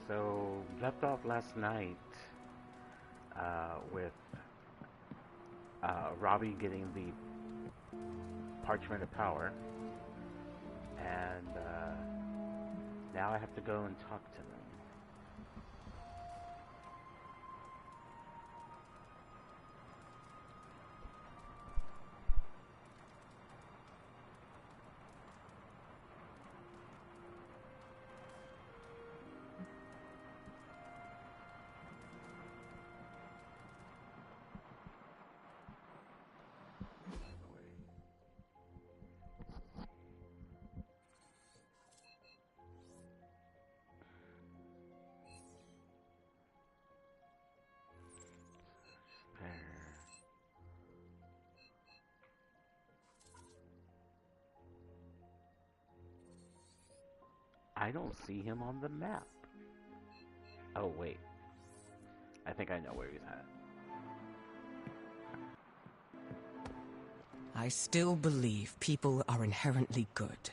So, left off last night with Robbie getting the Parchment of Power, and now I have to go and talk to them. I don't see him on the map. Oh, wait. I think I know where he's at. I still believe people are inherently good,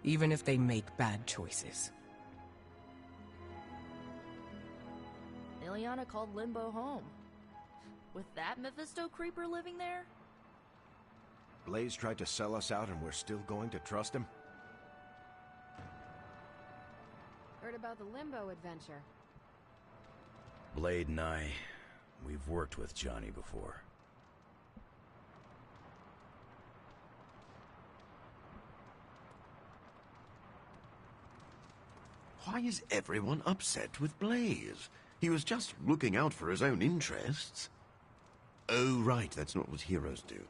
even if they make bad choices. Ileana called Limbo home. With that Mephisto creeper living there? Blaze tried to sell us out and we're still going to trust him? Heard about the Limbo adventure. Blade and I, we've worked with Johnny before. Why is everyone upset with Blaze? He was just looking out for his own interests. Oh, right, that's not what heroes do.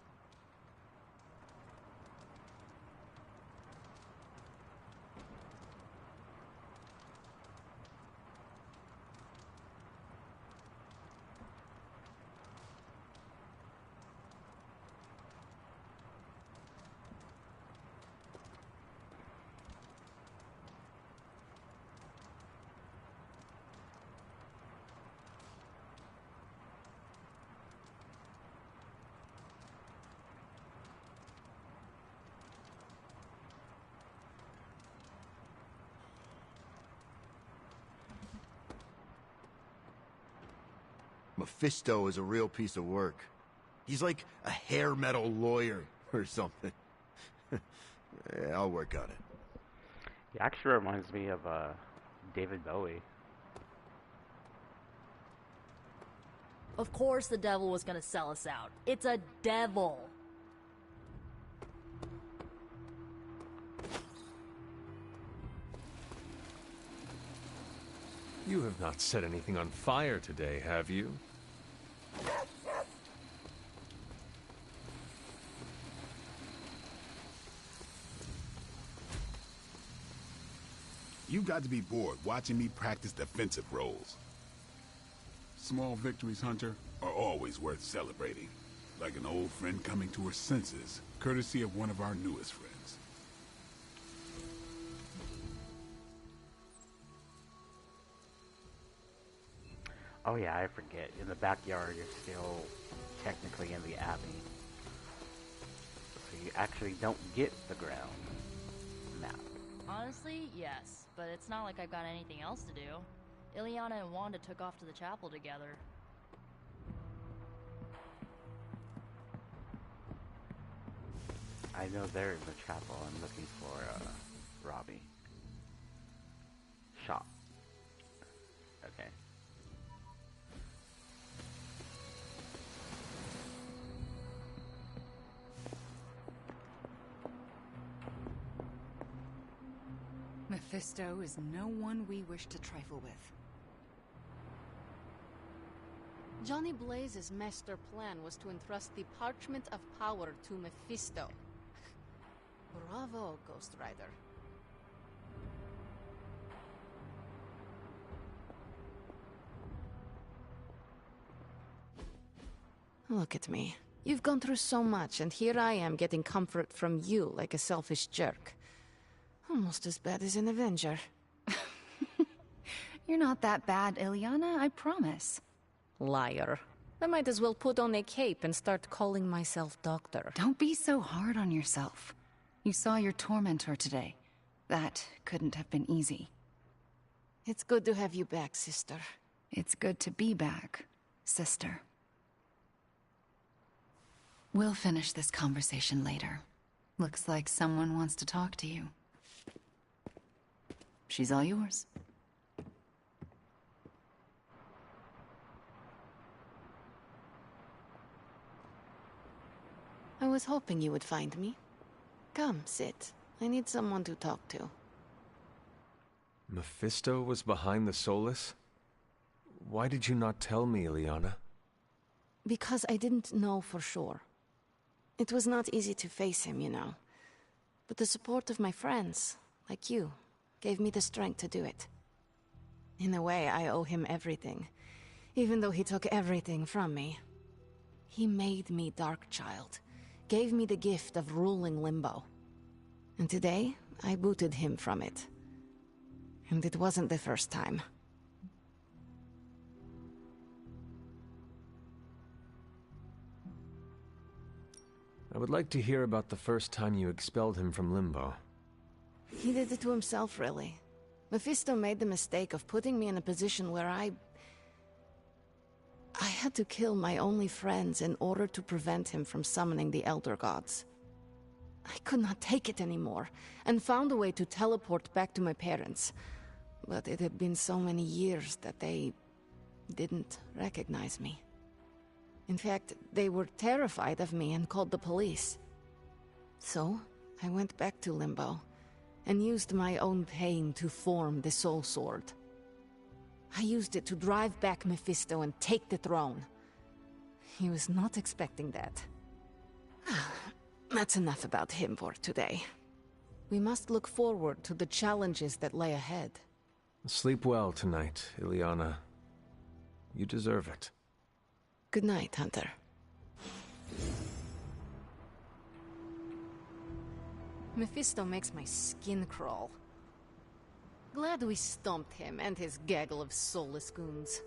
Mephisto is a real piece of work. He's like a hair metal lawyer or something. Yeah, I'll work on it. He actually reminds me of David Bowie. Of course the devil was gonna sell us out. It's a devil. You have not set anything on fire today, have you? You got to be bored watching me practice defensive roles. Small victories, Hunter, are always worth celebrating. Like an old friend coming to her senses, courtesy of one of our newest friends. Oh yeah, I forget. In the backyard, you're still technically in the abbey. So you actually don't get the ground map. Honestly, yes, but it's not like I've got anything else to do. Ileana and Wanda took off to the chapel together. I know they're in the chapel. I'm looking for Robbie. Shop. Okay. Mephisto is no one we wish to trifle with. Johnny Blaze's master plan was to entrust the Parchment of Power to Mephisto. Bravo, Ghost Rider. Look at me. You've gone through so much, and here I am getting comfort from you like a selfish jerk. Almost as bad as an Avenger. You're not that bad, Ileana, I promise. Liar. I might as well put on a cape and start calling myself Doctor. Don't be so hard on yourself. You saw your tormentor today. That couldn't have been easy. It's good to have you back, sister. It's good to be back, sister. We'll finish this conversation later. Looks like someone wants to talk to you. She's all yours. I was hoping you would find me. Come, sit. I need someone to talk to. Mephisto was behind the Solus? Why did you not tell me, Ileana? Because I didn't know for sure. It was not easy to face him, you know. But the support of my friends, like you, gave me the strength to do it. In a way, I owe him everything, even though he took everything from me. He made me Darkchild, gave me the gift of ruling Limbo. And today, I booted him from it. And it wasn't the first time. I would like to hear about the first time you expelled him from Limbo. He did it to himself, really. Mephisto made the mistake of putting me in a position where I had to kill my only friends in order to prevent him from summoning the Elder Gods. I could not take it anymore, and found a way to teleport back to my parents. But it had been so many years that they didn't recognize me. In fact, they were terrified of me and called the police. So, I went back to Limbo, and used my own pain to form the Soul Sword. I used it to drive back Mephisto and take the throne. He was not expecting that. That's enough about him for today. We must look forward to the challenges that lay ahead. Sleep well tonight, Ileana. You deserve it. Good night, Hunter. Mephisto makes my skin crawl. Glad we stomped him and his gaggle of soulless goons.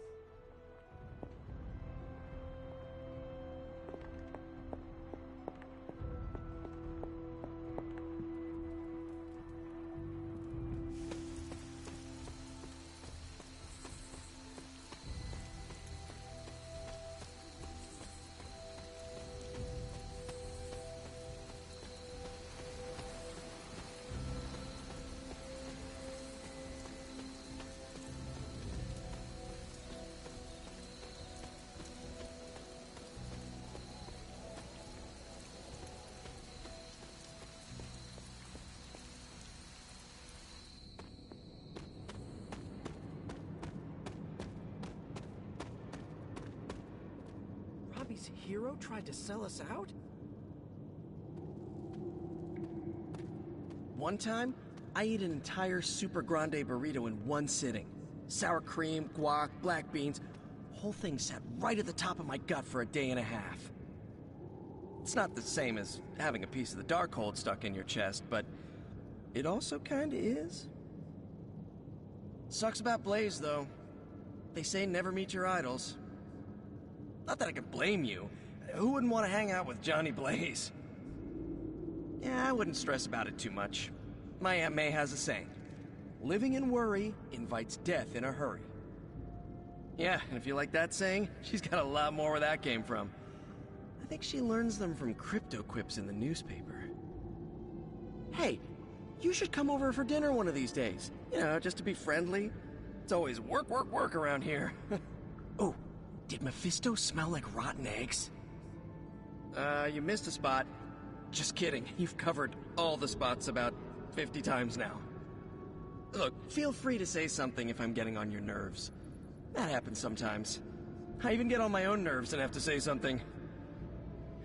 Robbie's hero tried to sell us out? One time, I ate an entire Super Grande burrito in one sitting. Sour cream, guac, black beans. Whole thing sat right at the top of my gut for a day and a half. It's not the same as having a piece of the Darkhold stuck in your chest, but it also kinda is. Sucks about Blaze, though. They say never meet your idols. Not that I can blame you. Who wouldn't want to hang out with Johnny Blaze? Yeah, I wouldn't stress about it too much. My Aunt May has a saying. Living in worry invites death in a hurry. Yeah, and if you like that saying, she's got a lot more where that came from. I think she learns them from crypto quips in the newspaper. Hey, you should come over for dinner one of these days. You know, just to be friendly. It's always work, work, work around here. Oh, did Mephisto smell like rotten eggs? You missed a spot. Just kidding. You've covered all the spots about 50 times now. Look, feel free to say something if I'm getting on your nerves. That happens sometimes. I even get on my own nerves and have to say something.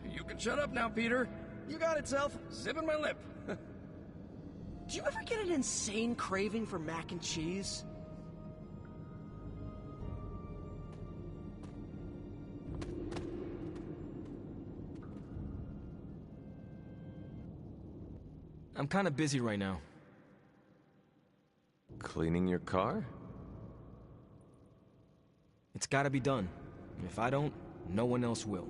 You can shut up now, Peter. You got it, Self. Zipping my lip. Do you ever get an insane craving for mac and cheese? I'm kind of busy right now. Cleaning your car? It's gotta be done. If I don't, no one else will.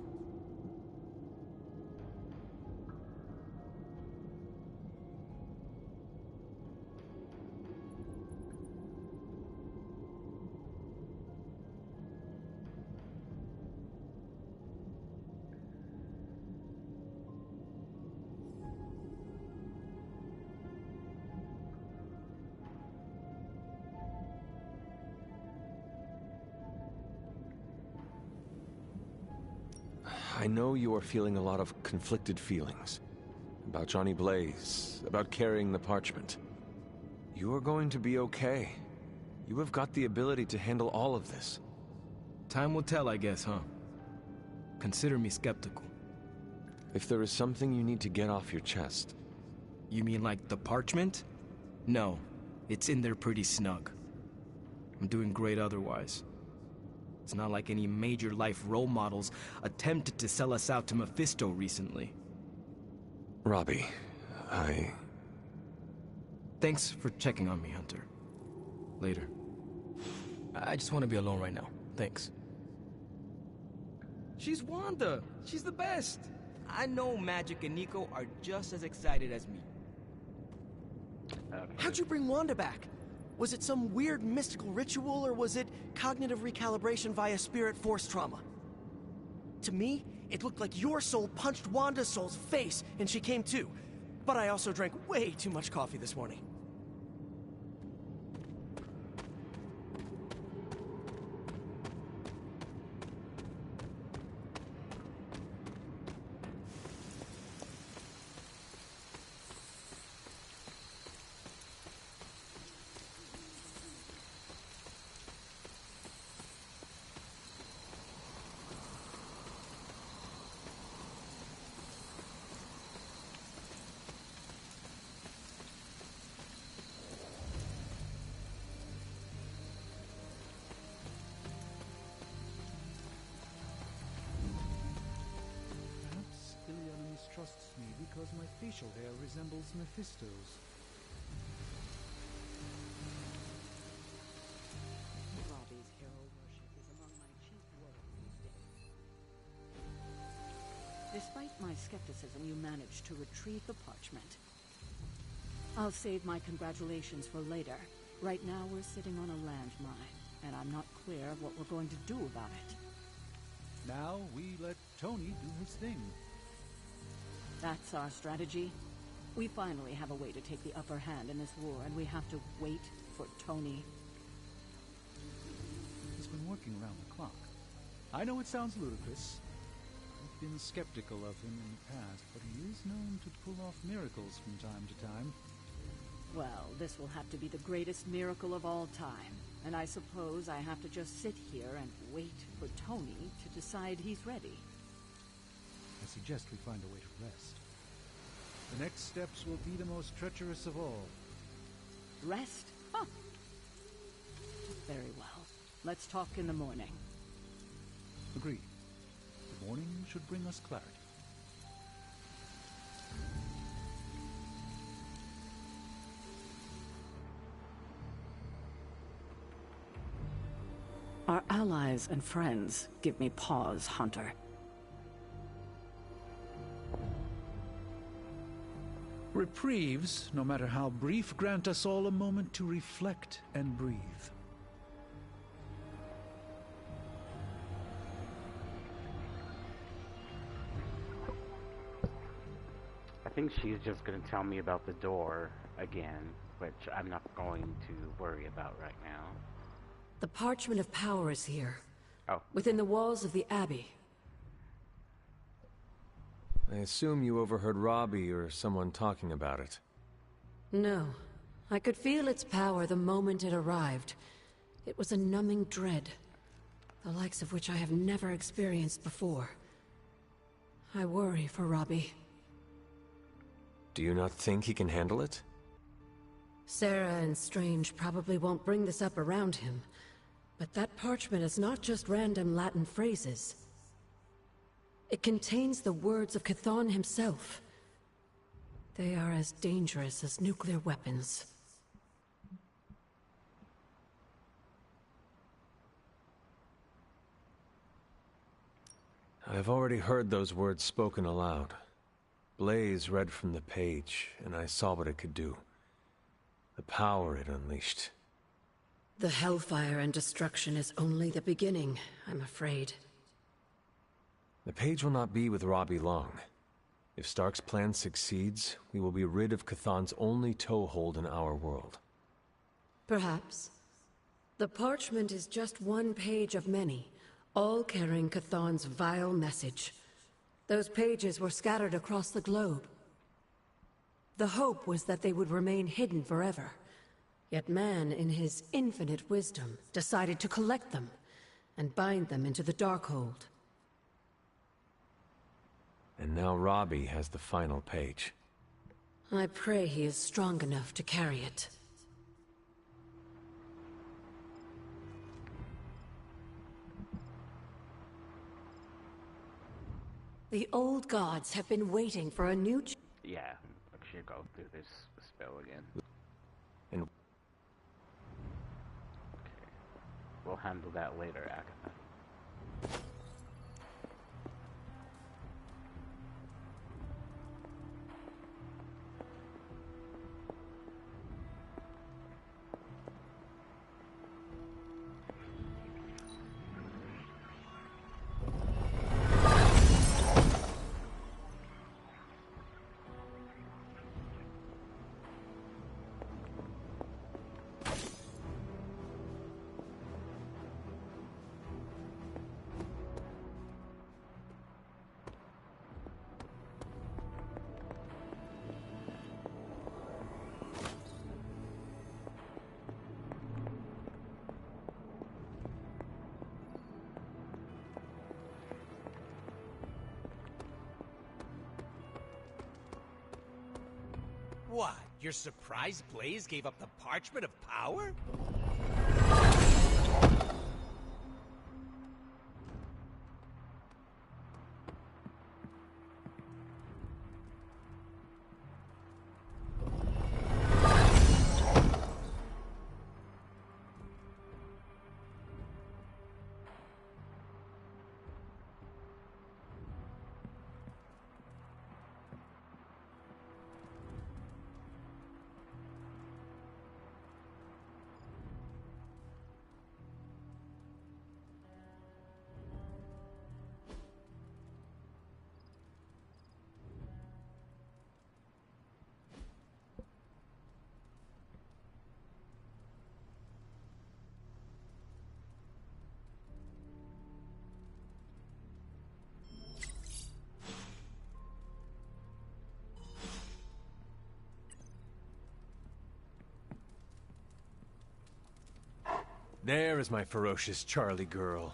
I know you are feeling a lot of conflicted feelings. About Johnny Blaze, about carrying the parchment. You are going to be okay. You have got the ability to handle all of this. Time will tell, I guess, huh? Consider me skeptical. If there is something you need to get off your chest... You mean like the parchment? No, it's in there pretty snug. I'm doing great otherwise. It's not like any major life role models attempted to sell us out to Mephisto recently. Robbie, Thanks for checking on me, Hunter. Later. I just want to be alone right now. Thanks. She's Wanda! She's the best! I know Magic and Nico are just as excited as me. Okay. How'd you bring Wanda back? Was it some weird mystical ritual, or was it cognitive recalibration via spirit force trauma? To me, it looked like your soul punched Wanda's soul's face, and she came to. But I also drank way too much coffee this morning. Trusts me because my facial hair resembles Mephisto's. Robbie's hero worship is among my chief worries these days. Despite my skepticism, you managed to retrieve the parchment. I'll save my congratulations for later. Right now we're sitting on a landmine, and I'm not clear what we're going to do about it. Now we let Tony do his thing. That's our strategy. We finally have a way to take the upper hand in this war, and we have to wait for Tony. He's been working around the clock. I know it sounds ludicrous. I've been skeptical of him in the past, but he is known to pull off miracles from time to time. Well, this will have to be the greatest miracle of all time, and I suppose I have to just sit here and wait for Tony to decide he's ready. I suggest we find a way to rest. The next steps will be the most treacherous of all. Rest? Huh. Very well. Let's talk in the morning. Agreed. The morning should bring us clarity. Our allies and friends give me pause, Hunter. Reprieves, no matter how brief, grant us all a moment to reflect and breathe. I think she's just going to tell me about the door again, which I'm not going to worry about right now. The Parchment of Power is here. Oh. Within the walls of the Abbey. I assume you overheard Robbie or someone talking about it. No. I could feel its power the moment it arrived. It was a numbing dread, the likes of which I have never experienced before. I worry for Robbie. Do you not think he can handle it? Sarah and Strange probably won't bring this up around him, but that parchment is not just random Latin phrases. It contains the words of Chthon himself. They are as dangerous as nuclear weapons. I've already heard those words spoken aloud. Blaze read from the page, and I saw what it could do. The power it unleashed. The hellfire and destruction is only the beginning, I'm afraid. The page will not be with Robbie long. If Stark's plan succeeds, we will be rid of Chthon's only toehold in our world. Perhaps. The parchment is just one page of many, all carrying Chthon's vile message. Those pages were scattered across the globe. The hope was that they would remain hidden forever. Yet man, in his infinite wisdom, decided to collect them and bind them into the Darkhold. And now Robbie has the final page. I pray he is strong enough to carry it. The old gods have been waiting for a new Yeah, I should go through this spell again. And okay. We'll handle that later, Agatha. What? You're surprised Blaze gave up the Parchment of Power? there is my ferocious Charlie girl.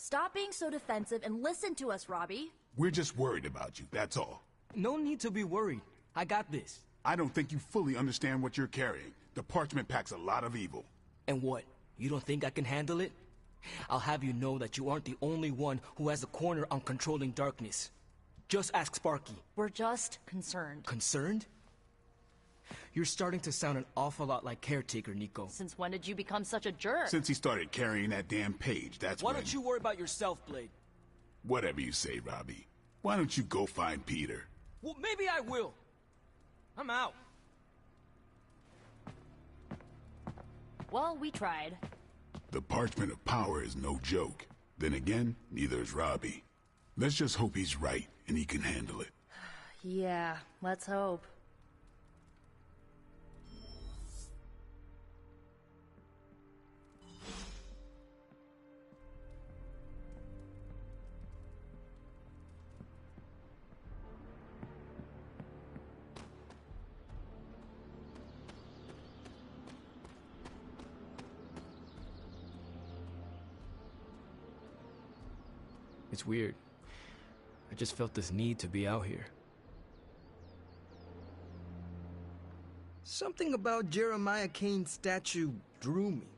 Stop being so defensive and listen to us, Robbie. We're just worried about you, that's all. No need to be worried. I got this. I don't think you fully understand what you're carrying. The parchment packs a lot of evil. And what? You don't think I can handle it? I'll have you know that you aren't the only one who has a corner on controlling darkness. Just ask Sparky. We're just concerned. Concerned? You're starting to sound an awful lot like Caretaker, Nico. Since when did you become such a jerk? Since he started carrying that damn page, that's Why don't you worry about yourself, Blade? Whatever you say, Robbie. Why don't you go find Peter? Well, maybe I will. I'm out. Well, we tried. The parchment of power is no joke. Then again, neither is Robbie. Let's just hope he's right and he can handle it. Yeah, let's hope. It's weird. I just felt this need to be out here. Something about Jeremiah Kane's statue drew me.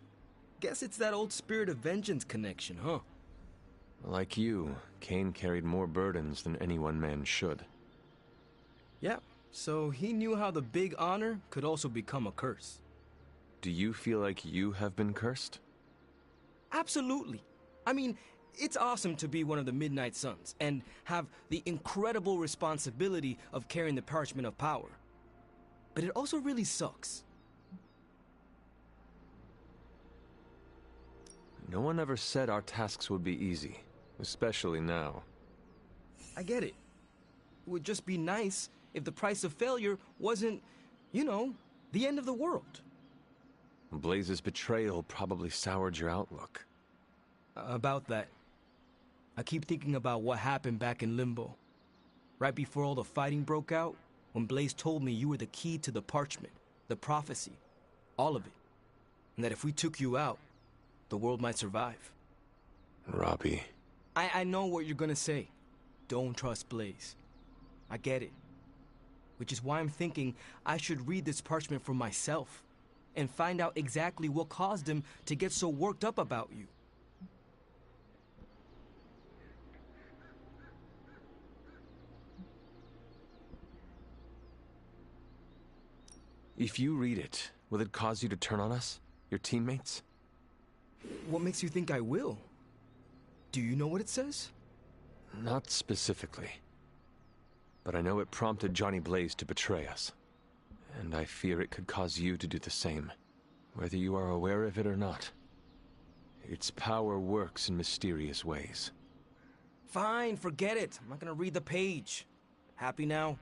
Guess it's that old Spirit of Vengeance connection, huh? Like you, Kane carried more burdens than any one man should. Yeah, so he knew how the big honor could also become a curse. Do you feel like you have been cursed? Absolutely. I mean, it's awesome to be one of the Midnight Suns and have the incredible responsibility of carrying the parchment of power. But it also really sucks. No one ever said our tasks would be easy, especially now. I get it. It would just be nice if the price of failure wasn't, you know, the end of the world. Blaze's betrayal probably soured your outlook. About that. I keep thinking about what happened back in Limbo. Right before all the fighting broke out, when Blaze told me you were the key to the parchment, the prophecy, all of it. And that if we took you out, the world might survive. Robbie. I know what you're gonna say. Don't trust Blaze. I get it. Which is why I'm thinking I should read this parchment for myself and find out exactly what caused him to get so worked up about you. If you read it, will it cause you to turn on us? Your teammates? What makes you think I will? Do you know what it says? Not specifically. But I know it prompted Johnny Blaze to betray us. And I fear it could cause you to do the same, whether you are aware of it or not. Its power works in mysterious ways. Fine, forget it. I'm not gonna read the page. Happy now?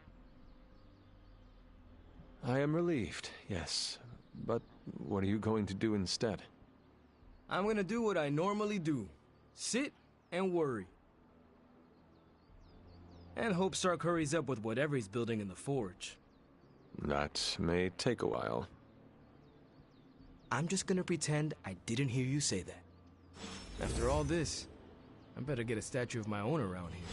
I am relieved, yes. But what are you going to do instead? I'm gonna do what I normally do. Sit and worry. And hope Stark hurries up with whatever he's building in the forge. That may take a while. I'm just gonna pretend I didn't hear you say that. After all this, I better get a statue of my own around here.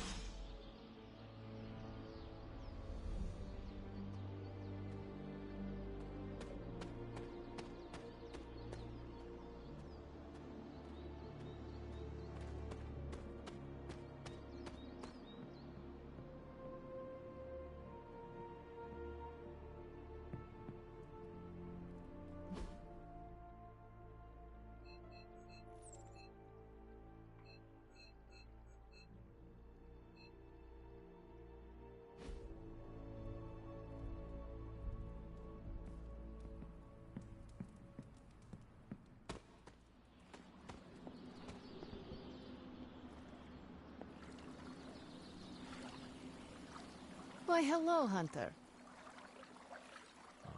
Why, hello, Hunter.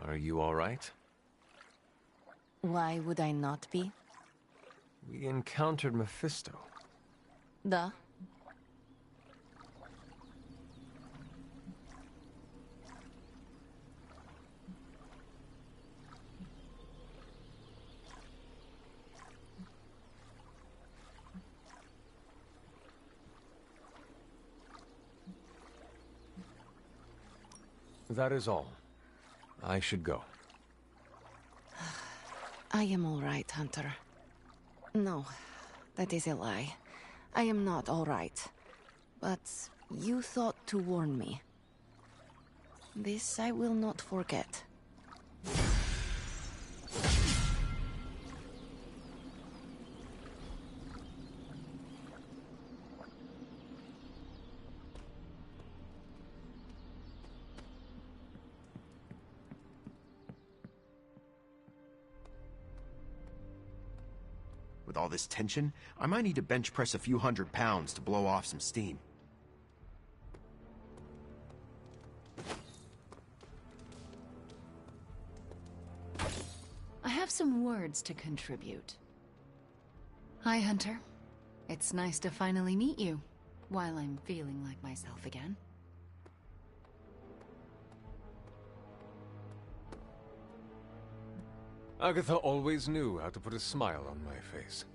Are you all right? Why would I not be? We encountered Mephisto. Duh. That is all. I should go. I am all right, Hunter. No, that is a lie. I am not all right. But you thought to warn me. This I will not forget. With all this tension, I might need to bench press a few 100 pounds to blow off some steam. I have some words to contribute. Hi, Hunter. It's nice to finally meet you, while I'm feeling like myself again. Agatha always knew how to put a smile on my face.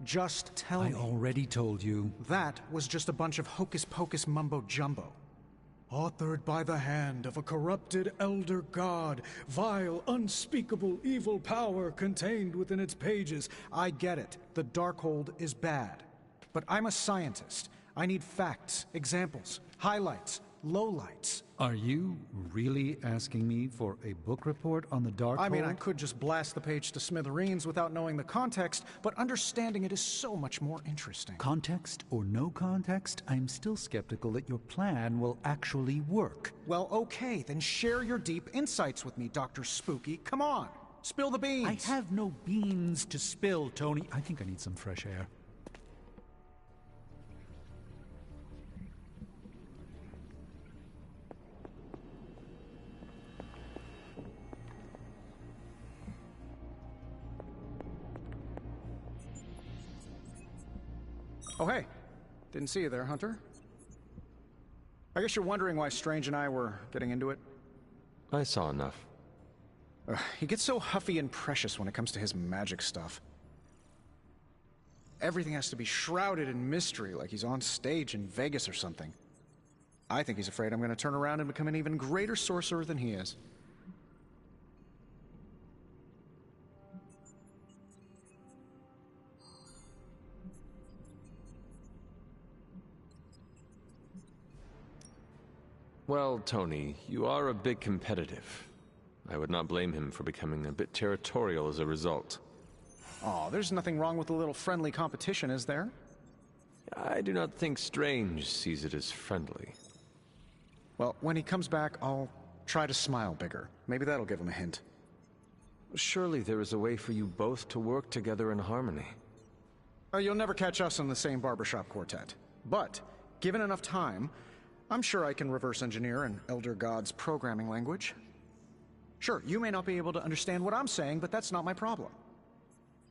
Just tell me. I already told you. That was just a bunch of hocus-pocus mumbo-jumbo. Authored by the hand of a corrupted elder god, vile, unspeakable evil power contained within its pages. I get it. The Darkhold is bad. But I'm a scientist. I need facts, examples, highlights, lowlights. Are you really asking me for a book report on the Darkhold? I mean, I could just blast the page to smithereens without knowing the context, but understanding it is so much more interesting. Context or no context, I'm still skeptical that your plan will actually work. Well, okay, then share your deep insights with me, Dr. Spooky. Come on, spill the beans. I have no beans to spill, Tony. I think I need some fresh air. Oh, hey. Didn't see you there, Hunter. I guess you're wondering why Strange and I were getting into it? I saw enough. He gets so huffy and precious when it comes to his magic stuff. Everything has to be shrouded in mystery, like he's on stage in Vegas or something. I think he's afraid I'm going to turn around and become an even greater sorcerer than he is. Well, Tony, you are a bit competitive. I would not blame him for becoming a bit territorial as a result. Aw, there's nothing wrong with a little friendly competition, is there? I do not think Strange sees it as friendly. Well, when he comes back, I'll try to smile bigger. Maybe that'll give him a hint. Surely there is a way for you both to work together in harmony. You'll never catch us in the same barbershop quartet. But, given enough time, I'm sure I can reverse engineer an Elder God's programming language. Sure, you may not be able to understand what I'm saying, but that's not my problem.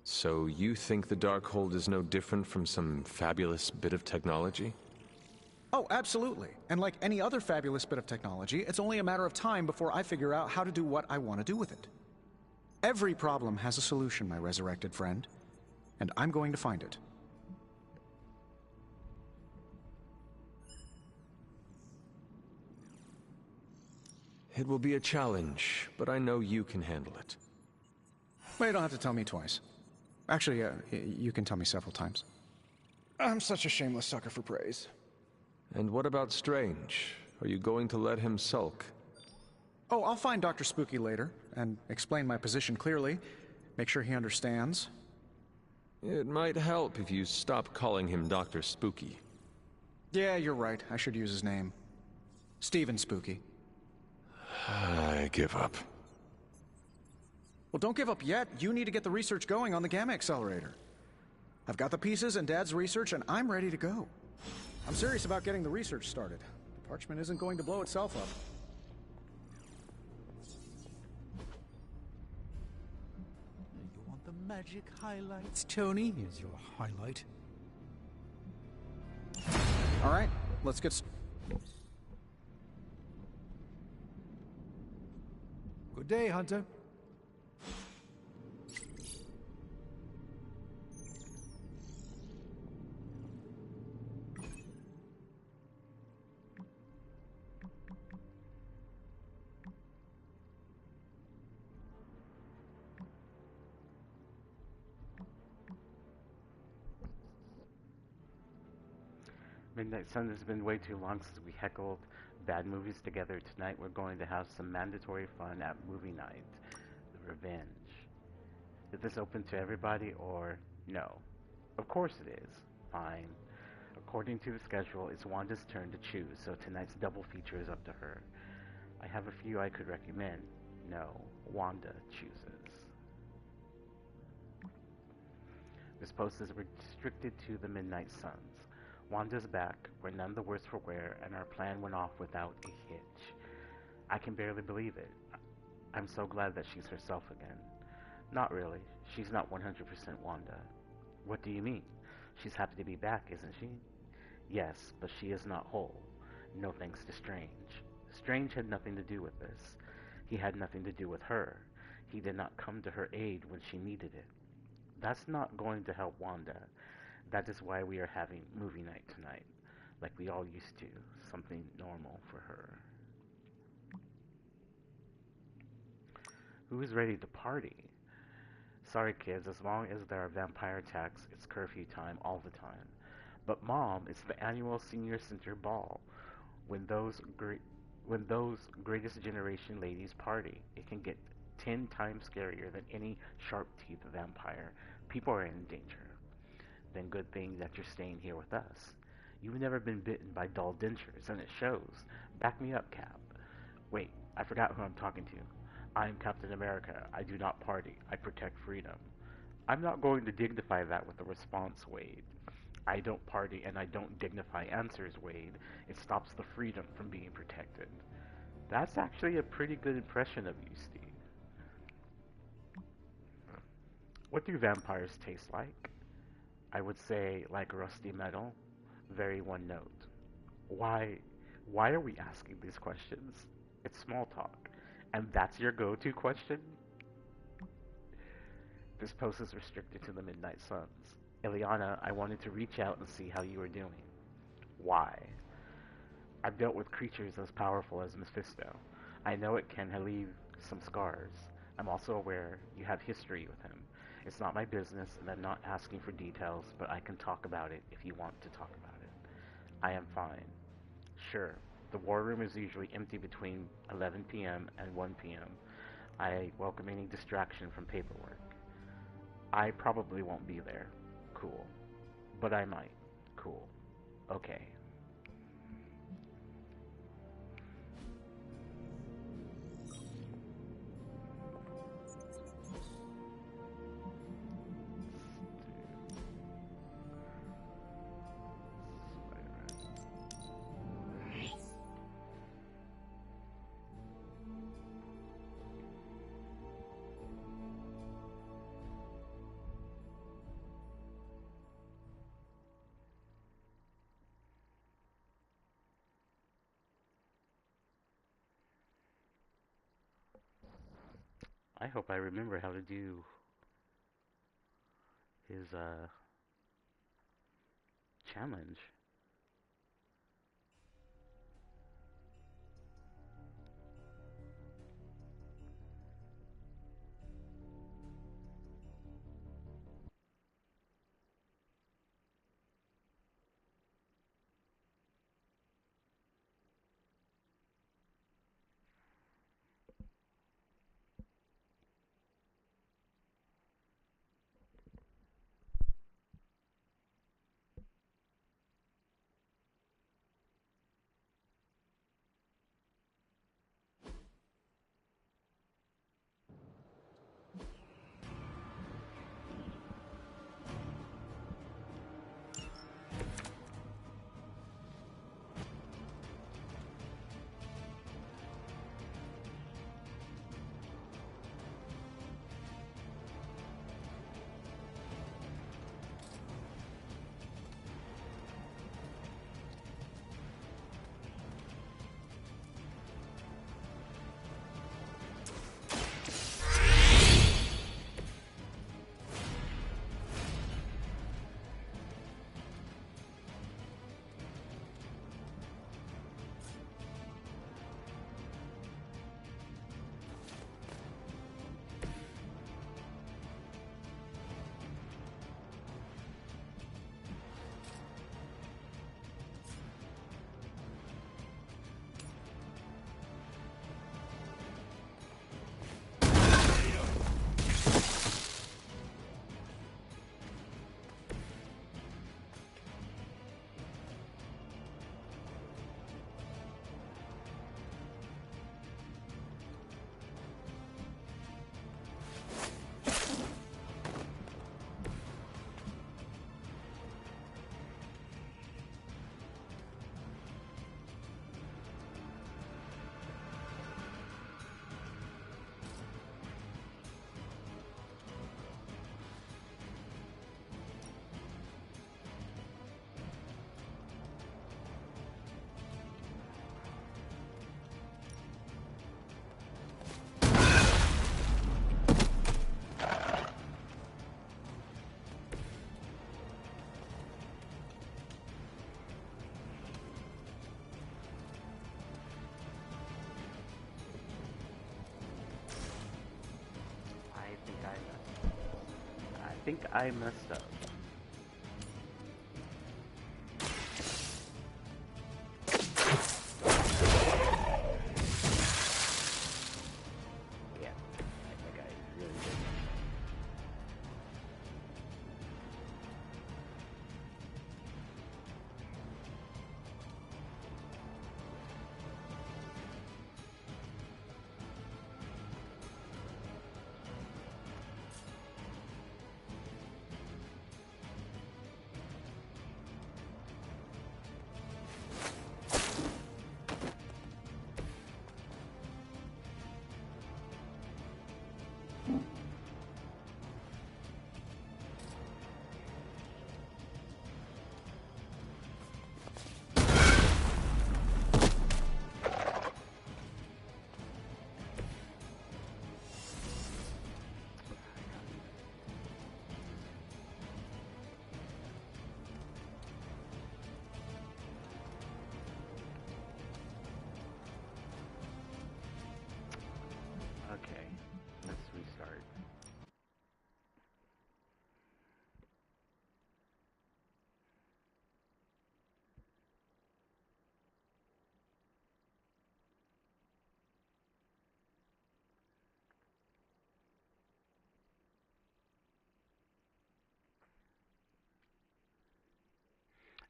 So you think the Darkhold is no different from some fabulous bit of technology? Oh, absolutely. And like any other fabulous bit of technology, it's only a matter of time before I figure out how to do what I want to do with it. Every problem has a solution, my resurrected friend. And I'm going to find it. It will be a challenge, but I know you can handle it. Well, you don't have to tell me twice. Actually, you can tell me several times. I'm such a shameless sucker for praise. And what about Strange? Are you going to let him sulk? Oh, I'll find Dr. Spooky later, and explain my position clearly. Make sure he understands. It might help if you stop calling him Dr. Spooky. Yeah, you're right. I should use his name. Stephen Spooky. I give up. Well, don't give up yet. You need to get the research going on the Gamma Accelerator. I've got the pieces and Dad's research, and I'm ready to go. I'm serious about getting the research started. The parchment isn't going to blow itself up. You want the magic highlights, Tony? Here's your highlight. All right, let's get... Good day, Hunter. Midnight Sun has been way too long since we heckled bad movies together. Tonight we're going to have some mandatory fun at movie night. The Revenge. Is this open to everybody or no? Of course it is. Fine. According to the schedule, it's Wanda's turn to choose, so tonight's double feature is up to her. I have a few I could recommend. No, Wanda chooses. This post is restricted to the Midnight Suns. Wanda's back, we're none the worse for wear, and our plan went off without a hitch. I can barely believe it. I'm so glad that she's herself again. Not really. She's not 100% Wanda. What do you mean? She's happy to be back, isn't she? Yes, but she is not whole. No thanks to Strange. Strange had nothing to do with this. He had nothing to do with her. He did not come to her aid when she needed it. That's not going to help Wanda. That is why we are having movie night tonight, like we all used to, something normal for her. Who is ready to party? Sorry kids, as long as there are vampire attacks, it's curfew time all the time. But Mom, it's the annual Senior Center Ball. When those greatest generation ladies party, it can get 10 times scarier than any sharp-teethed vampire. People are in danger. Then good thing that you're staying here with us. You've never been bitten by dull dentures, and it shows. Back me up, Cap. Wait, I forgot who I'm talking to. I am Captain America. I do not party. I protect freedom. I'm not going to dignify that with a response, Wade. I don't party and I don't dignify answers, Wade. It stops the freedom from being protected. That's actually a pretty good impression of you, Steve. What do vampires taste like? I would say like rusty metal, very one note. Why are we asking these questions? It's small talk. And that's your go-to question? This post is restricted to the Midnight Suns. Ileana, I wanted to reach out and see how you were doing. Why? I've dealt with creatures as powerful as Mephisto. I know it can leave some scars. I'm also aware you have history with him. It's not my business, and I'm not asking for details, but I can talk about it if you want to talk about it. I am fine. Sure, the war room is usually empty between 11 p.m. and 1 p.m. I welcome any distraction from paperwork. I probably won't be there. Cool. But I might. Cool. Okay. I hope I remember how to do his challenge. think I messed up. Yeah, I think I really did. Okay, let's restart.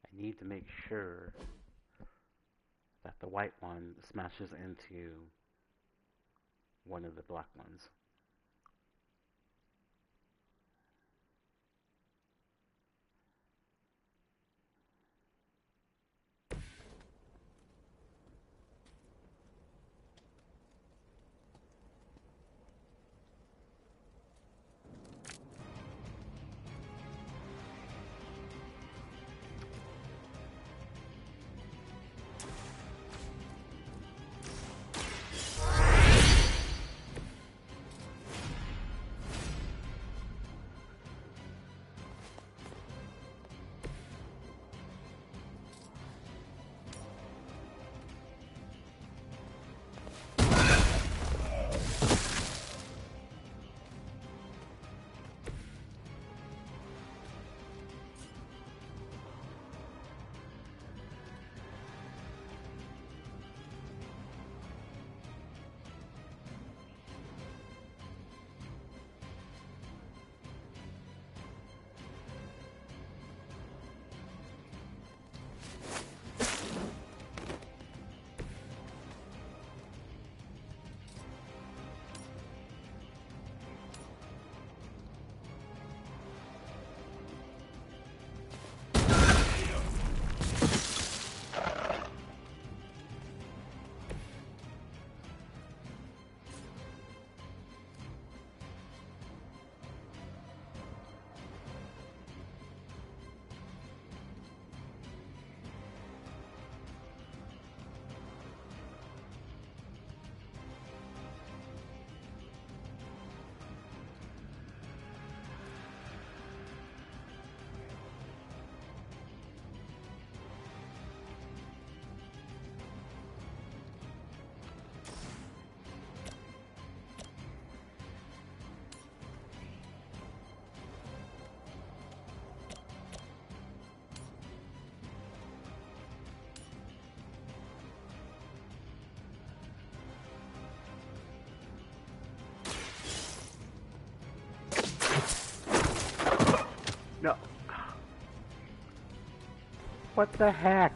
I need to make sure that the white one smashes into one of the black ones. No. What the heck?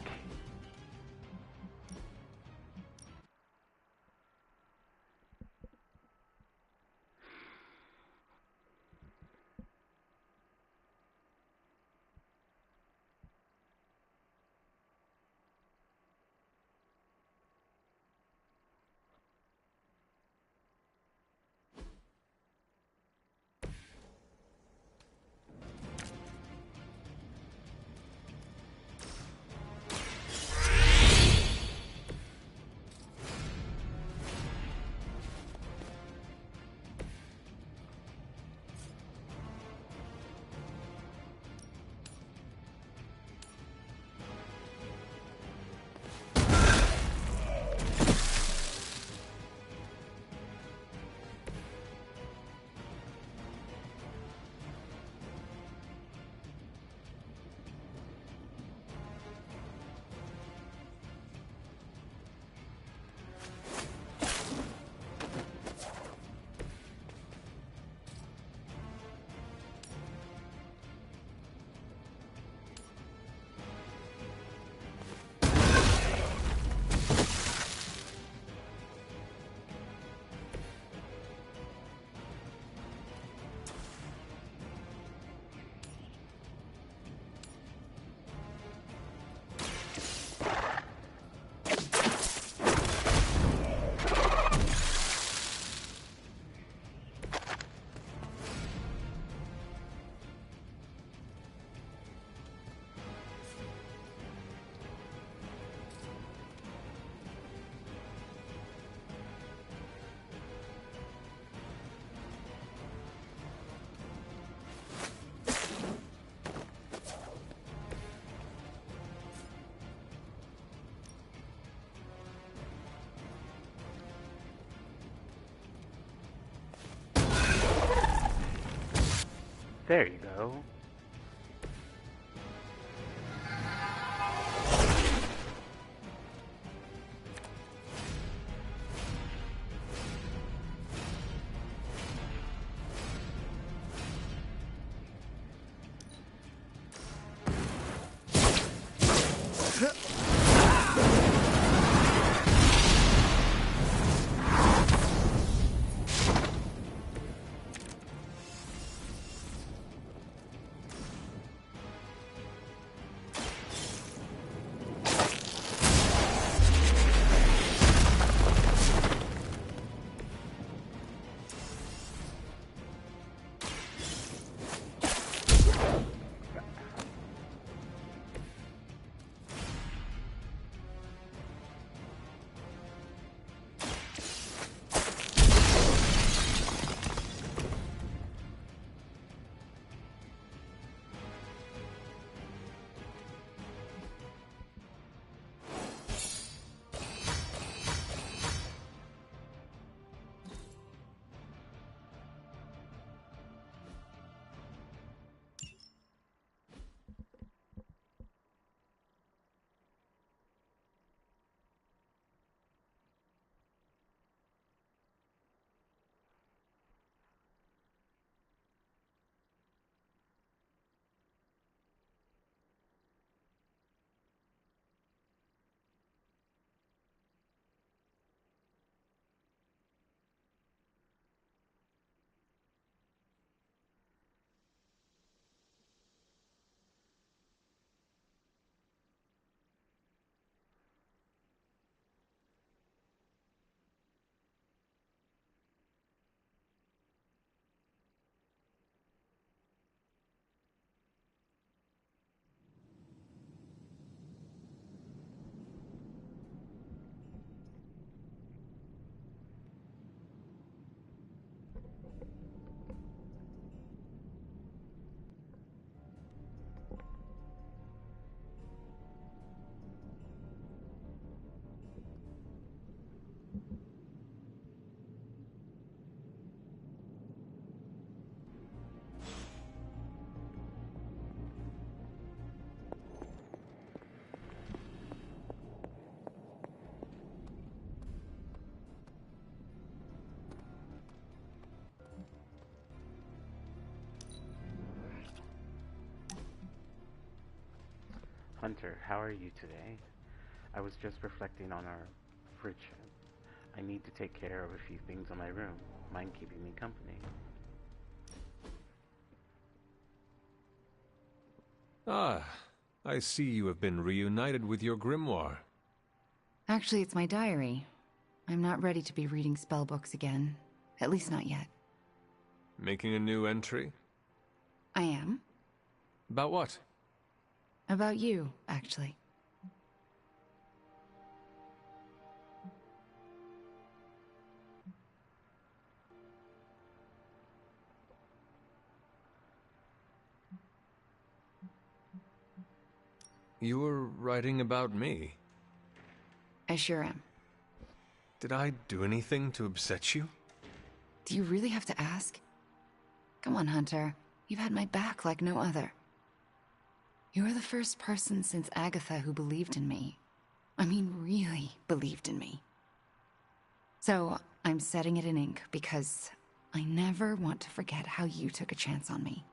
There you go. Hunter, how are you today? I was just reflecting on our friendship. I need to take care of a few things in my room. Mind keeping me company? Ah, I see you have been reunited with your grimoire. Actually, it's my diary. I'm not ready to be reading spellbooks again. At least not yet. Making a new entry? I am. About what? About you, actually. You were writing about me. I sure am. Did I do anything to upset you? Do you really have to ask? Come on, Hunter. You've had my back like no other. You were the first person since Agatha who believed in me. I mean, really believed in me. So, I'm setting it in ink because I never want to forget how you took a chance on me.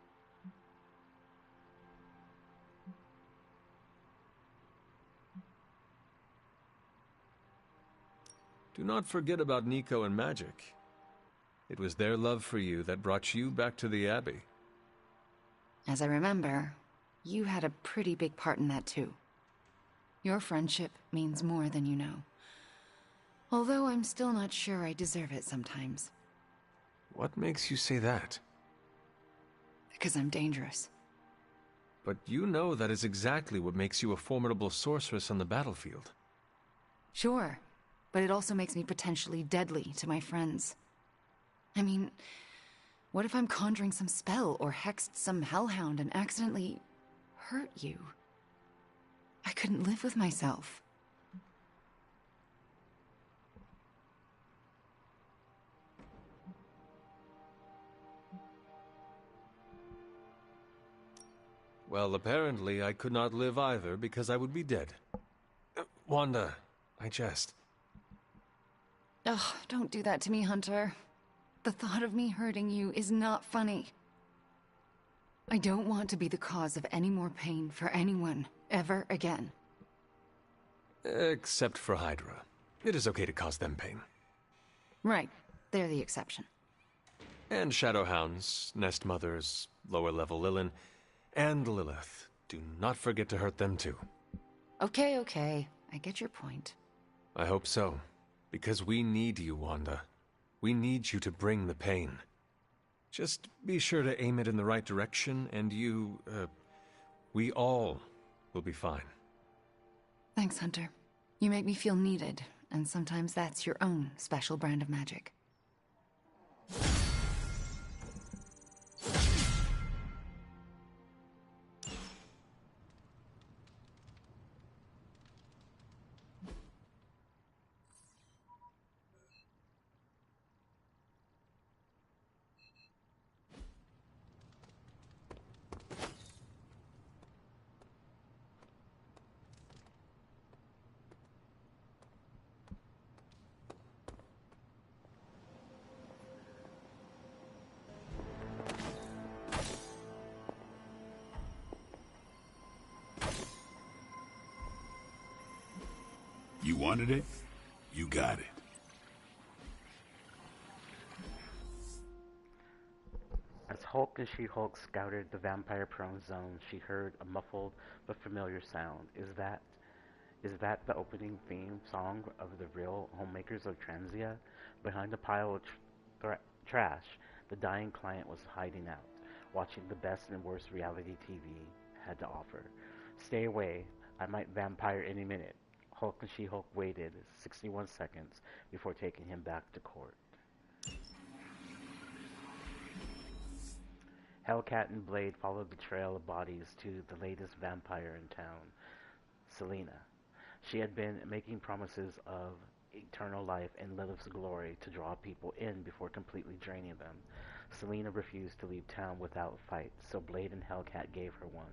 Do not forget about Nico and Magic. It was their love for you that brought you back to the Abbey. As I remember, you had a pretty big part in that too. Your friendship means more than you know. Although I'm still not sure I deserve it sometimes. What makes you say that? Because I'm dangerous. But you know that is exactly what makes you a formidable sorceress on the battlefield. Sure, but it also makes me potentially deadly to my friends. I mean, what if I'm conjuring some spell or hexed some hellhound and accidentally hurt you? I couldn't live with myself. Well, apparently I could not live either because I would be dead. Wanda, I jest. Ugh, don't do that to me, Hunter. The thought of me hurting you is not funny. I don't want to be the cause of any more pain for anyone, ever again. Except for Hydra. It is okay to cause them pain. Right, they're the exception. And Shadowhounds, Nest Mothers, lower-level Lilin, and Lilith. Do not forget to hurt them too. Okay, okay. I get your point. I hope so. Because we need you, Wanda. We need you to bring the pain. Just be sure to aim it in the right direction, and we all will be fine. Thanks, Hunter. You make me feel needed, and sometimes that's your own special brand of magic. You wanted it? You got it. As Hulk and She-Hulk scouted the vampire-prone zone, she heard a muffled but familiar sound. Is that the opening theme song of the real homemakers of Transia? Behind a pile of trash, the dying client was hiding out, watching the best and worst reality TV had to offer. Stay away, I might vampire any minute. Hulk and She-Hulk waited 61 seconds before taking him back to court. Hellcat and Blade followed the trail of bodies to the latest vampire in town, Selena. She had been making promises of eternal life and Lilith's glory to draw people in before completely draining them. Selena refused to leave town without a fight, so Blade and Hellcat gave her one.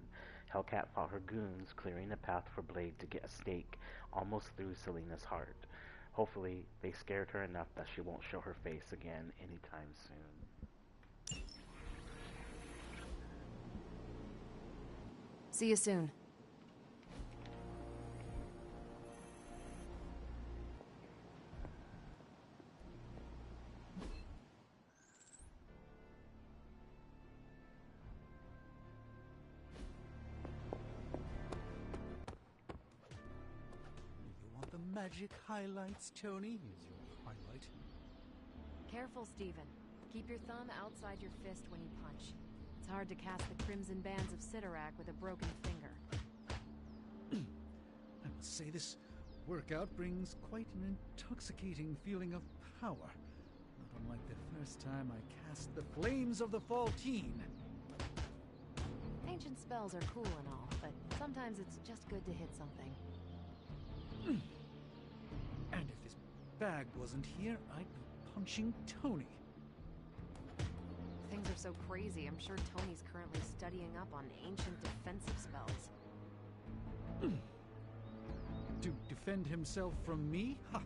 Hellcat fought her goons, clearing a path for Blade to get a stake almost through Selena's heart. Hopefully, they scared her enough that she won't show her face again anytime soon. See you soon. Magic highlights, Tony. Here's your highlight. Careful, Steven. Keep your thumb outside your fist when you punch. It's hard to cast the crimson bands of Sidorak with a broken finger. I must say this workout brings quite an intoxicating feeling of power. Not unlike the first time I cast the Flames of the Faltine. Ancient spells are cool and all, but sometimes it's just good to hit something. And if this bag wasn't here, I'd be punching Tony. Things are so crazy, I'm sure Tony's currently studying up on ancient defensive spells. To defend himself from me? Ha!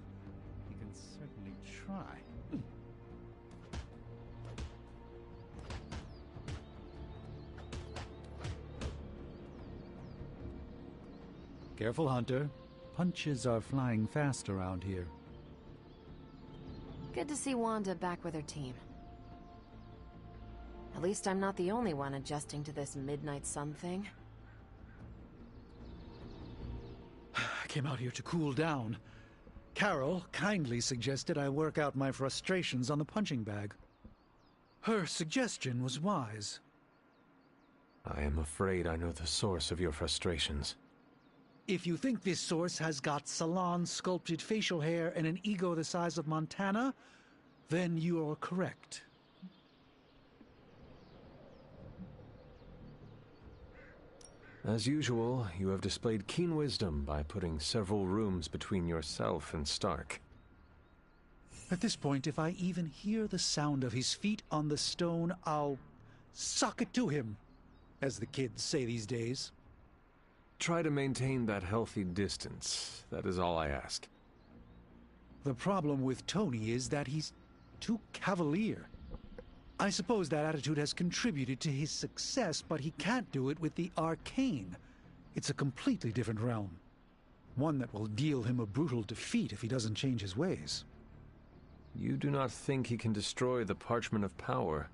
He can certainly try. Careful, Hunter. Punches are flying fast around here. Good to see Wanda back with her team. At least I'm not the only one adjusting to this midnight sun thing. I came out here to cool down. Carol kindly suggested I work out my frustrations on the punching bag. Her suggestion was wise. I am afraid I know the source of your frustrations. If you think this source has got salon-sculpted facial hair and an ego the size of Montana, then you are correct. As usual, you have displayed keen wisdom by putting several rooms between yourself and Stark. At this point, if I even hear the sound of his feet on the stone, I'll sock it to him. as the kids say these days. Try to maintain that healthy distance. That is all I ask. The problem with Tony is that he's too cavalier. I suppose that attitude has contributed to his success, but he can't do it with the arcane. It's a completely different realm. One that will deal him a brutal defeat if he doesn't change his ways. You do not think he can destroy the Parchment of Power?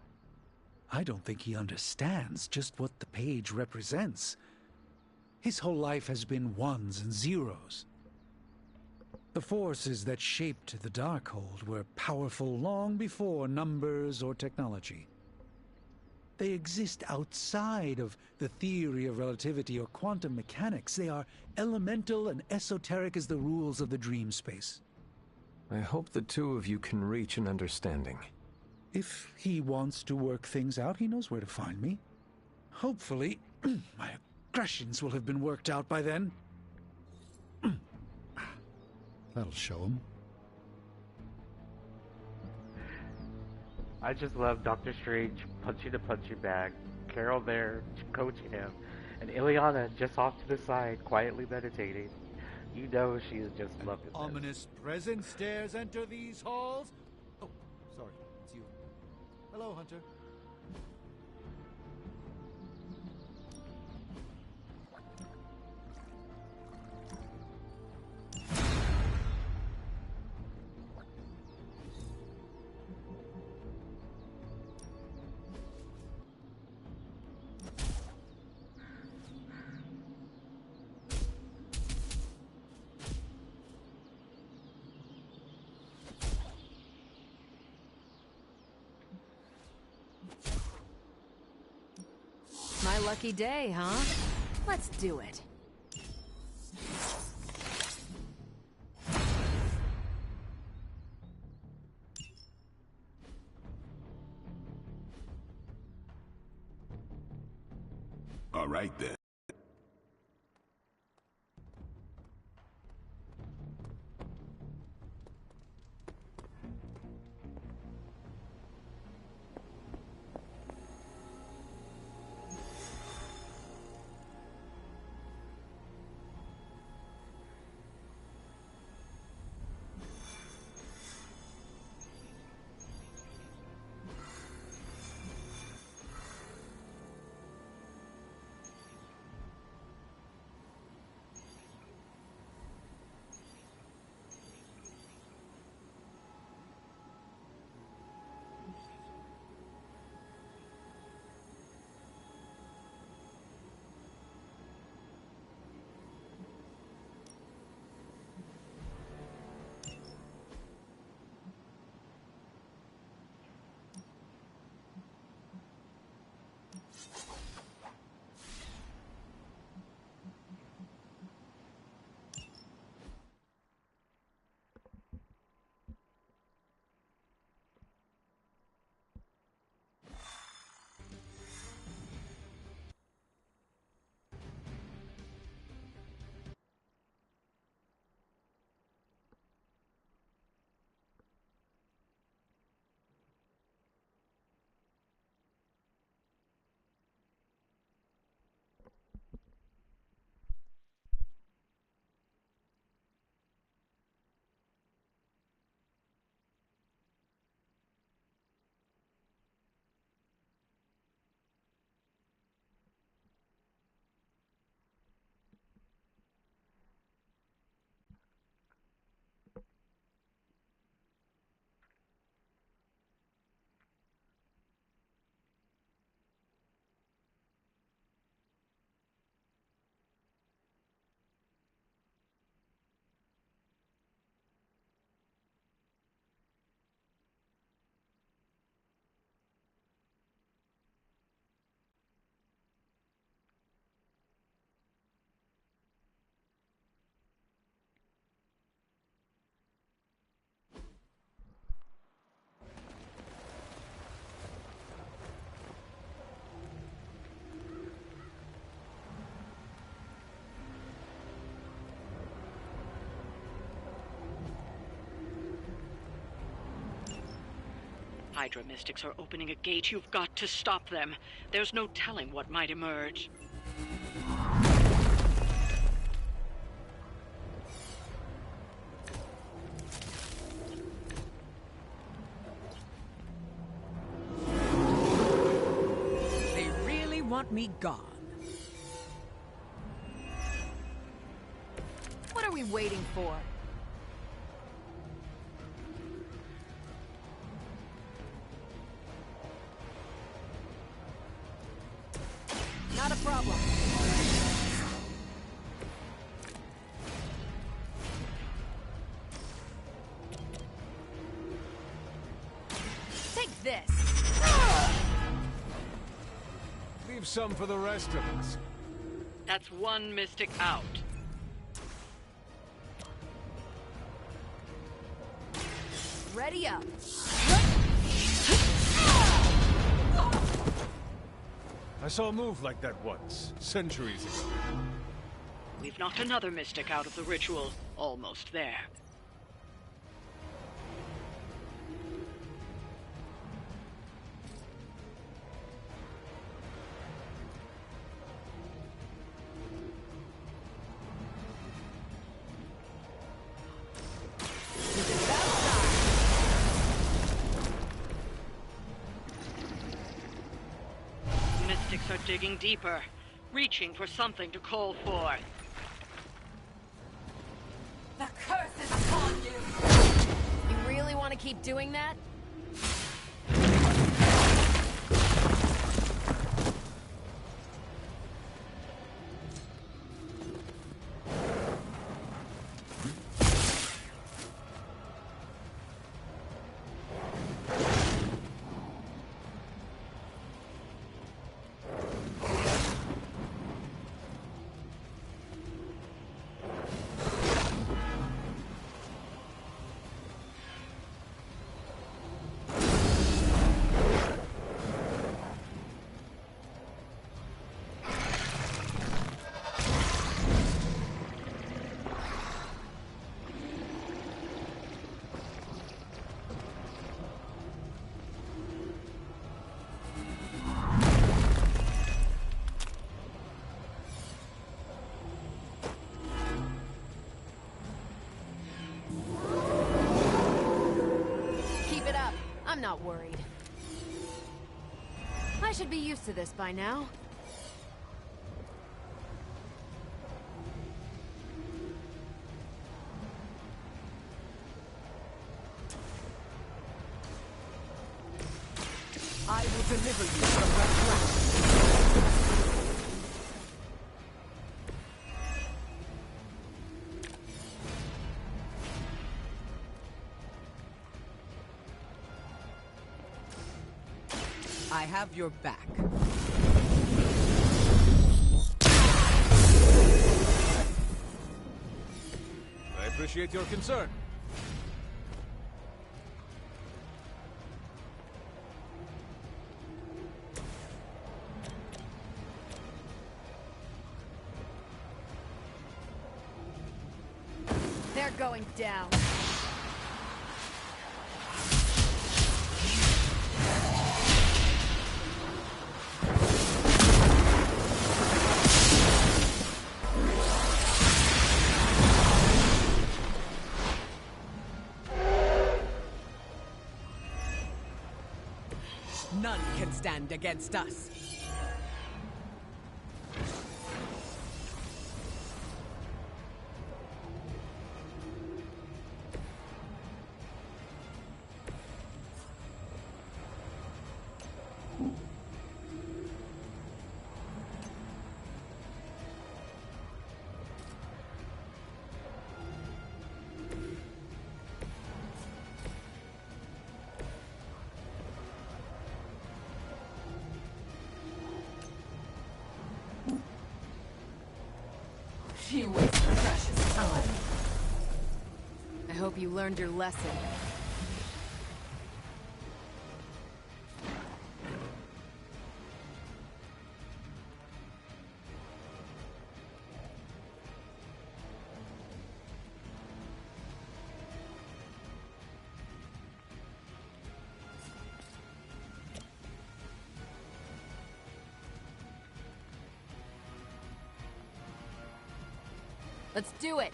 I don't think he understands just what the page represents. His whole life has been ones and zeros. The forces that shaped the Darkhold were powerful long before numbers or technology. They exist outside of the theory of relativity or quantum mechanics. They are elemental and esoteric as the rules of the dream space. I hope the two of you can reach an understanding. If he wants to work things out, he knows where to find me. Hopefully, my aggressions will have been worked out by then. That'll show him. I just love Doctor Strange punching the punching bag, Carol there coaching him, and Ileana just off to the side, quietly meditating. You know she is just loving this. Ominous presence dares enter these halls. Oh, sorry, it's you. Hello, Hunter. My lucky day, huh? Let's do it. All right, then. Hydra mystics are opening a gate. You've got to stop them. There's no telling what might emerge. They really want me gone. What are we waiting for? Not a problem. Take this. Leave some for the rest of us. That's one mystic out. Ready up. I saw a move like that once, centuries ago. We've knocked another mystic out of the ritual. Almost there. Mystics are digging deeper, reaching for something to call forth. The curse is upon you! You really want to keep doing that? I'm not worried. I should be used to this by now. I will deliver you from the ground. I have your back. I appreciate your concern. They're going down. None can stand against us. You wasted precious time. I hope you learned your lesson. Let's do it!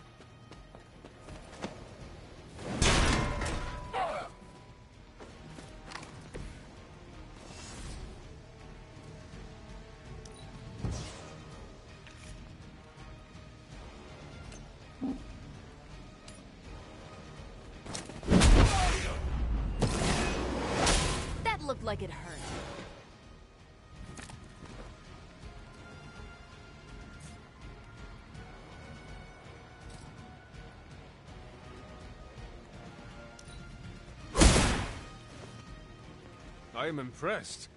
That looked like it hurt. I am impressed.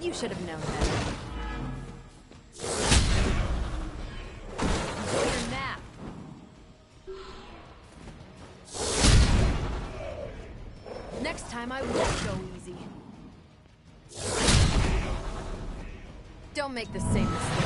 You should have known better. Enjoy your nap. Next time I won't go easy. Don't make the same mistake.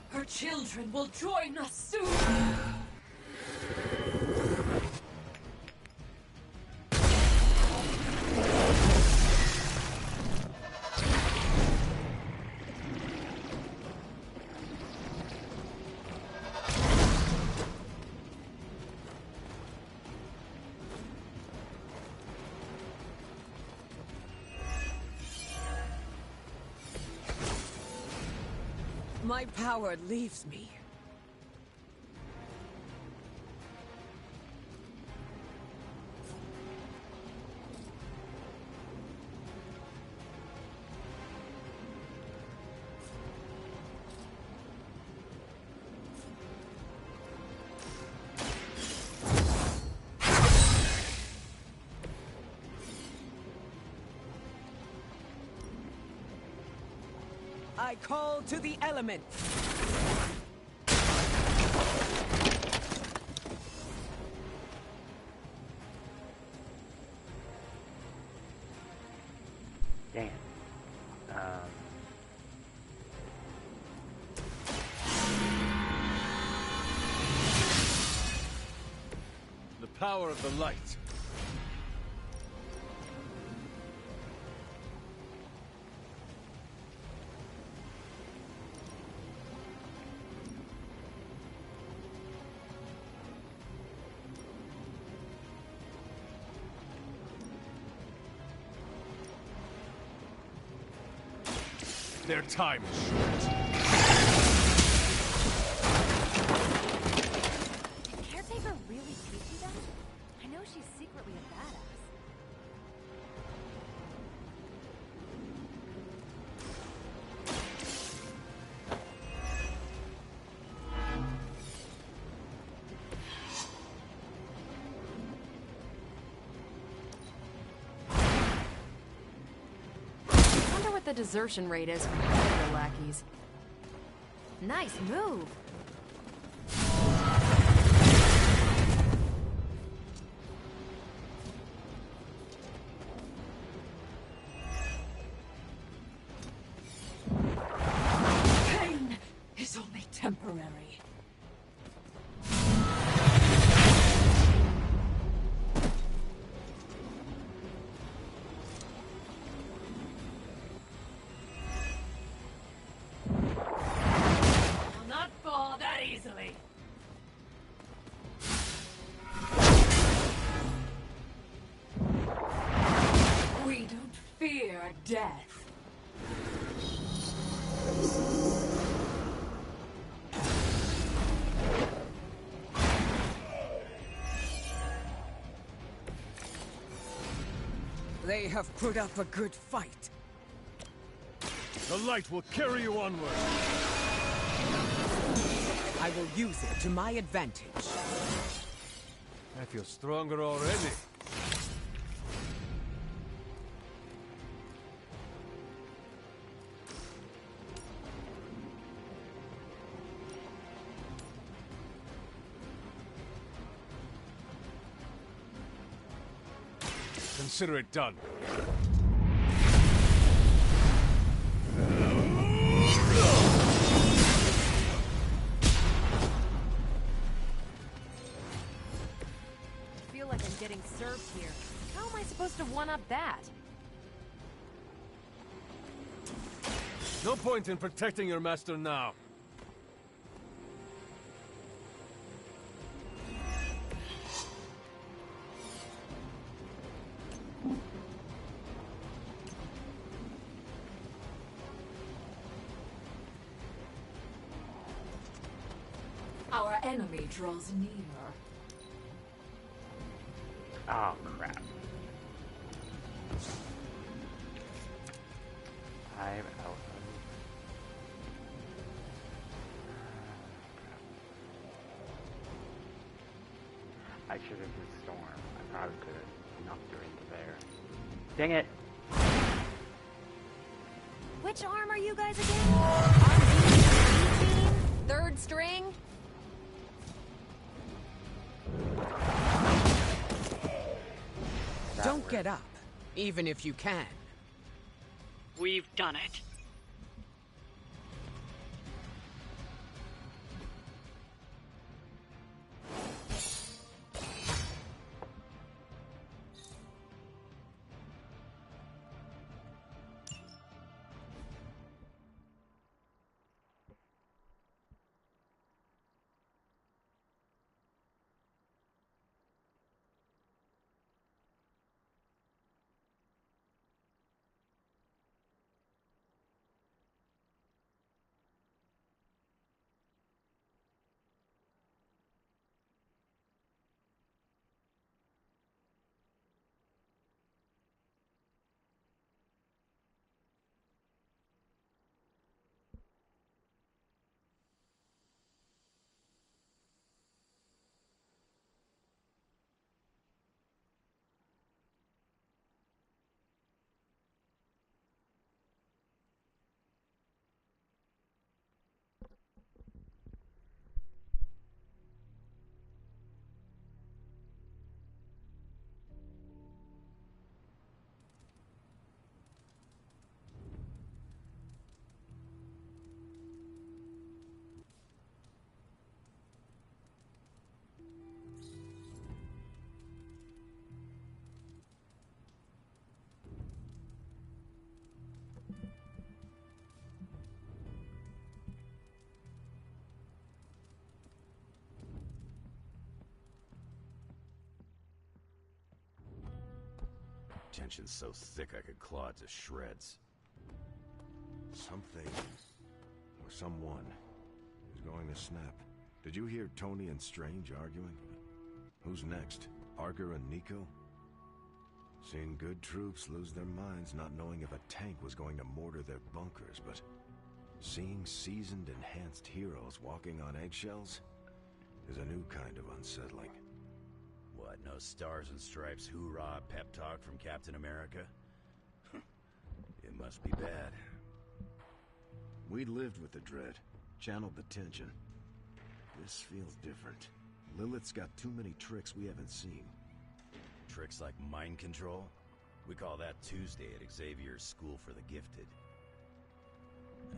Her children will join us soon. My power leaves me. I call to the elements. Damn. The power of the light. Their time is short. Did Caretaker really teach you that? I know she's secretly a badass. Wonder what the desertion rate is for the lackeys. Nice move. Pain is only temporary. I'll not fall that easily. We don't fear death. They have put up a good fight. The light will carry you onward. I will use it to my advantage. I feel stronger already. consider it done. I feel like I'm getting served here. How am I supposed to one-up that? No point in protecting your master now. Our enemy draws near. Oh, crap. I'm out. I should have used Storm. I probably could have knocked her into there. Dang it! Which arm are you guys again? Army? Third string? Don't get up, even if you can. We've done it. Tension's so thick I could claw it to shreds. Something, or someone, is going to snap. Did you hear Tony and Strange arguing? Who's next? Parker and Nico? Seen good troops lose their minds not knowing if a tank was going to mortar their bunkers, but seeing seasoned, enhanced heroes walking on eggshells is a new kind of unsettling. What, no stars and stripes hoorah pep talk from Captain America? It must be bad. We lived with the dread, channeled the tension. This feels different. Lilith's got too many tricks we haven't seen. Tricks like mind control? We call that Tuesday at Xavier's School for the Gifted.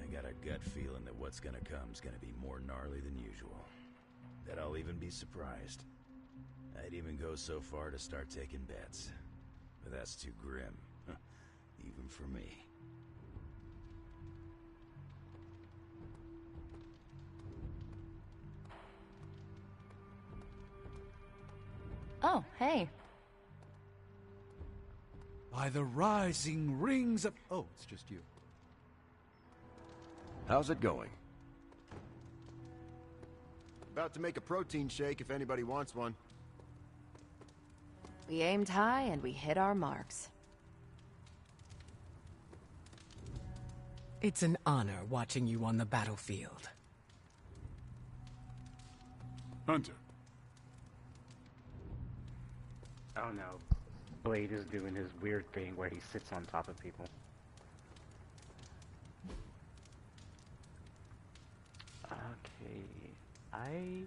I got a gut feeling that what's gonna come's gonna be more gnarly than usual. That I'll even be surprised. I'd even go so far to start taking bets. But that's too grim. Even for me. Oh, hey. By the rising rings of... Oh, it's just you. How's it going? About to make a protein shake if anybody wants one. We aimed high and we hit our marks. It's an honor watching you on the battlefield. Hunter. Oh no. Blade is doing his weird thing where he sits on top of people. Okay. I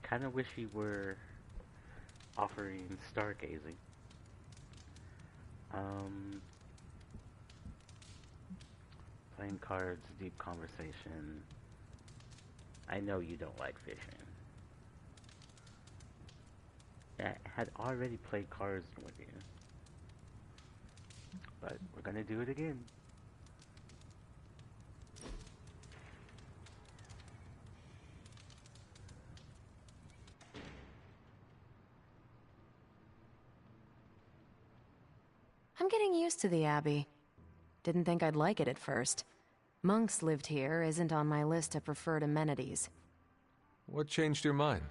kind of wish he were offering stargazing. Playing cards, deep conversation. I know you don't like fishing. I had already played cards with you. But we're gonna do it again. I'm getting used to the Abbey. Didn't think I'd like it at first. Monks lived here isn't on my list of preferred amenities. What changed your mind?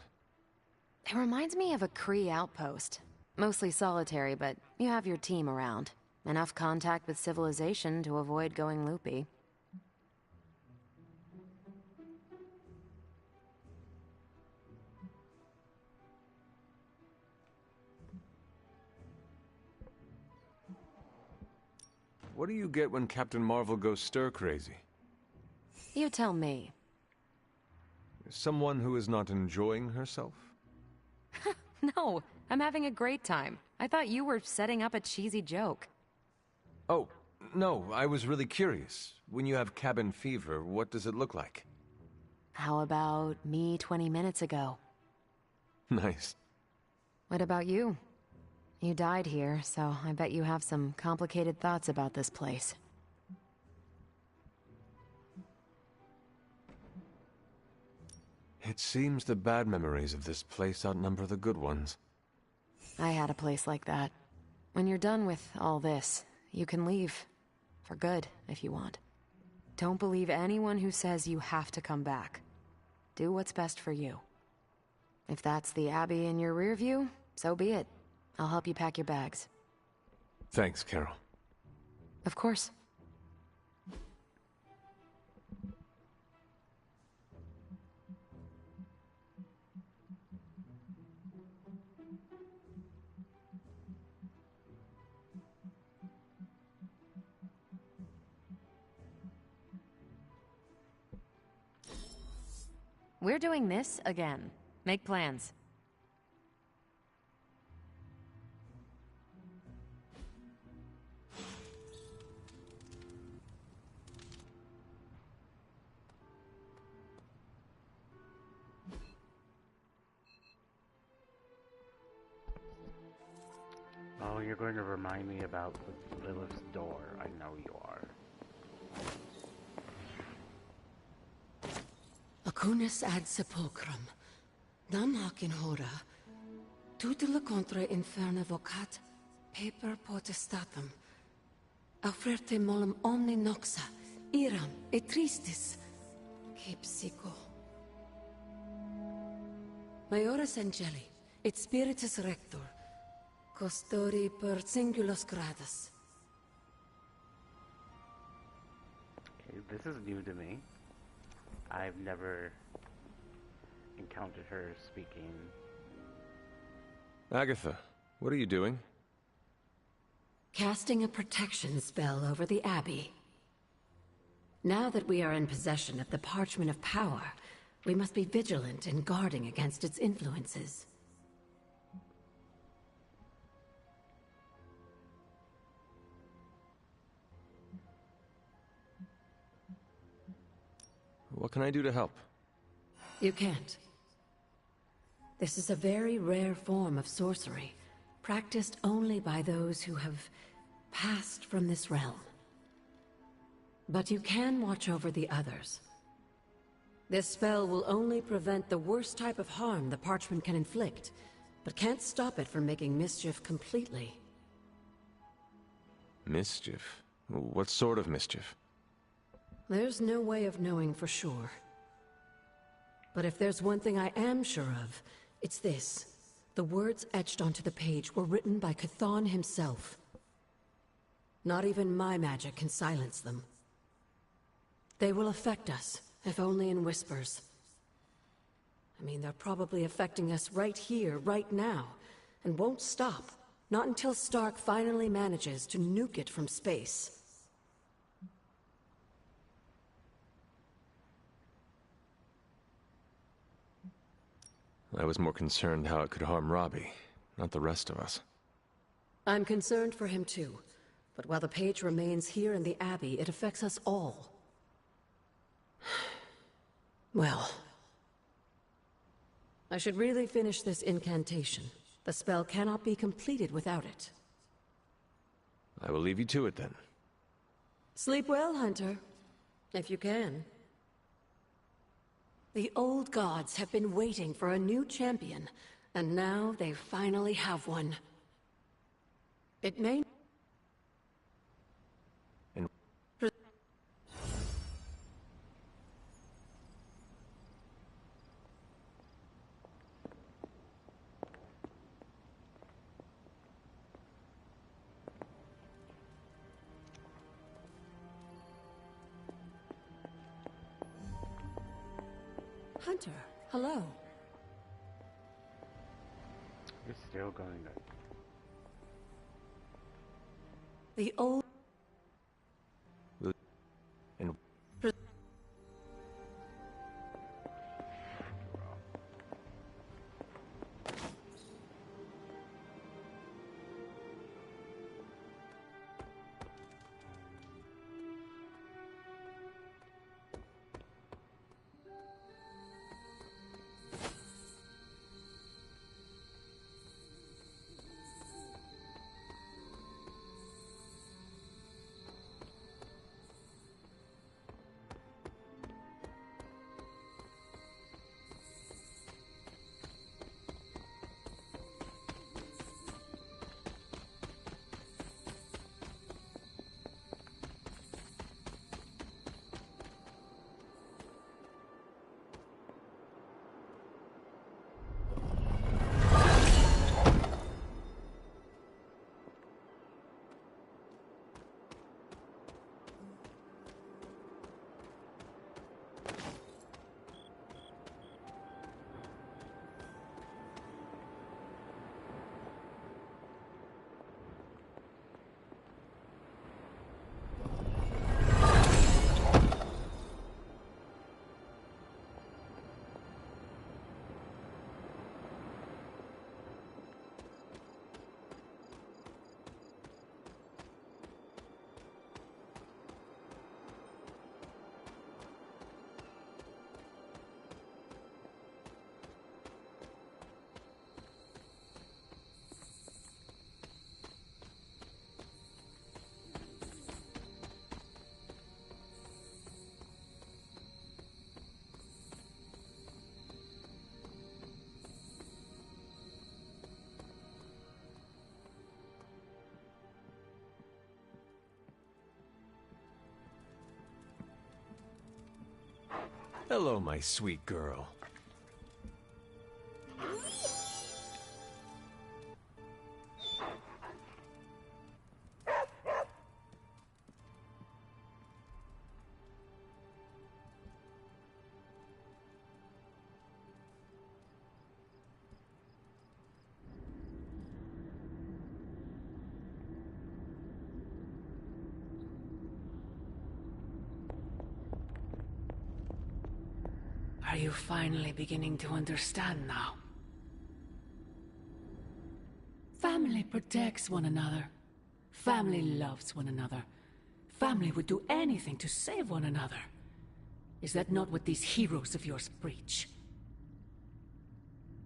It reminds me of a Kree outpost. Mostly solitary, but you have your team around. Enough contact with civilization to avoid going loopy. What do you get when Captain Marvel goes stir-crazy? You tell me. Someone who is not enjoying herself? No, I'm having a great time. I thought you were setting up a cheesy joke. Oh, no, I was really curious. When you have cabin fever, what does it look like? How about me 20 minutes ago? Nice. What about you? You died here, so I bet you have some complicated thoughts about this place. It seems the bad memories of this place outnumber the good ones. I had a place like that. When you're done with all this, you can leave. For good, if you want. Don't believe anyone who says you have to come back. Do what's best for you. If that's the Abbey in your rear view, so be it. I'll help you pack your bags. Thanks, Carol. Of course. We're doing this again. Make plans. Oh, you're going to remind me about Lilith's door. I know you are. Acunis ad sepulchrum, nam hoc in hora, tutela contra inferna vocat, paper potestatum, auferte molem omni noxa, iram et tristis, que psycho. Maioris angeli, et spiritus rector, custori per singulos gradus. Okay, this is new to me. I've never encountered her speaking. Agatha, what are you doing? Casting a protection spell over the Abbey. Now that we are in possession of the Parchment of Power, we must be vigilant in guarding against its influences. What can I do to help? You can't. This is a very rare form of sorcery, practiced only by those who have passed from this realm. But you can watch over the others. This spell will only prevent the worst type of harm the parchment can inflict, but can't stop it from making mischief completely. Mischief? What sort of mischief? There's no way of knowing for sure. But if there's one thing I am sure of, it's this. The words etched onto the page were written by Chthon himself. Not even my magic can silence them. They will affect us, if only in whispers. I mean, they're probably affecting us right here, right now, and won't stop. Not until Stark finally manages to nuke it from space. I was more concerned how it could harm Robbie. not the rest of us. I'm concerned for him too. But while the page remains here in the Abbey, it affects us all. Well, I should really finish this incantation. The spell cannot be completed without it. I will leave you to it then. Sleep well, Hunter. If you can. The old gods have been waiting for a new champion, and now they finally have one. It may... And... Hunter, hello. It's still going on. The old... And... Hello, my sweet girl. Are you finally beginning to understand now? Family protects one another. Family loves one another. Family would do anything to save one another. Is that not what these heroes of yours preach?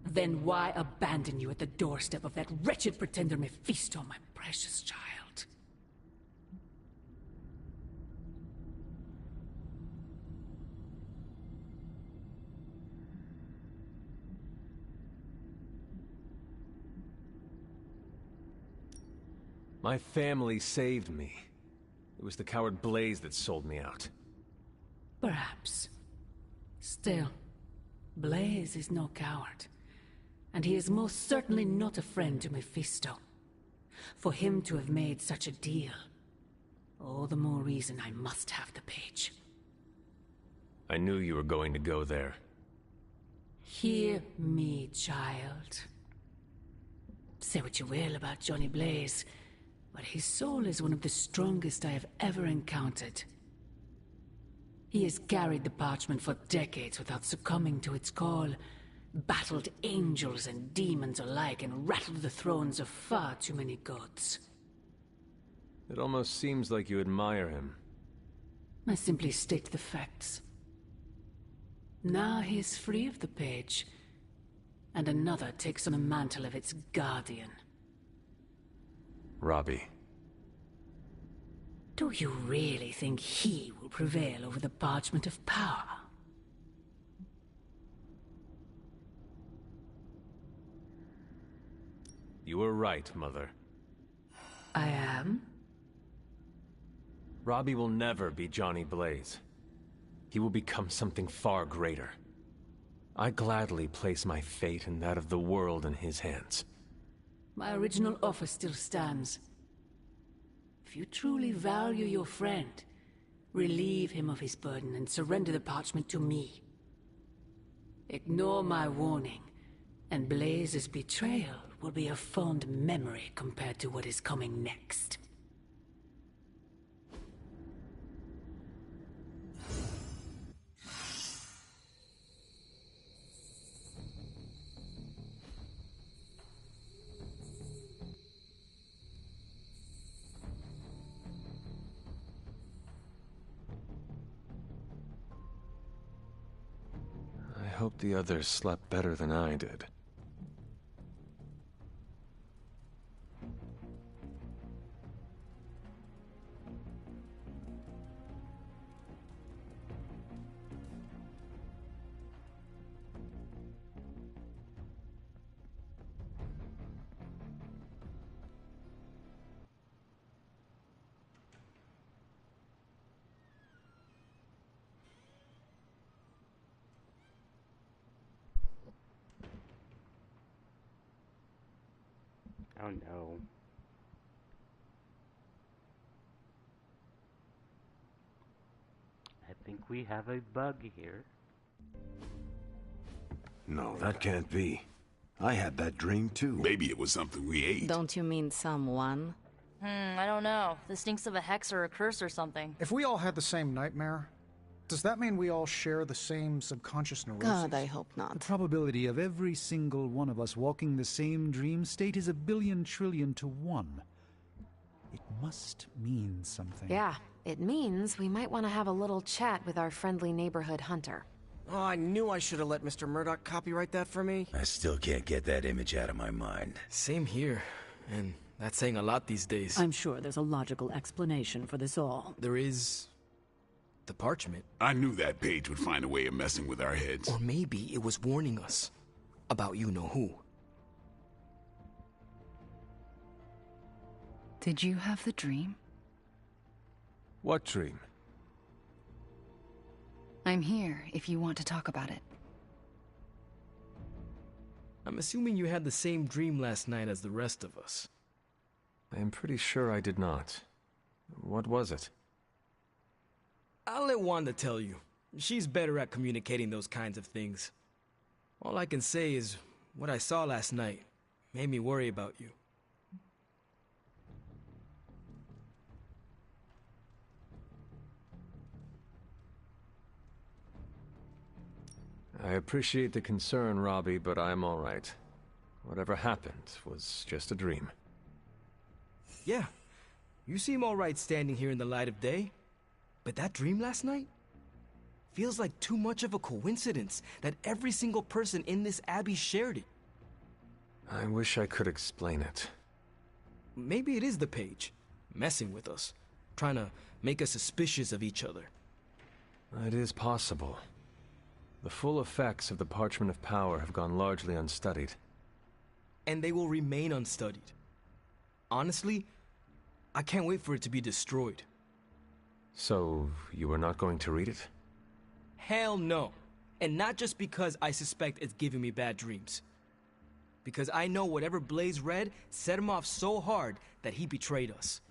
Then why abandon you at the doorstep of that wretched pretender Mephisto, my precious child? My family saved me. It was the coward Blaze that sold me out. Perhaps. Still, Blaze is no coward. And he is most certainly not a friend to Mephisto. For him to have made such a deal, all the more reason I must have the page. I knew you were going to go there. Hear me, child. Say what you will about Johnny Blaze, but his soul is one of the strongest I have ever encountered. He has carried the parchment for decades without succumbing to its call, battled angels and demons alike and rattled the thrones of far too many gods. It almost seems like you admire him. I simply state the facts. Now he is free of the page, and another takes on the mantle of its guardian. Robbie. Do you really think he will prevail over the parchment of power? You were right, Mother. I am? Robbie will never be Johnny Blaze. He will become something far greater. I gladly place my fate and that of the world in his hands. My original offer still stands. If you truly value your friend, relieve him of his burden and surrender the parchment to me. Ignore my warning, and Blaze's betrayal will be a fond memory compared to what is coming next. I hope the others slept better than I did. Oh no. I think we have a bug here. No, that can't be. I had that dream too. Maybe it was something we ate. Don't you mean someone? I don't know. This stinks of a hex or a curse or something. If we all had the same nightmare, does that mean we all share the same subconscious neurosis? God, I hope not. The probability of every single one of us walking the same dream state is 1,000,000,000,000,000 to 1. It must mean something. Yeah, it means we might want to have a little chat with our friendly neighborhood hunter. Oh, I knew I should have let Mr. Murdoch copyright that for me. I still can't get that image out of my mind. Same here, and that's saying a lot these days. I'm sure there's a logical explanation for this all. There is... the parchment. I knew that page would find a way of messing with our heads. Or maybe it was warning us about you-know-who. Did you have the dream? What dream? I'm here if you want to talk about it. I'm assuming you had the same dream last night as the rest of us. I am pretty sure I did not. What was it? I'll let Wanda tell you. She's better at communicating those kinds of things. All I can say is, what I saw last night made me worry about you. I appreciate the concern, Robbie, but I'm all right. Whatever happened was just a dream. Yeah, you seem all right standing here in the light of day. But that dream last night feels like too much of a coincidence that every single person in this abbey shared it. I wish I could explain it. Maybe it is the page, messing with us, trying to make us suspicious of each other. It is possible. The full effects of the Parchment of Power have gone largely unstudied. And they will remain unstudied. Honestly, I can't wait for it to be destroyed. So, you are not going to read it? Hell no. And not just because I suspect it's giving me bad dreams. Because I know whatever Blaze read set him off so hard that he betrayed us.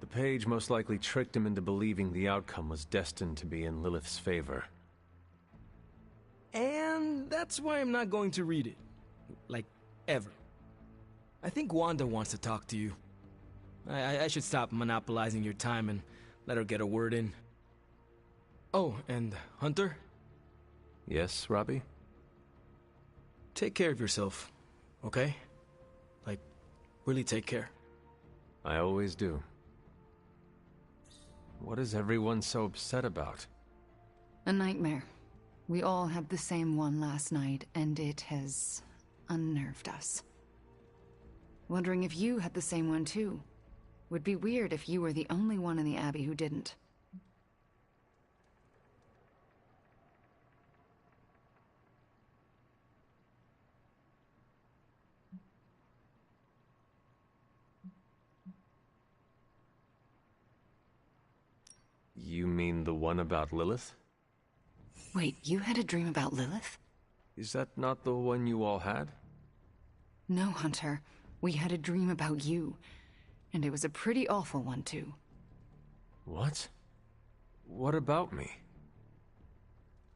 The page most likely tricked him into believing the outcome was destined to be in Lilith's favor. And that's why I'm not going to read it. Ever. I think Wanda wants to talk to you. I should stop monopolizing your time and let her get a word in. Oh, and Hunter? Yes, Robbie? Take care of yourself, okay? Like, really take care. I always do. What is everyone so upset about? A nightmare. We all had the same one last night, and it has unnerved us. Wondering if you had the same one too. Would be weird if you were the only one in the Abbey who didn't. You mean the one about Lilith? Wait, you had a dream about Lilith? Is that not the one you all had? No, Hunter. We had a dream about you. And it was a pretty awful one, too. What? What about me?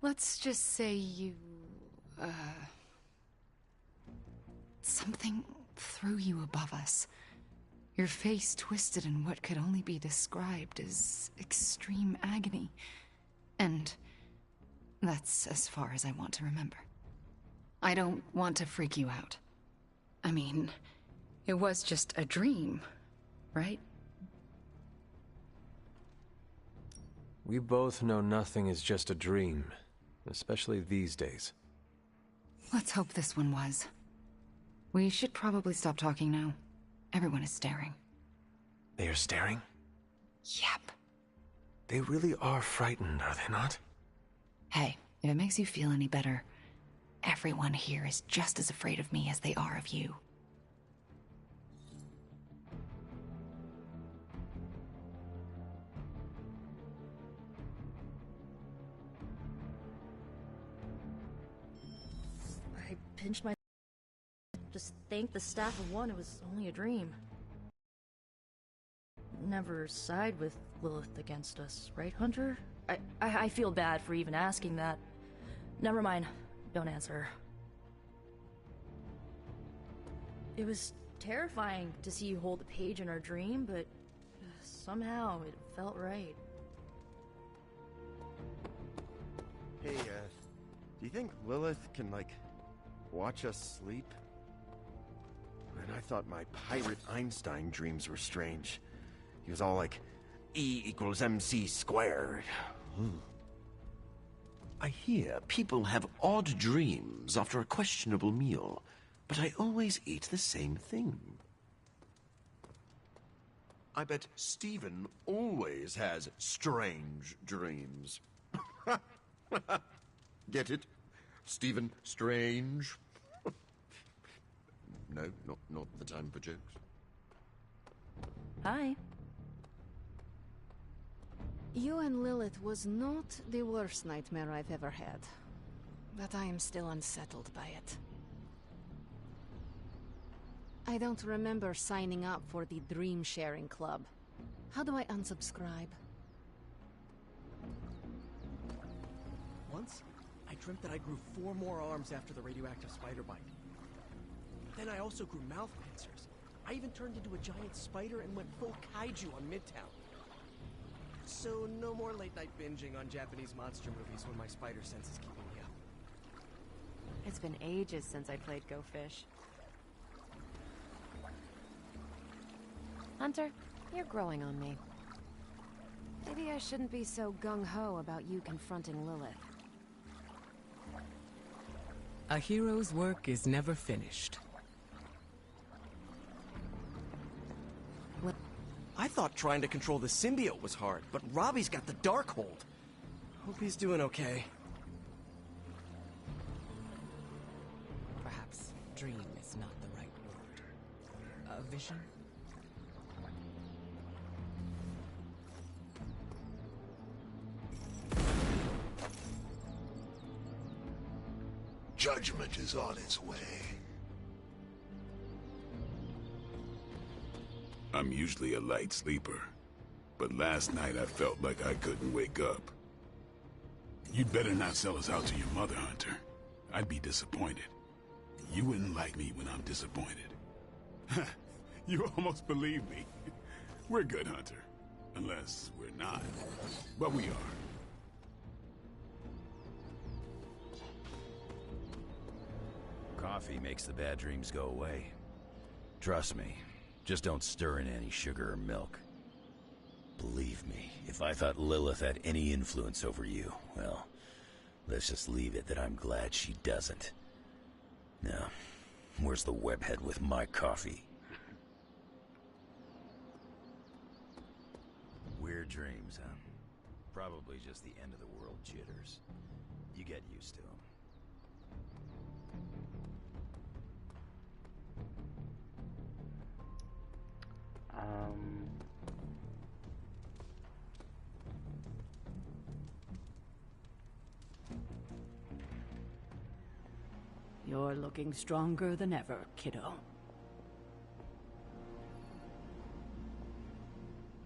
Let's just say you... something threw you above us. Your face twisted in what could only be described as extreme agony. And that's as far as I want to remember. I don't want to freak you out. I mean, it was just a dream, right? We both know nothing is just a dream, especially these days. Let's hope this one was. We should probably stop talking now. Everyone is staring. They are staring? Yep. They really are frightened, are they not? Hey, if it makes you feel any better, everyone here is just as afraid of me as they are of you. I pinched my... Just thank the staff of one, it was only a dream. Never side with Lilith against us, right, Hunter? I feel bad for even asking that. Never mind. Don't answer. It was terrifying to see you hold the page in our dream, but somehow it felt right. Hey, do you think Lilith can, like, watch us sleep? Man, I thought my pirate Einstein dreams were strange. He was all like, E equals MC squared. I hear people have odd dreams after a questionable meal, but I always eat the same thing. I bet Stephen always has strange dreams. Get it? Stephen Strange? No, not the time for jokes. Hi. You and Lilith was not the worst nightmare I've ever had. But I am still unsettled by it. I don't remember signing up for the Dream Sharing Club. How do I unsubscribe? Once, I dreamt that I grew 4 more arms after the radioactive spider bite. Then I also grew mouth pincers. I even turned into a giant spider and went full kaiju on Midtown. So no more late-night binging on Japanese monster movies when my spider sense is keeping me up. It's been ages since I played Go Fish. Hunter, you're growing on me. Maybe I shouldn't be so gung-ho about you confronting Lilith. A hero's work is never finished. I thought trying to control the symbiote was hard, but Robbie's got the Darkhold. Hope he's doing okay. Perhaps dream is not the right word. A vision? Judgment is on its way. I'm usually a light sleeper, but last night I felt like I couldn't wake up. You'd better not sell us out to your mother, Hunter. I'd be disappointed. You wouldn't like me when I'm disappointed. You almost believe me. We're good, Hunter. Unless we're not. But we are. Coffee makes the bad dreams go away. Trust me. Just don't stir in any sugar or milk. Believe me, if I thought Lilith had any influence over you, well, let's just leave it that I'm glad she doesn't. Now, where's the webhead with my coffee? Weird dreams, huh? Probably just the end of the world jitters. You get used to them. You're looking stronger than ever, kiddo.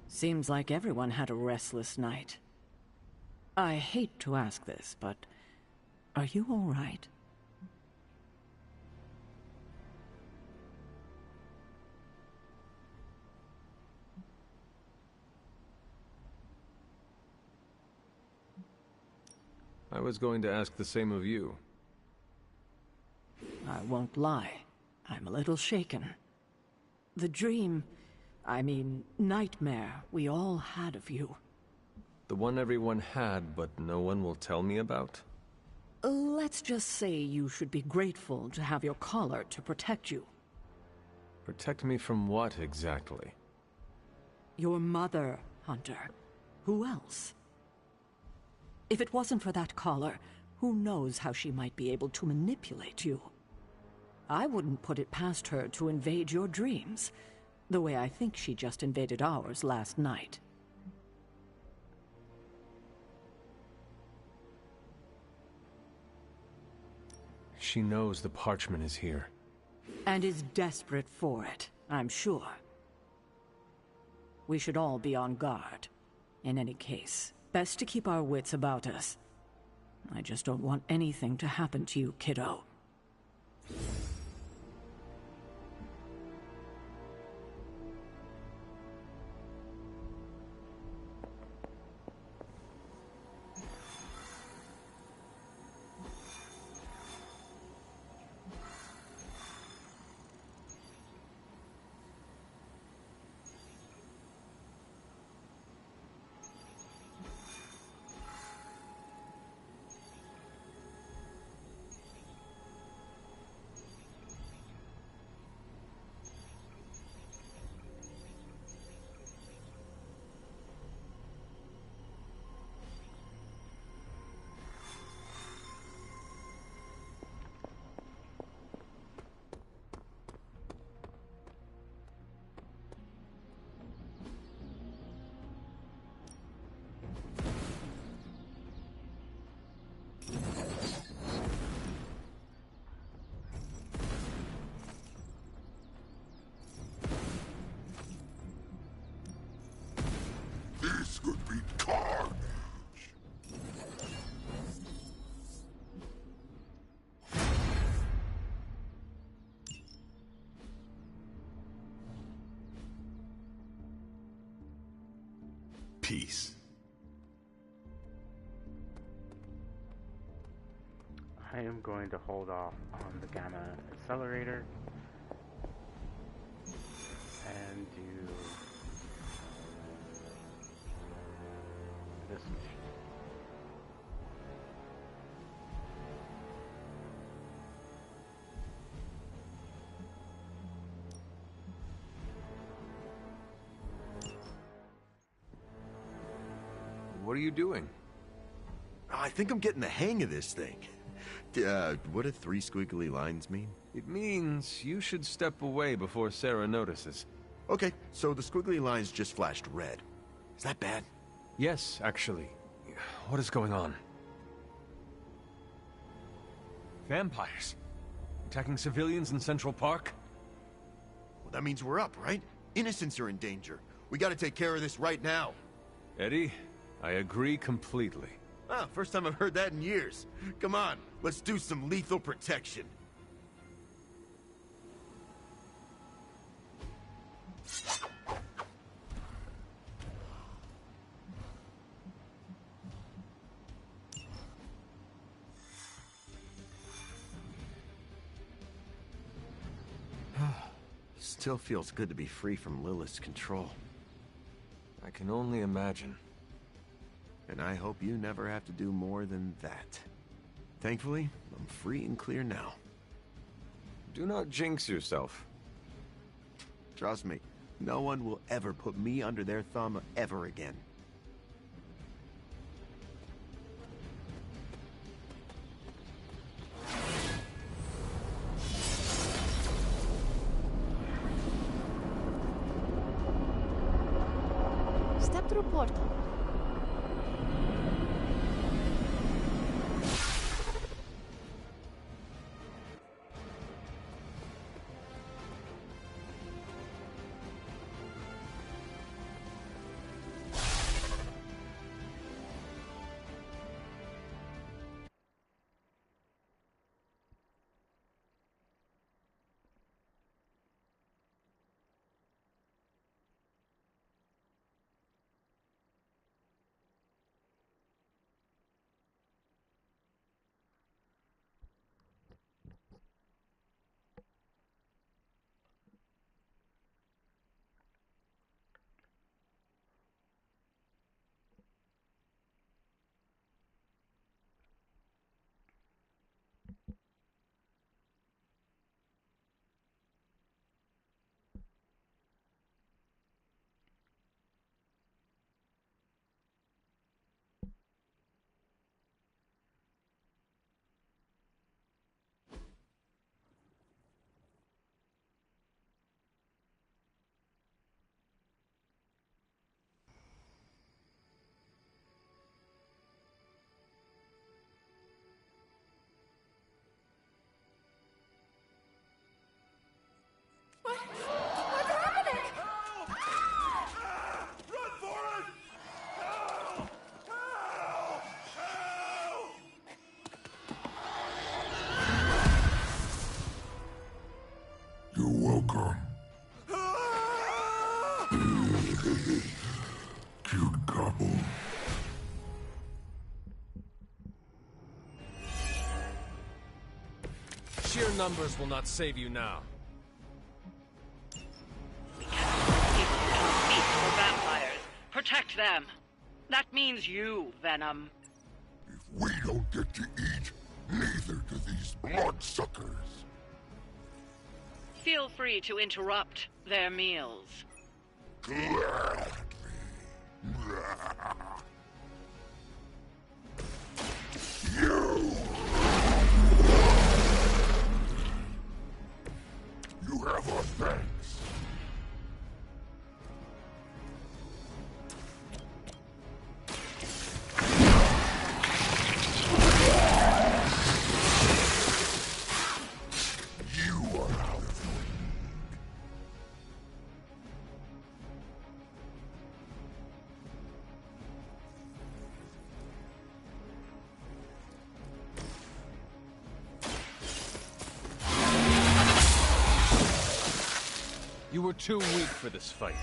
Seems like everyone had a restless night. I hate to ask this, but are you all right? I was going to ask the same of you. I won't lie. I'm a little shaken. The dream, nightmare we all had of you. The one everyone had, but no one will tell me about? Let's just say you should be grateful to have your collar to protect you. Protect me from what, exactly? Your mother, Hunter. Who else? If it wasn't for that collar, who knows how she might be able to manipulate you? I wouldn't put it past her to invade your dreams, the way I think she just invaded ours last night. She knows the parchment is here. And is desperate for it, I'm sure. We should all be on guard. In any case, best to keep our wits about us. I just don't want anything to happen to you, kiddo. This could be carnage. Peace. I am going to hold off on the gamma accelerator and do this mission. What are you doing? I think I'm getting the hang of this thing. What do 3 squiggly lines mean? It means you should step away before Sarah notices. Okay, so the squiggly lines just flashed red. Is that bad? Yes, actually. What is going on? Vampires? Attacking civilians in Central Park? Well, that means we're up, right? Innocents are in danger. We gotta take care of this right now. Eddie, I agree completely. Ah, first time I've heard that in years. Come on, let's do some lethal protection. still feels good to be free from Lilith's control. I can only imagine. And I hope you never have to do more than that. Thankfully, I'm free and clear now. Do not jinx yourself. Trust me, no one will ever put me under their thumb ever again. Step through portal. You're welcome. Cute couple. Sheer numbers will not save you now. Feast for vampires. Protect them. That means you, Venom. We don't get to eat, neither do these bloodsuckers. Feel free to interrupt their meals. Gladly. You have our thanks. You are out of your league. You were too weak for this fight.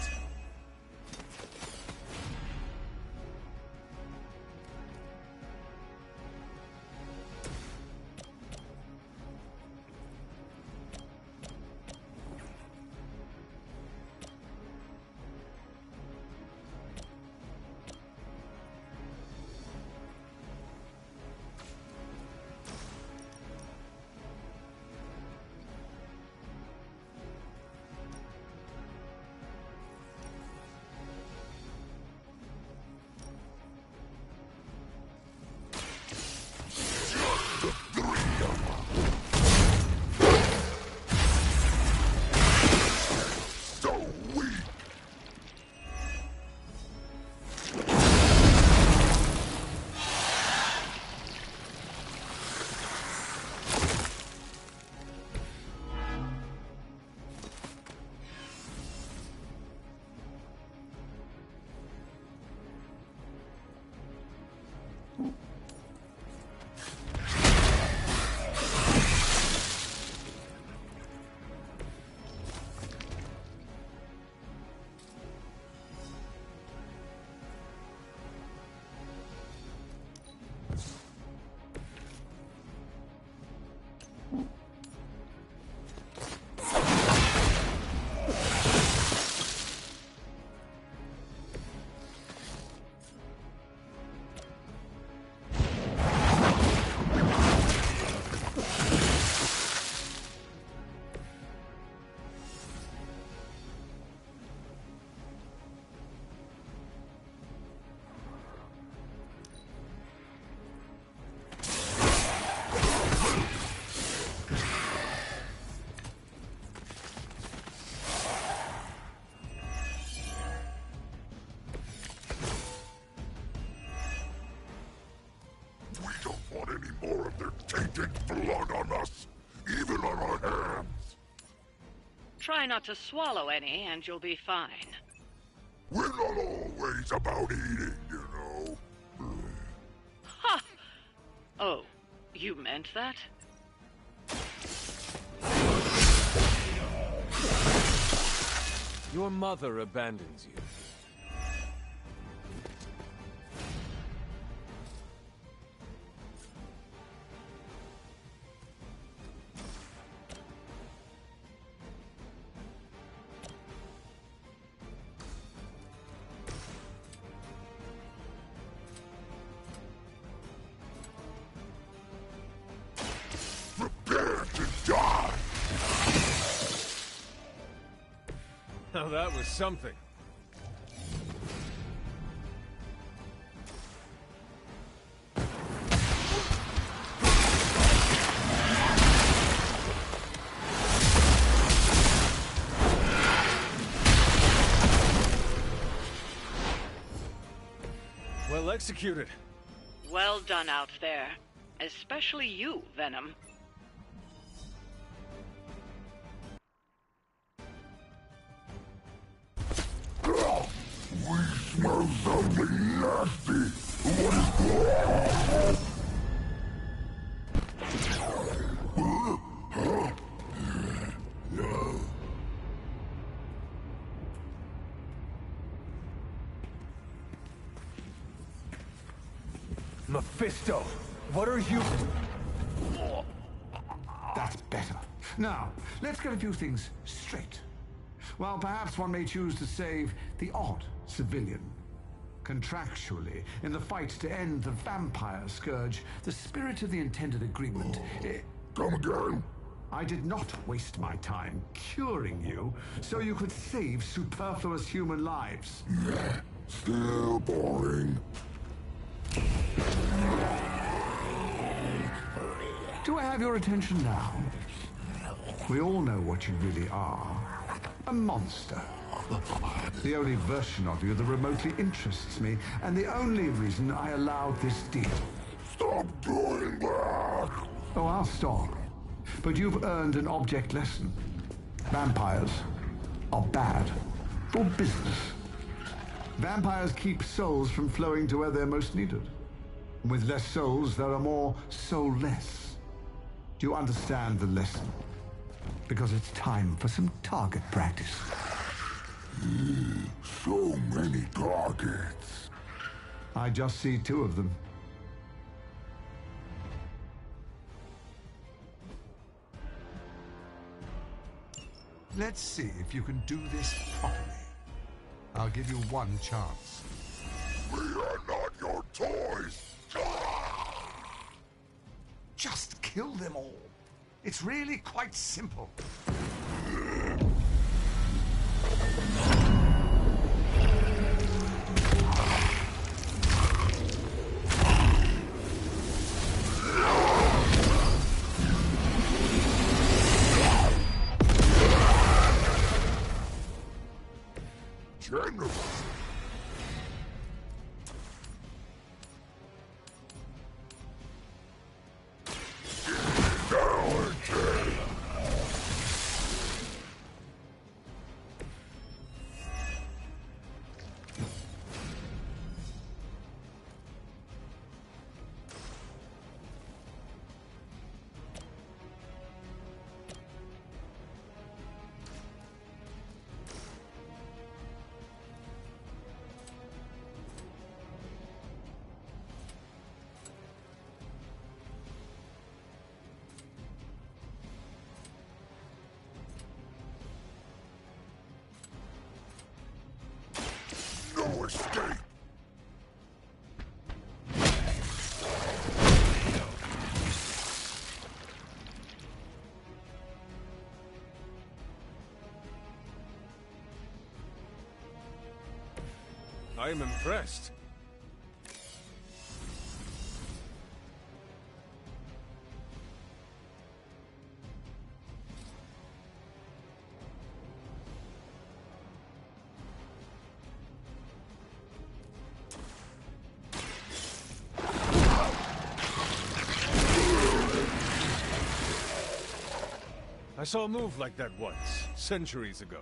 We don't want any more of their tainted blood on us, even on our hands. Try not to swallow any, and you'll be fine. We're not always about eating, you know. Ha! Oh, you meant that? Your mother abandons you. Now that was something. Well executed. Well done out there. Especially you, Venom. We smell something nasty. What is Mephisto, what are you... That's better. Now, let's get a few things straight. While perhaps one may choose to save the odd civilian. Contractually, in the fight to end the vampire scourge, the spirit of the intended agreement... Come again? I did not waste my time curing you so you could save superfluous human lives. Still boring. Do I have your attention now? We all know what you really are. A monster. The only version of you that remotely interests me, and the only reason I allowed this deal. Stop doing that! Oh, I'll stop. But you've earned an object lesson. Vampires are bad for business. Vampires keep souls from flowing to where they're most needed. With less souls, there are more soulless. Do you understand the lesson? Because it's time for some target practice. So many targets. I just see 2 of them. Let's see if you can do this properly. I'll give you one chance. We are not your toys! Just kill them all. It's really quite simple. Generous. No escape! I am impressed. saw a move like that once, centuries ago.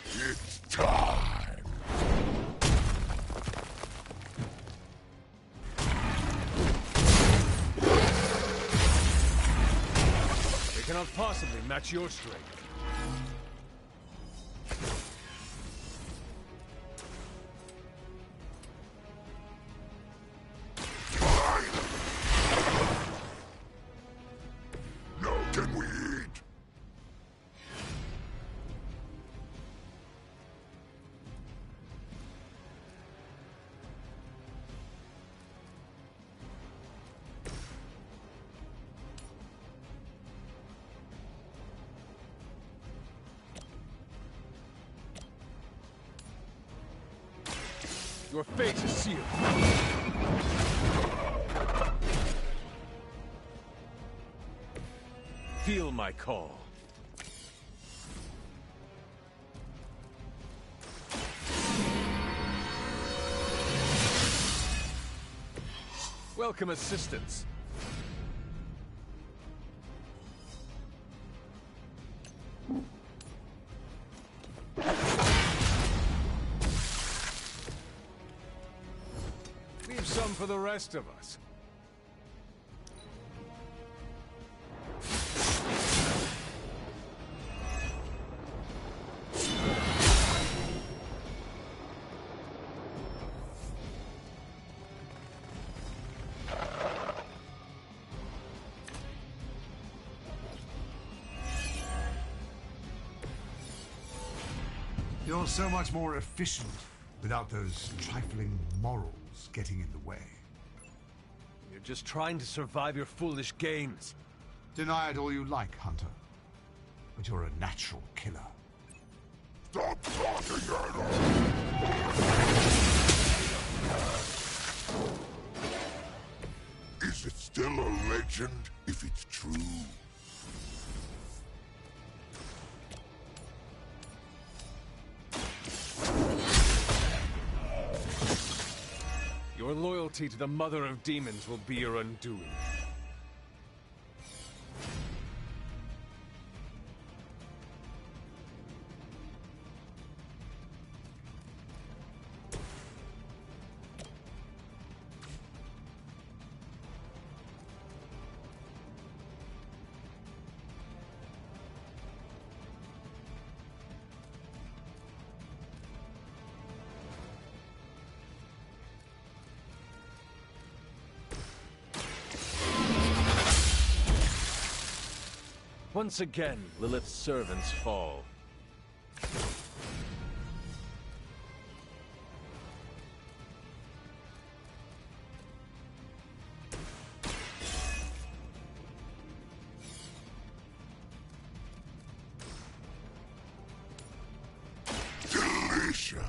It's time! They cannot possibly match your strength. Now can we eat? Your fate is sealed. Feel my call. Welcome assistance. Leave some for the rest of us. You're so much more efficient without those trifling morals getting in the way. You're just trying to survive your foolish games. Deny it all you like, Hunter. But you're a natural killer. Stop talking at us! Is it still a legend if it's true? Your loyalty to the Mother of Demons will be your undoing. Once again, Lilith's servants fall. Delicious!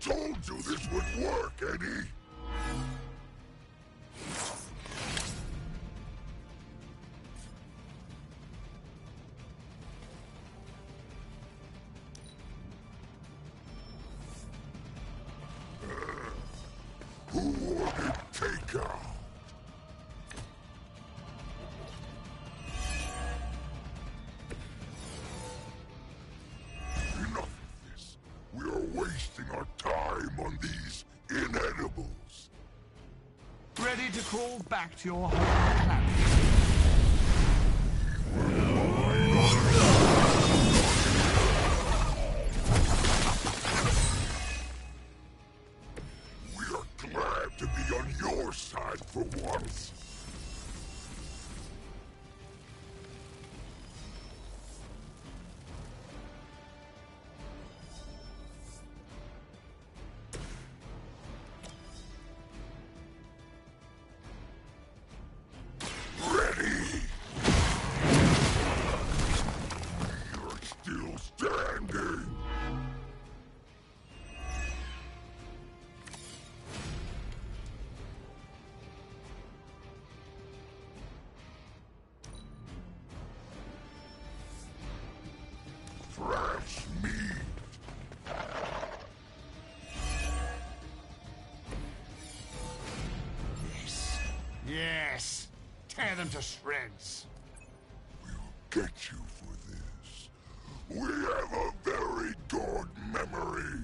Told you this would work, Eddie! Who ordered takeout? Enough of this. We are wasting our time on these inedibles. Ready to crawl back to your home planet? We are glad to be on your side for once. tear them to shreds. We'll get you for this. We have a very good memory.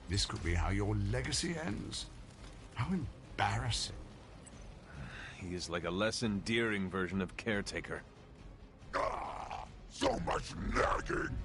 This could be how your legacy ends. How embarrassing. He is like a less endearing version of Caretaker. Ah, so much nagging.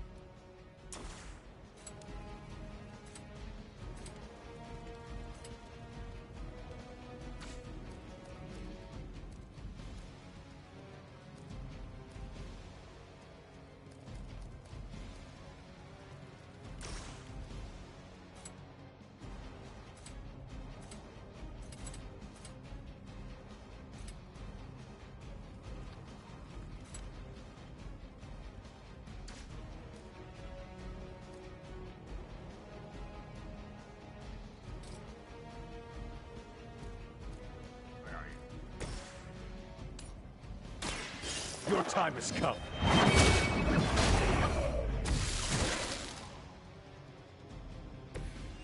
Your time has come.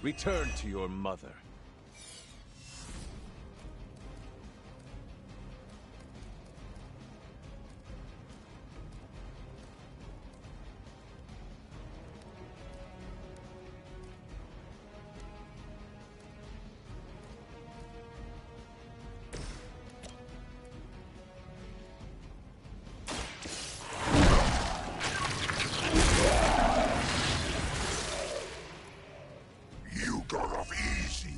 Return to your mother.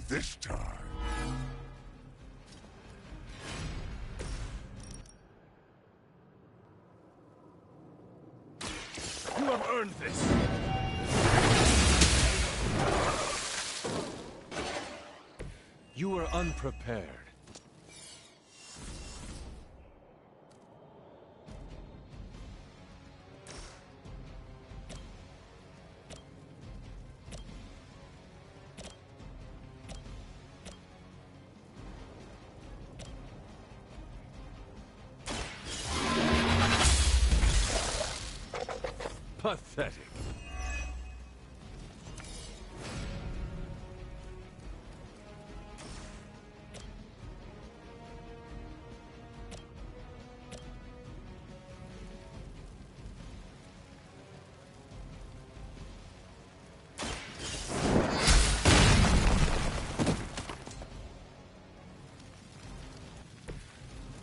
This time. You have earned this. You were unprepared. Pathetic.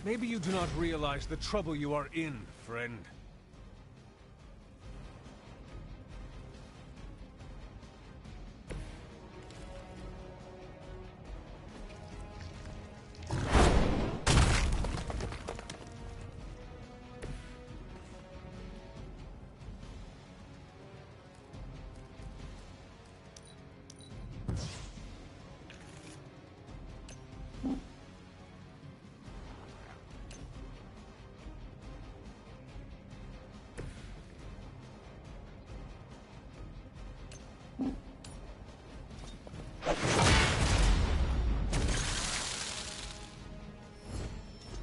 Maybe you do not realize the trouble you are in, friend.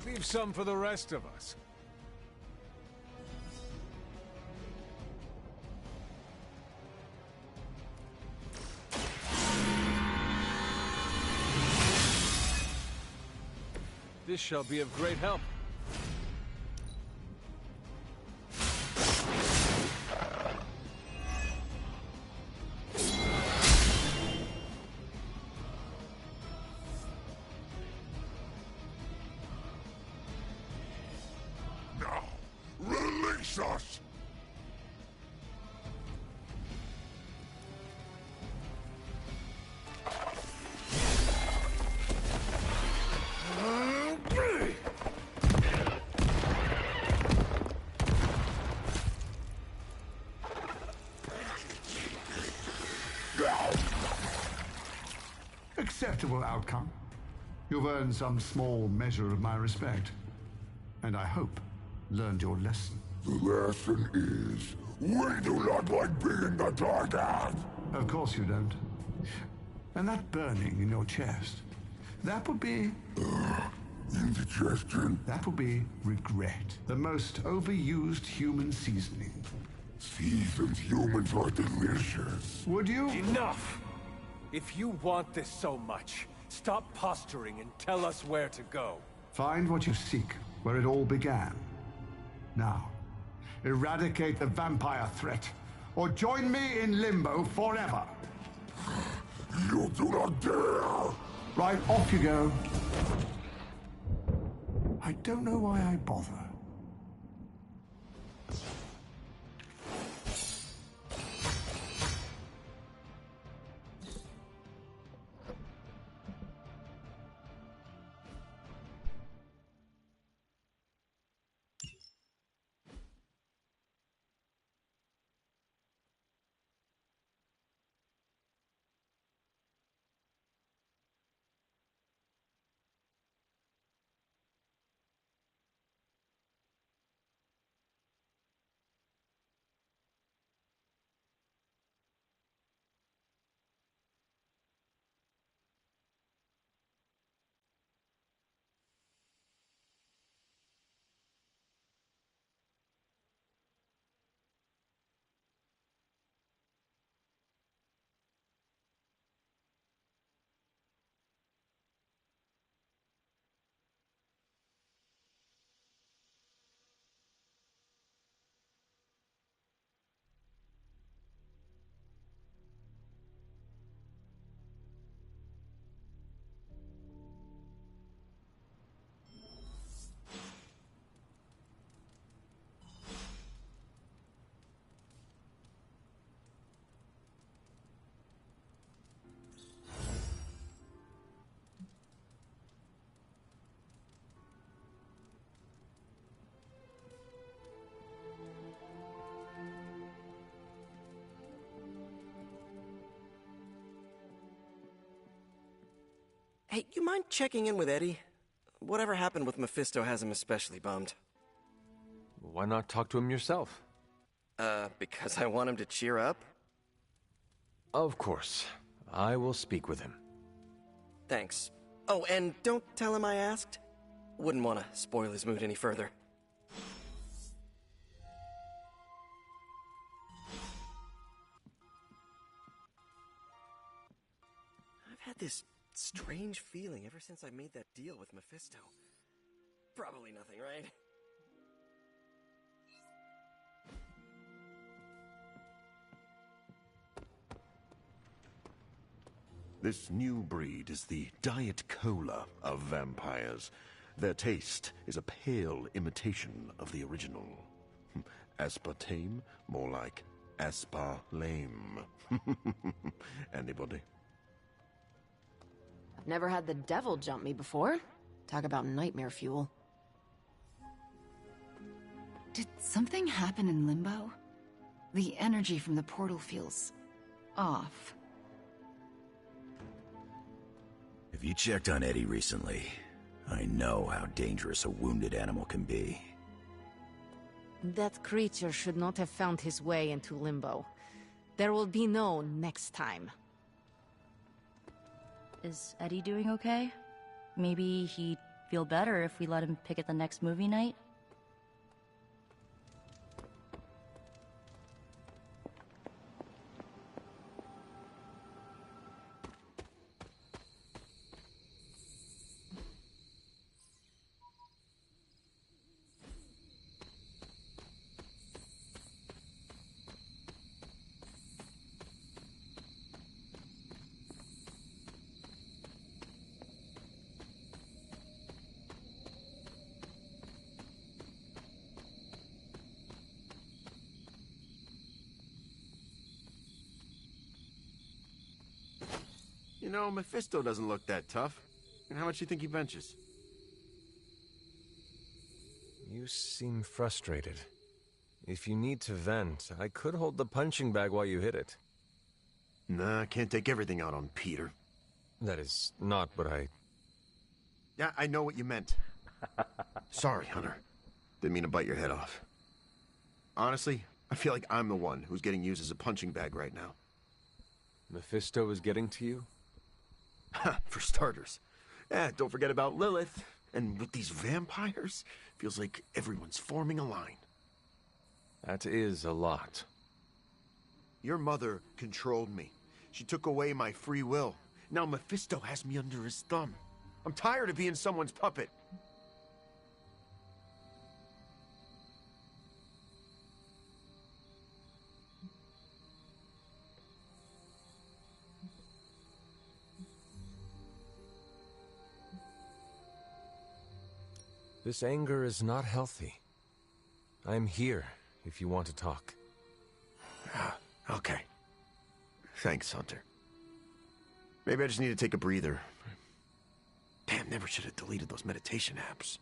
Leave some for the rest of us. This shall be of great help. Now, release us! Acceptable outcome. You've earned some small measure of my respect. And I hope learned your lesson. The lesson is, we do not like being the target! Of course you don't. And that burning in your chest, that would be... indigestion? That would be regret. The most overused human seasoning. Seasoned humans are delicious. Would you? Enough! If you want this so much, stop posturing and tell us where to go. Find what you seek where it all began. Now, eradicate the vampire threat, or join me in limbo forever. You do not dare! Right, off you go. I don't know why I bother. Hey, you mind checking in with Eddie? Whatever happened with Mephisto has him especially bummed. Why not talk to him yourself? Because I want him to cheer up? Of course. I will speak with him. Thanks. Oh, and don't tell him I asked. Wouldn't want to spoil his mood any further. I've had this strange feeling ever since I made that deal with Mephisto. Probably nothing, right? This new breed is the Diet Cola of vampires. Their taste is a pale imitation of the original. Aspartame, more like asparlame. Anybody? I've never had the devil jump me before. Talk about nightmare fuel. Did something happen in Limbo? The energy from the portal feels off. Have you checked on Eddie recently? I know how dangerous a wounded animal can be. That creature should not have found his way into Limbo. There will be no next time. Is Eddie doing okay? Maybe he'd feel better if we let him pick at the next movie night? You know, Mephisto doesn't look that tough. And how much do you think he benches? You seem frustrated. If you need to vent, I could hold the punching bag while you hit it. Nah, I can't take everything out on Peter. That is not what I... Yeah, I know what you meant. Sorry, Hunter. Didn't mean to bite your head off. Honestly, I feel like I'm the one who's getting used as a punching bag right now. Mephisto is getting to you? For starters. Yeah, don't forget about Lilith. And with these vampires, feels like everyone's forming a line. That is a lot. Your mother controlled me. She took away my free will. Now Mephisto has me under his thumb. I'm tired of being someone's puppet. This anger is not healthy. I'm here if you want to talk. Okay. Thanks, Hunter. Maybe I just need to take a breather. Damn, never should have deleted those meditation apps.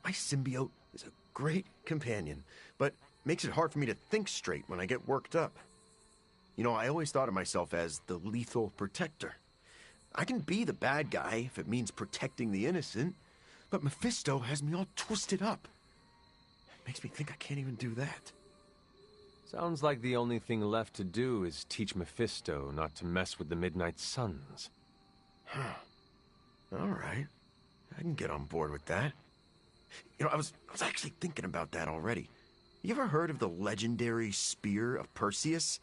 My symbiote is a great companion, but makes it hard for me to think straight when I get worked up. You know, I always thought of myself as the lethal protector. I can be the bad guy if it means protecting the innocent, but Mephisto has me all twisted up. It makes me think I can't even do that. Sounds like the only thing left to do is teach Mephisto not to mess with the Midnight Suns. Huh. All right. I can get on board with that. You know, I was actually thinking about that already. You ever heard of the legendary Spear of Perseus?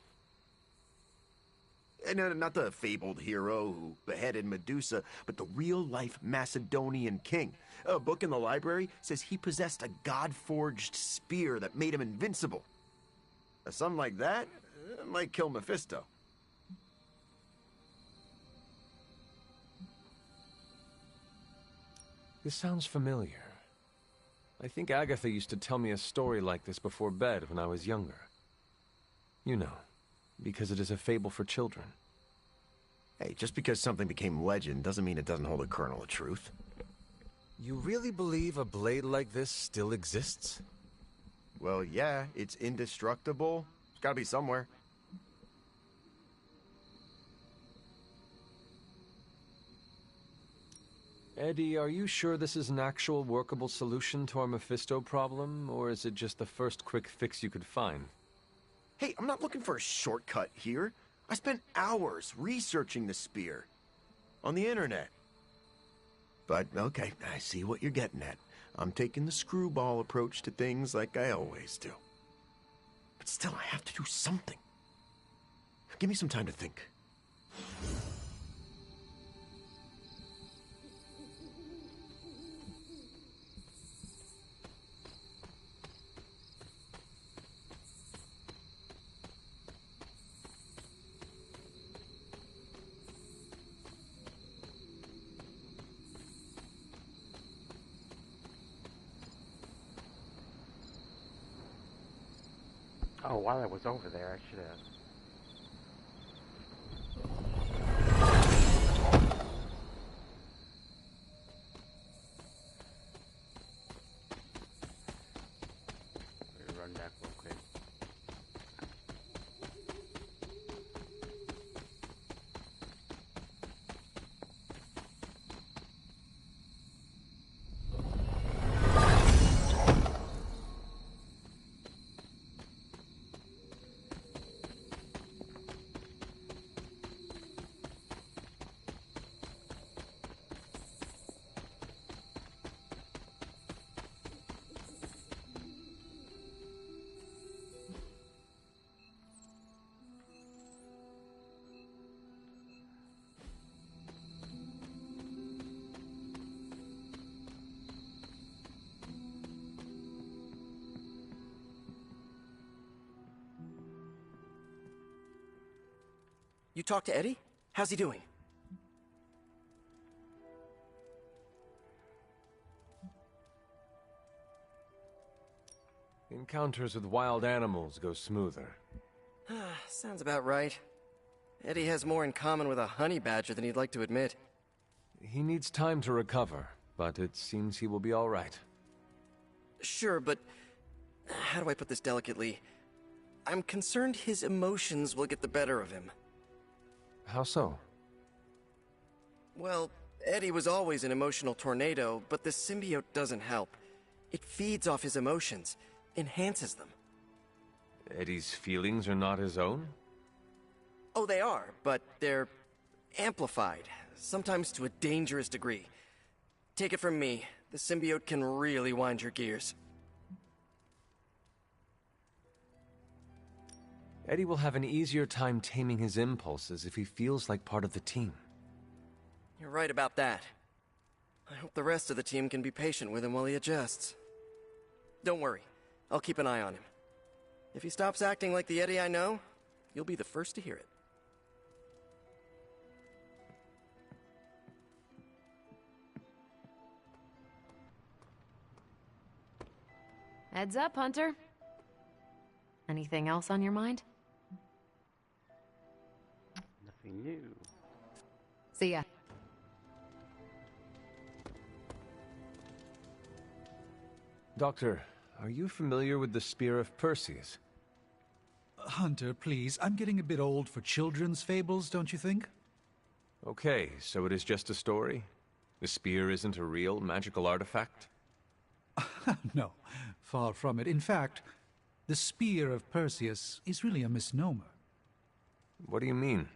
And not the fabled hero who beheaded Medusa, but the real-life Macedonian king. A book in the library says he possessed a god-forged spear that made him invincible. Something like that might kill Mephisto. This sounds familiar. I think Agatha used to tell me a story like this before bed when I was younger. You know, because it is a fable for children. Hey, just because something became legend doesn't mean it doesn't hold a kernel of truth. You really believe a blade like this still exists? Well, yeah, it's indestructible. It's gotta be somewhere. Eddie, are you sure this is an actual workable solution to our Mephisto problem, or is it just the first quick fix you could find? Hey, I'm not looking for a shortcut here. I spent hours researching the spear. On the internet. But, okay, I see what you're getting at. I'm taking the screwball approach to things like I always do. But still, I have to do something. Give me some time to think. Oh, while I was over there, I should have. Run back real quick. You talked to Eddie? How's he doing? Encounters with wild animals go smoother. Sounds about right. Eddie has more in common with a honey badger than he'd like to admit. He needs time to recover, but it seems he will be all right. Sure, but how do I put this delicately? I'm concerned his emotions will get the better of him. How so? Well, Eddie was always an emotional tornado, but the symbiote doesn't help. It feeds off his emotions, enhances them. Eddie's feelings are not his own? Oh, they are, but they're amplified, sometimes to a dangerous degree. Take it from me, the symbiote can really wind your gears. Eddie will have an easier time taming his impulses if he feels like part of the team. You're right about that. I hope the rest of the team can be patient with him while he adjusts. Don't worry, I'll keep an eye on him. If he stops acting like the Eddie I know, you'll be the first to hear it. Heads up, Hunter. Anything else on your mind? Nothing new. See ya. Doctor, are you familiar with the Spear of Perseus? Hunter, please, I'm getting a bit old for children's fables, don't you think? Okay, so it is just a story? The spear isn't a real magical artifact? No, far from it. In fact, the Spear of Perseus is really a misnomer. What do you mean?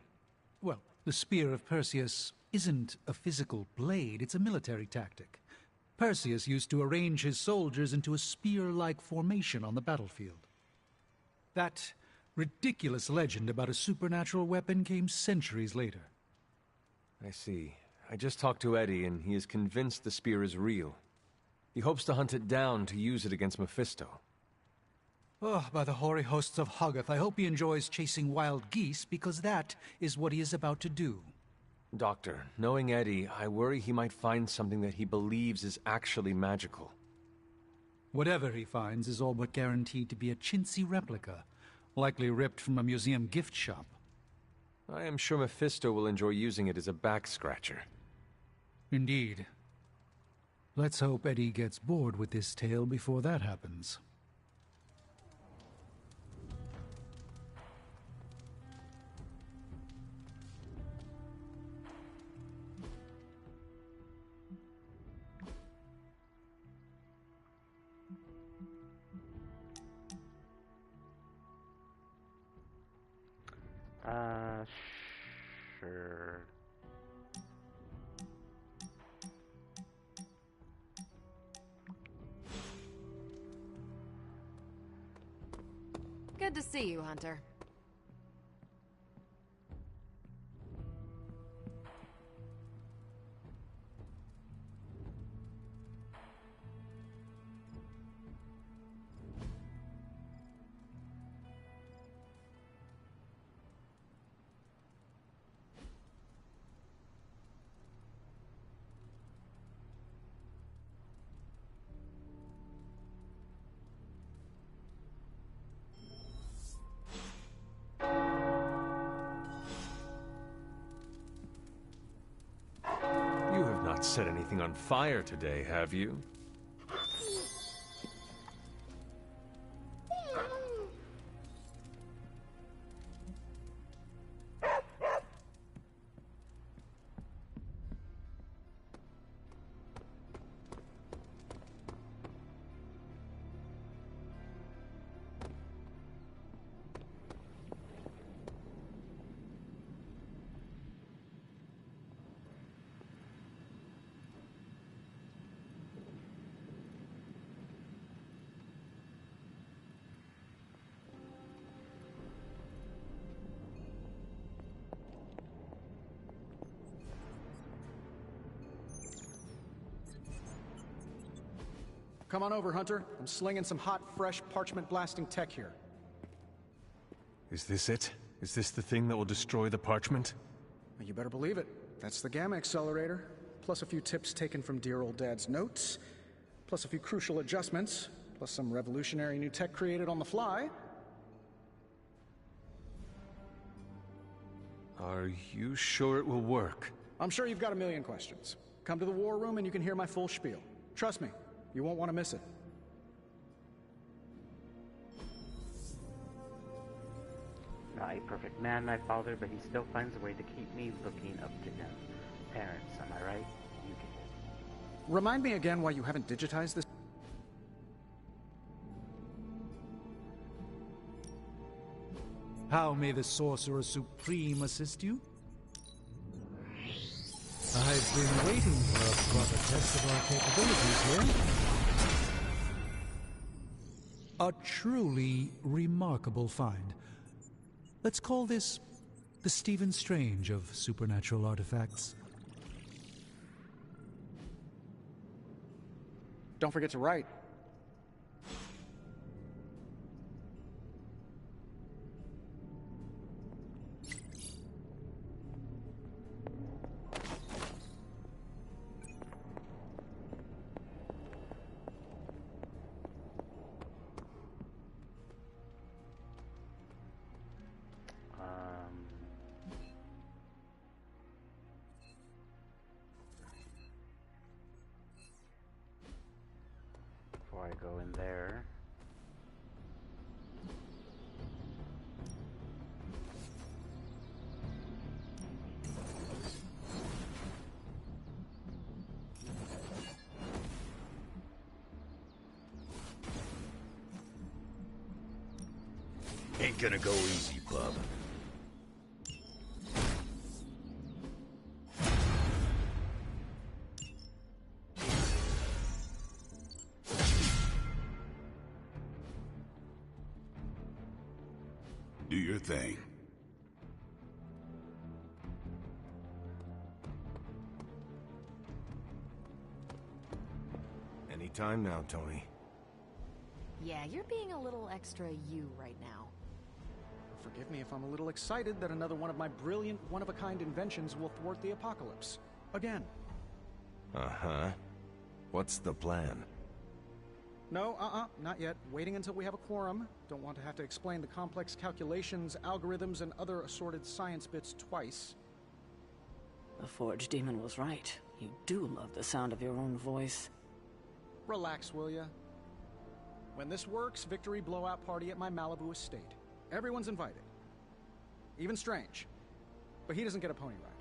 Well, the Spear of Perseus isn't a physical blade, it's a military tactic. Perseus used to arrange his soldiers into a spear-like formation on the battlefield. That ridiculous legend about a supernatural weapon came centuries later. I see. I just talked to Eddie, and he is convinced the spear is real. He hopes to hunt it down to use it against Mephisto. Oh, by the hoary hosts of Hoggoth, I hope he enjoys chasing wild geese, because that is what he is about to do. Doctor, knowing Eddie, I worry he might find something that he believes is actually magical. Whatever he finds is all but guaranteed to be a chintzy replica, likely ripped from a museum gift shop. I am sure Mephisto will enjoy using it as a back-scratcher. Indeed. Let's hope Eddie gets bored with this tale before that happens. Sure. Good to see you, Hunter. Set anything on fire today, have you? Come on over, Hunter. I'm slinging some hot, fresh, parchment-blasting tech here. Is this it? Is this the thing that will destroy the parchment? You better believe it. That's the Gamma Accelerator. Plus a few tips taken from dear old Dad's notes. Plus a few crucial adjustments. Plus some revolutionary new tech created on the fly. Are you sure it will work? I'm sure you've got a million questions. Come to the war room and you can hear my full spiel. Trust me, you won't want to miss it. Not a perfect man, my father, but he still finds a way to keep me looking up to him. Parents, am I right? You get it. Remind me again why you haven't digitized this. How may the Sorcerer Supreme assist you? I've been waiting for a proper test of our capabilities here. A truly remarkable find. Let's call this the Stephen Strange of supernatural artifacts. Don't forget to write. go in there. Ain't gonna go easy, bub. Do your thing. Anytime now, Tony. Yeah, you're being a little extra you right now. Forgive me if I'm a little excited that another one of my brilliant, one-of-a-kind inventions will thwart the apocalypse. Again. Uh-huh. What's the plan? No, not yet. Waiting until we have a quorum. Don't want to have to explain the complex calculations, algorithms, and other assorted science bits twice. The Forge Demon was right. You do love the sound of your own voice. Relax, will ya? When this works, victory blowout party at my Malibu estate. Everyone's invited. Even Strange. But he doesn't get a pony ride.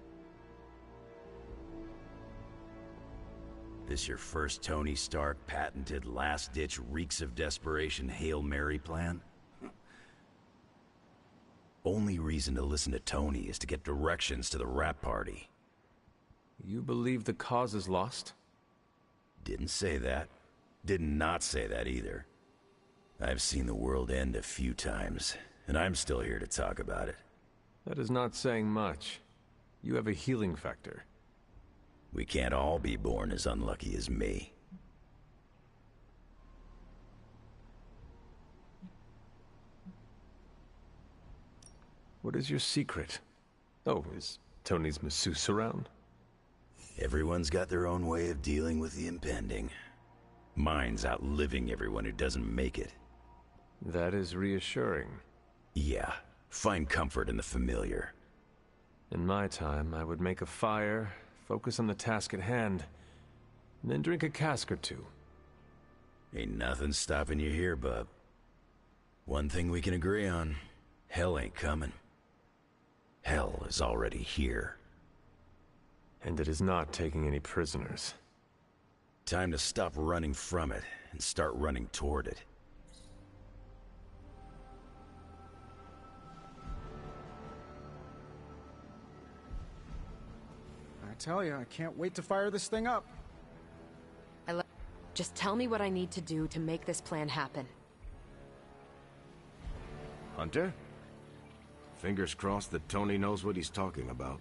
This your first Tony Stark patented last-ditch reeks of desperation Hail Mary plan? Only reason to listen to Tony is to get directions to the rap party. You believe the cause is lost? Didn't say that. Did not say that either. I've seen the world end a few times, and I'm still here to talk about it. That is not saying much. You have a healing factor. We can't all be born as unlucky as me. What is your secret? Oh, is Tony's masseuse around? Everyone's got their own way of dealing with the impending. Mine's outliving everyone who doesn't make it. That is reassuring. Yeah, find comfort in the familiar. In my time, I would make a fire, focus on the task at hand, and then drink a cask or two. Ain't nothing stopping you here, bub. One thing we can agree on, hell ain't coming. Hell is already here. And it is not taking any prisoners. Time to stop running from it and start running toward it. I tell you, I can't wait to fire this thing up. Just tell me what I need to do to make this plan happen. Hunter? Fingers crossed that Tony knows what he's talking about.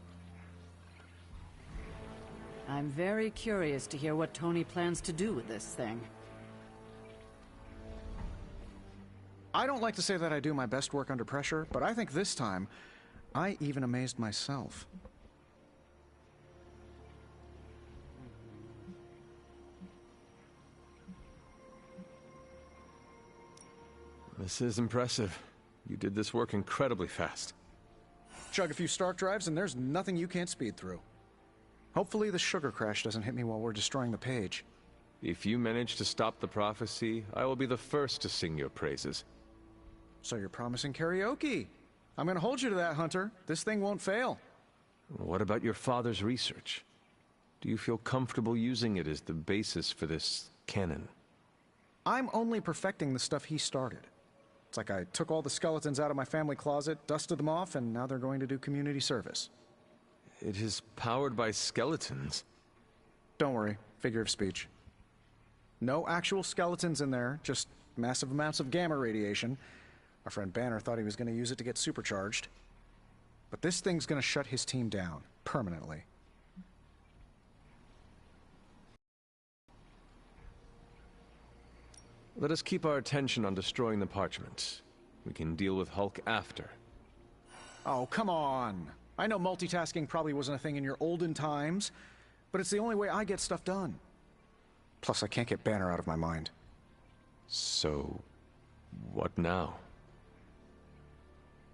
I'm very curious to hear what Tony plans to do with this thing. I don't like to say that I do my best work under pressure, but I think this time, I even amazed myself. This is impressive. You did this work incredibly fast. Chug a few Stark drives and there's nothing you can't speed through. Hopefully the sugar crash doesn't hit me while we're destroying the page. If you manage to stop the prophecy, I will be the first to sing your praises. So you're promising karaoke. I'm gonna hold you to that, Hunter. This thing won't fail. What about your father's research? Do you feel comfortable using it as the basis for this canon? I'm only perfecting the stuff he started. It's like I took all the skeletons out of my family closet, dusted them off, and now they're going to do community service. It is powered by skeletons. Don't worry, figure of speech. No actual skeletons in there, just massive amounts of gamma radiation. Our friend Banner thought he was going to use it to get supercharged. But this thing's going to shut his team down, permanently. Let us keep our attention on destroying the parchment. We can deal with Hulk after. Oh, come on! I know multitasking probably wasn't a thing in your olden times, but it's the only way I get stuff done. Plus, I can't get Banner out of my mind. So, what now?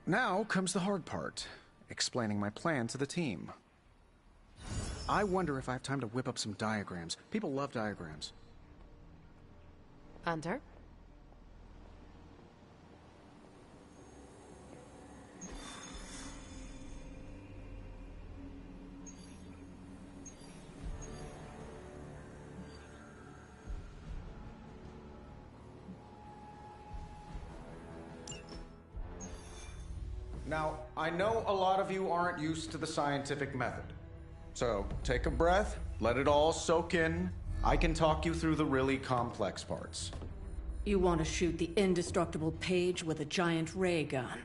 Now comes the hard part, explaining my plan to the team. I wonder if I have time to whip up some diagrams. People love diagrams. Hunter? Now, I know a lot of you aren't used to the scientific method. So, take a breath, let it all soak in. I can talk you through the really complex parts. You want to shoot the indestructible Page with a giant ray gun.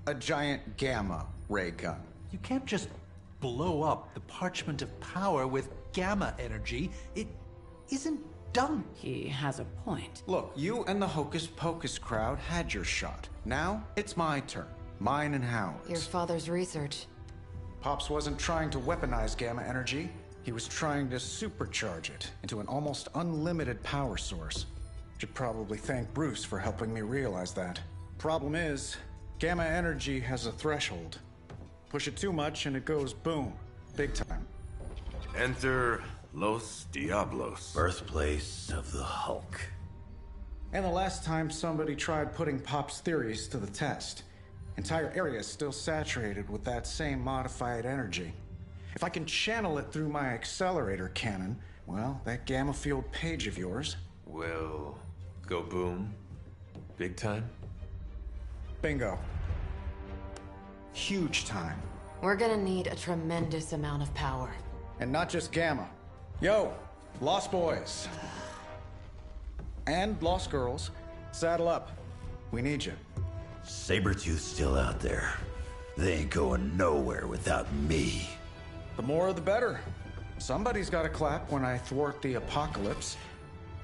A giant gamma ray gun. You can't just blow up the Parchment of Power with gamma energy. It isn't done. He has a point. Look, you and the Hocus Pocus crowd had your shot. Now, it's my turn. Mine and Howard's. Your father's research. Pops wasn't trying to weaponize gamma energy. He was trying to supercharge it into an almost unlimited power source. Should probably thank Bruce for helping me realize that. Problem is, gamma energy has a threshold. Push it too much and it goes boom. Big time. Enter Los Diablos. Birthplace of the Hulk. And the last time somebody tried putting Pop's theories to the test, entire areas still saturated with that same modified energy. If I can channel it through my accelerator cannon, well, that gamma field Page of yours will go boom. Big time? Bingo. Huge time. We're gonna need a tremendous amount of power. And not just gamma. Yo, Lost Boys. And Lost Girls, saddle up. We need you. Sabretooth's still out there. They ain't going nowhere without me. The more the better. Somebody's gotta clap when I thwart the apocalypse.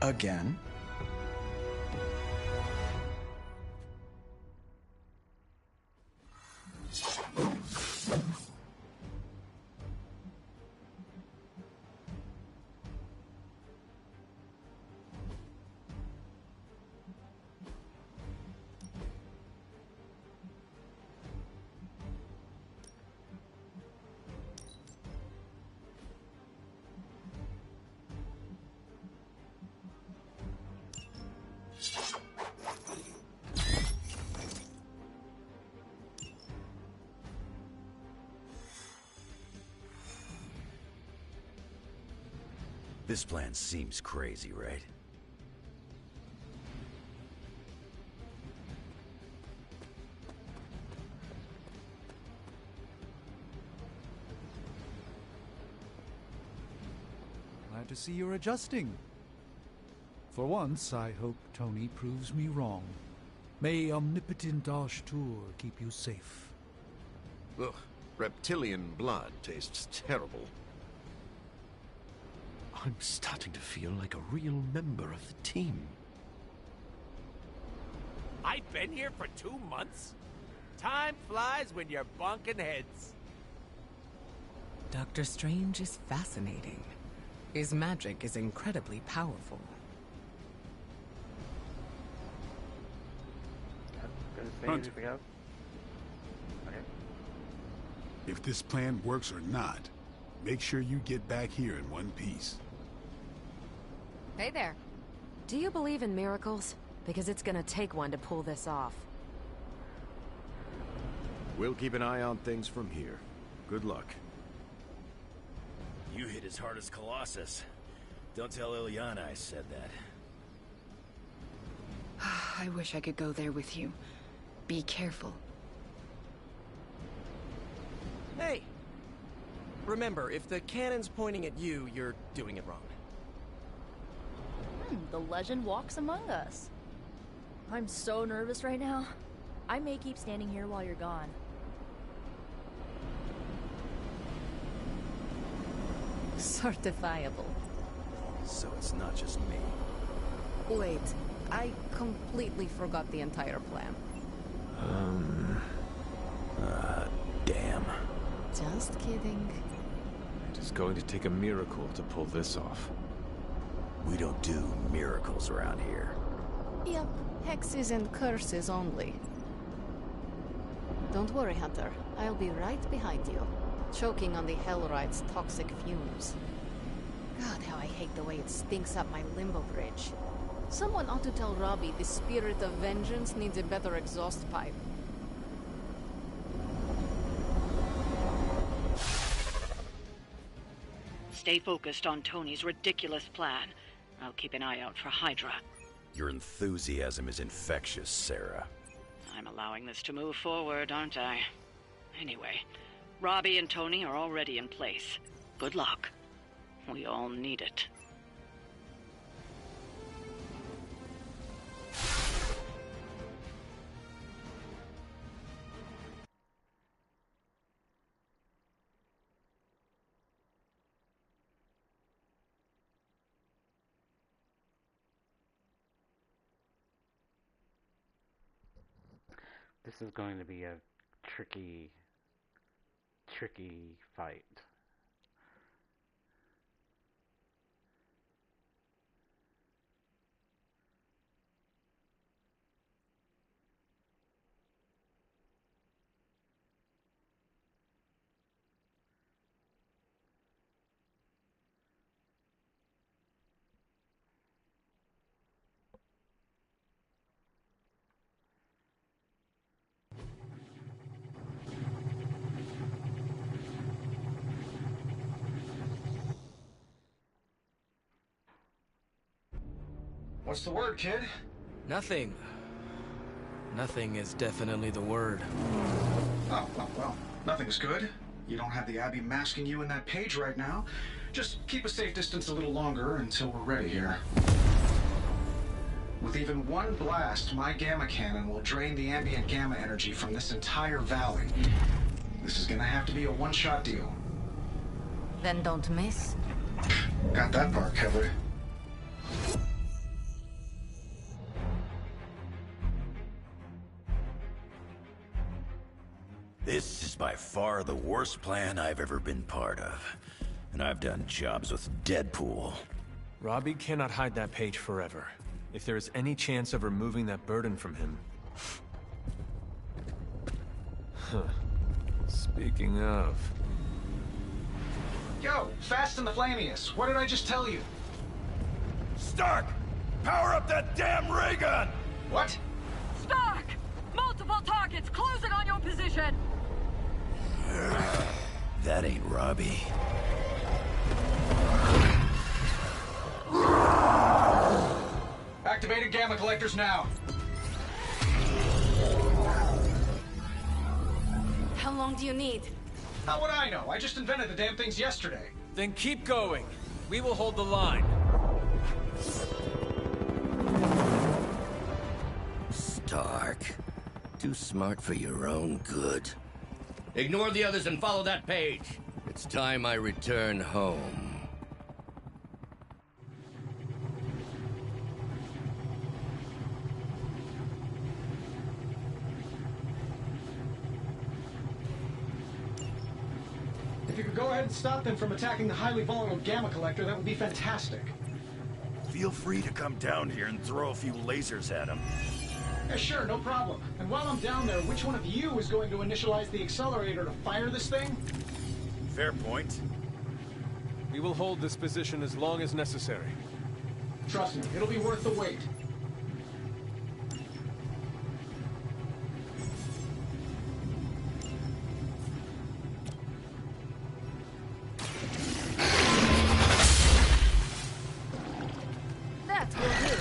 Again. This plan seems crazy, right? Glad to see you're adjusting. For once, I hope Tony proves me wrong. May omnipotent Ashtur keep you safe. Ugh, reptilian blood tastes terrible. I'm starting to feel like a real member of the team. I've been here for 2 months? Time flies when you're bunking heads. Doctor Strange is fascinating. His magic is incredibly powerful. Gonna say Hunt. anything else? Okay. If this plan works or not, make sure you get back here in one piece. Hey there. Do you believe in miracles? Because it's gonna take one to pull this off. We'll keep an eye on things from here. Good luck. You hit as hard as Colossus. Don't tell Ilyana I said that. I wish I could go there with you. Be careful. Hey! Remember, if the cannon's pointing at you, you're doing it wrong. The legend walks among us. I'm so nervous right now. I may keep standing here while you're gone. Certifiable. So it's not just me. Wait, I completely forgot the entire plan. Damn. Just kidding. It is going to take a miracle to pull this off. We don't do miracles around here. Yep, hexes and curses only. Don't worry, Hunter. I'll be right behind you, choking on the Hellrite's toxic fumes. God, how I hate the way it stinks up my limbo bridge. Someone ought to tell Robbie the spirit of vengeance needs a better exhaust pipe. Stay focused on Tony's ridiculous plan. I'll keep an eye out for Hydra. Your enthusiasm is infectious, Sarah. I'm allowing this to move forward, aren't I? Anyway, Robbie and Tony are already in place. Good luck. We all need it. This is going to be a tricky fight. What's the word, kid? Nothing. Nothing is definitely the word. Oh, well, nothing's good. You don't have the Abbey masking you in that page right now. Just keep a safe distance a little longer until we're ready here. With even one blast, my gamma cannon will drain the ambient gamma energy from this entire valley. This is gonna have to be a one-shot deal. Then don't miss. Got that part covered. This is by far the worst plan I've ever been part of. And I've done jobs with Deadpool. Robbie cannot hide that page forever. If there is any chance of removing that burden from him... Huh. Speaking of... Yo, Fast and the Flamius, what did I just tell you? Stark! Power up that damn ray gun! What? Stark! Multiple targets closing on your position! That ain't Robbie. Activating gamma collectors now. How long do you need? How would I know? I just invented the damn things yesterday. Then keep going. We will hold the line. Stark. Too smart for your own good. Ignore the others and follow that page. It's time I return home. If you could go ahead and stop them from attacking the highly vulnerable gamma collector, that would be fantastic. Feel free to come down here and throw a few lasers at him. Yeah, sure, no problem. And while I'm down there, which one of you is going to initialize the accelerator to fire this thing? Fair point. We will hold this position as long as necessary. Trust me, it'll be worth the wait. That will do.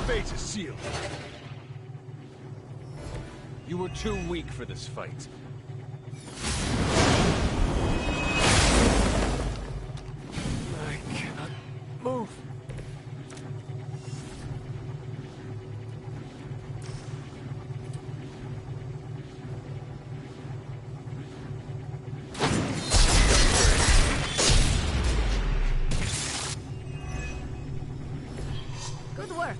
Fate is sealed. You were too weak for this fight. I cannot move. Good work.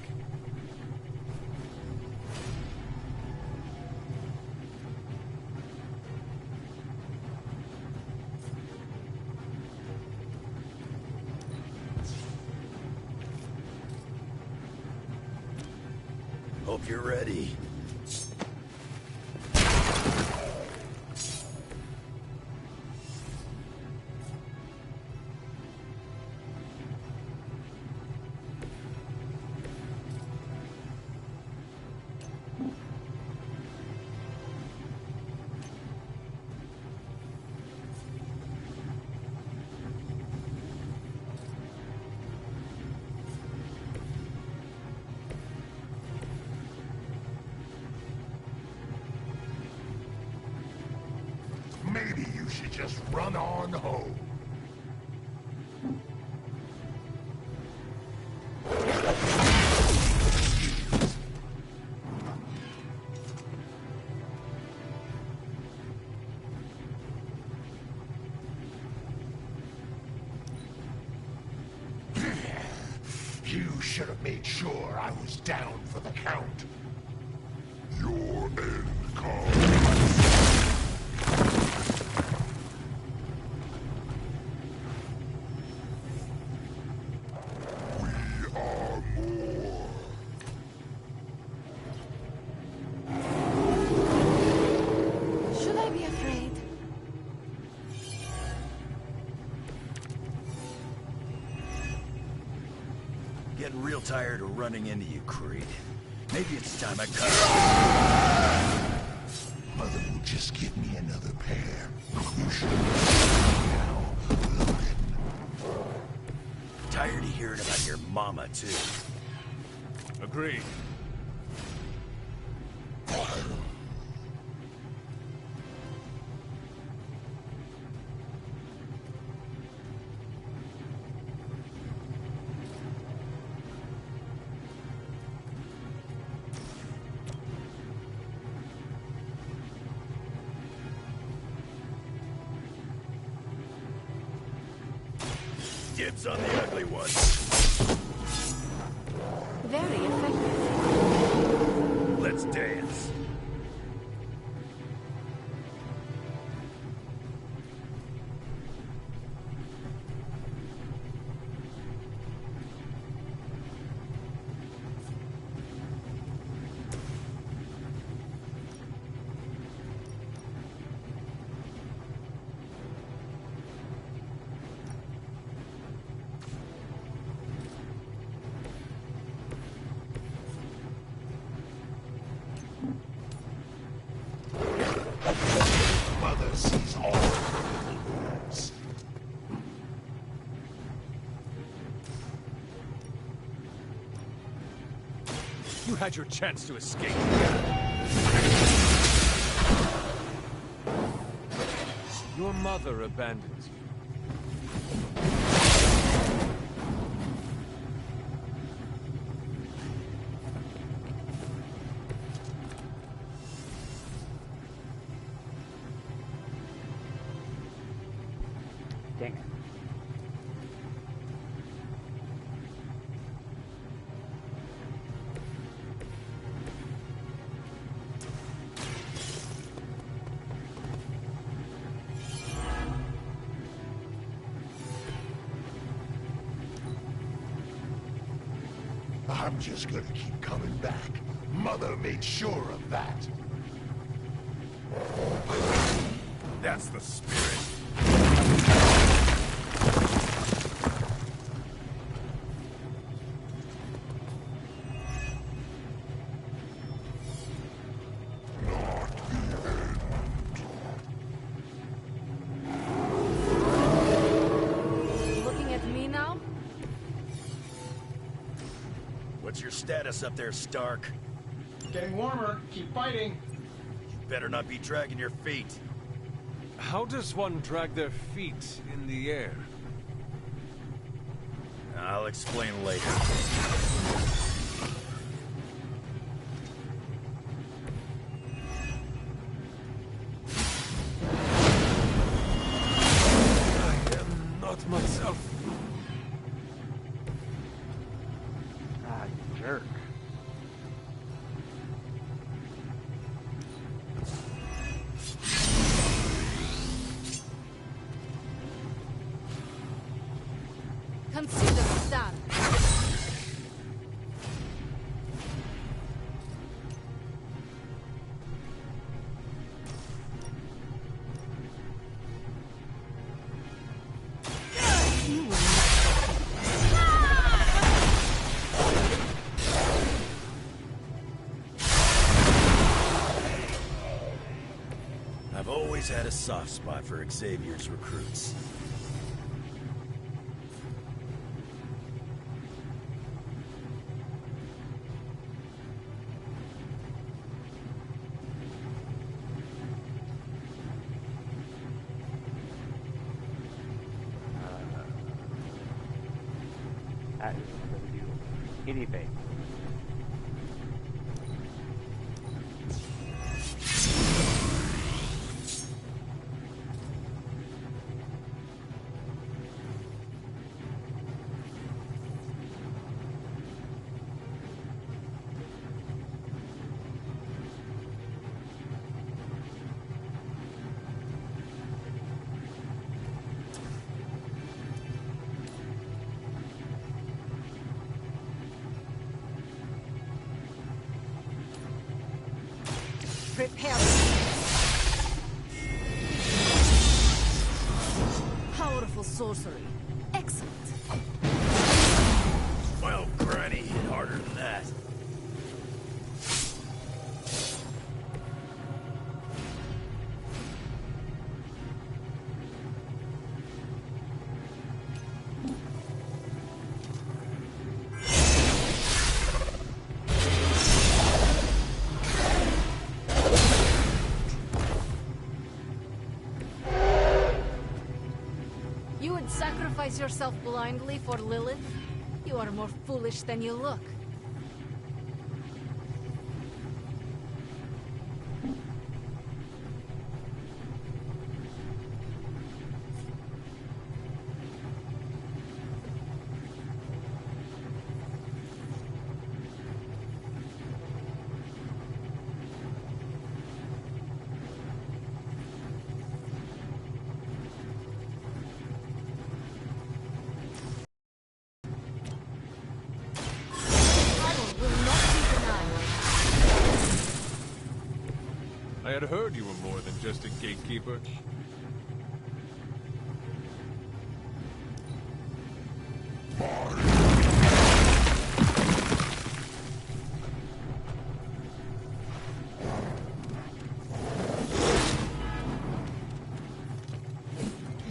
Hope you're ready. Maybe you should just run on home. You should have made sure I was down for the count. Your end comes. Should I be afraid? Getting real tired of running into you, Creed. Maybe it's time I cut. Mother will just give me another pair. You should now, Logan. Tired of hearing about your mama, too. Agreed. Dibs on the ugly one. Very effective. Let's dance. Mother sees all the little wounds. You had your chance to escape. Your mother abandons you. Dang it. I'm just gonna keep coming back. Mother made sure of that. That's the spirit. Looking at me now? What's your status up there, Stark? Getting warmer. Keep fighting. You better not be dragging your feet. How does one drag their feet in the air? I'll explain later. I am not myself. Ah, you jerk. Consider it done. always had a soft spot for Xavier's recruits. That is not going to do anything. Prepare. Powerful sorcery. Excellent. Well, Granny hit harder than that. You would sacrifice yourself blindly for Lilith? You are more foolish than you look. I had heard you were more than just a gatekeeper.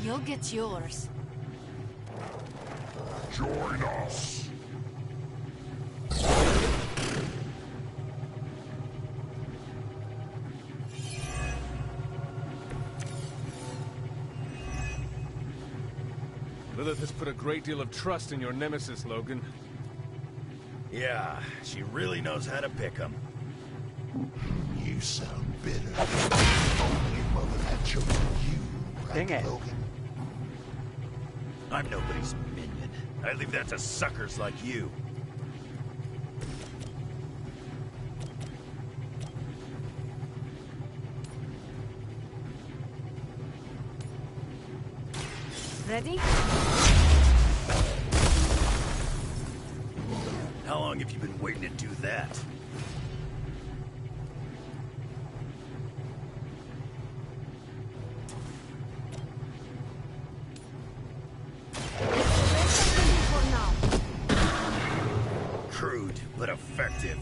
You'll get yours. Join us. Lilith has put a great deal of trust in your nemesis, Logan. Yeah, she really knows how to pick 'em. You sound bitter. Only mother had chosen you, Dang right, it. Logan? I'm nobody's minion. I leave that to suckers like you. Ready? How long have you been waiting to do that? For now. Crude, but effective.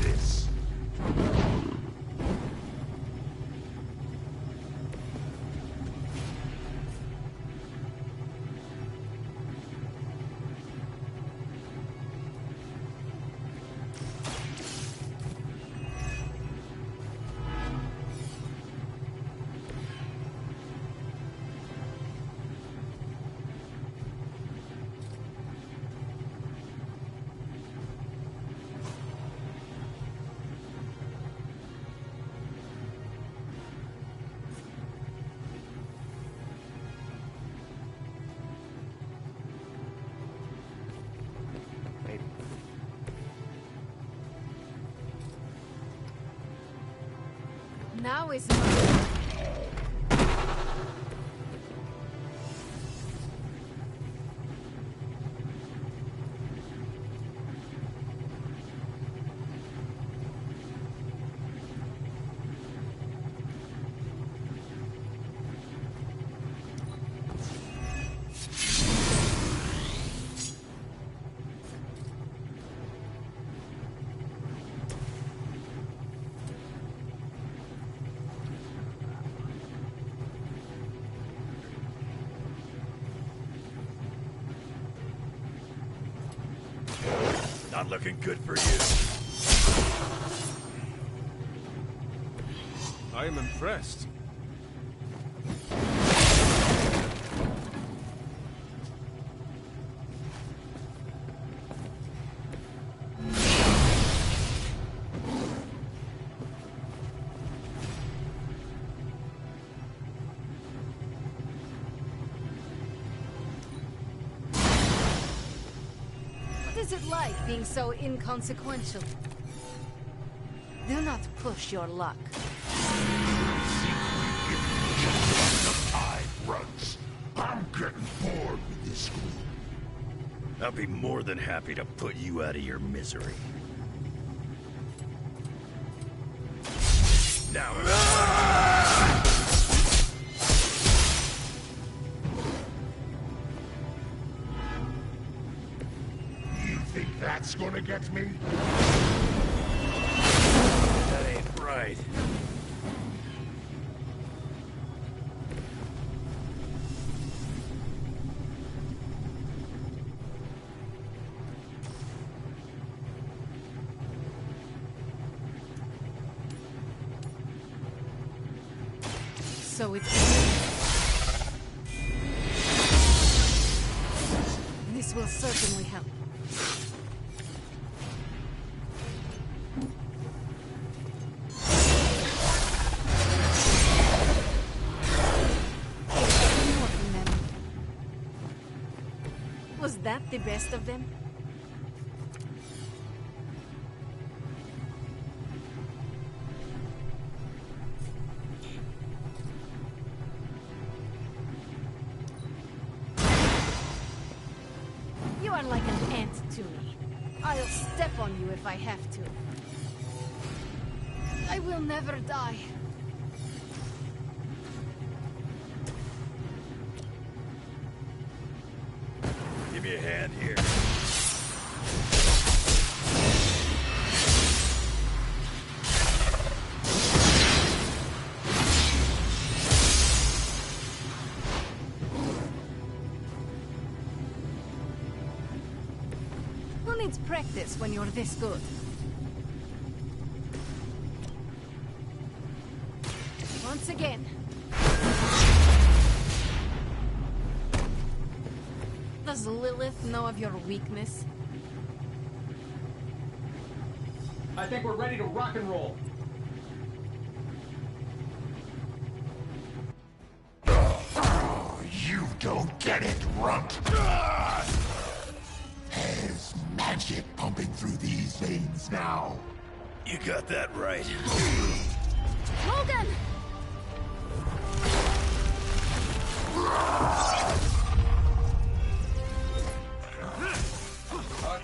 This. Wait. Now is looking good for you. I am impressed. What is it like being so inconsequential? Do not push your luck. Runs. I'm getting bored with this group. I'll be more than happy to put you out of your misery. Now. You think that's gonna get me? That ain't right. So it's... This will certainly help. More from them. Was that the best of them? You are like an ant to me. I'll step on you if I have to. I will never die. Give me a hand here. Who needs practice when you're this good? Once again. Does Lilith know of your weakness? I think we're ready to rock and roll. You don't get it, runt. There's magic pumping through these veins now. You got that right. Logan!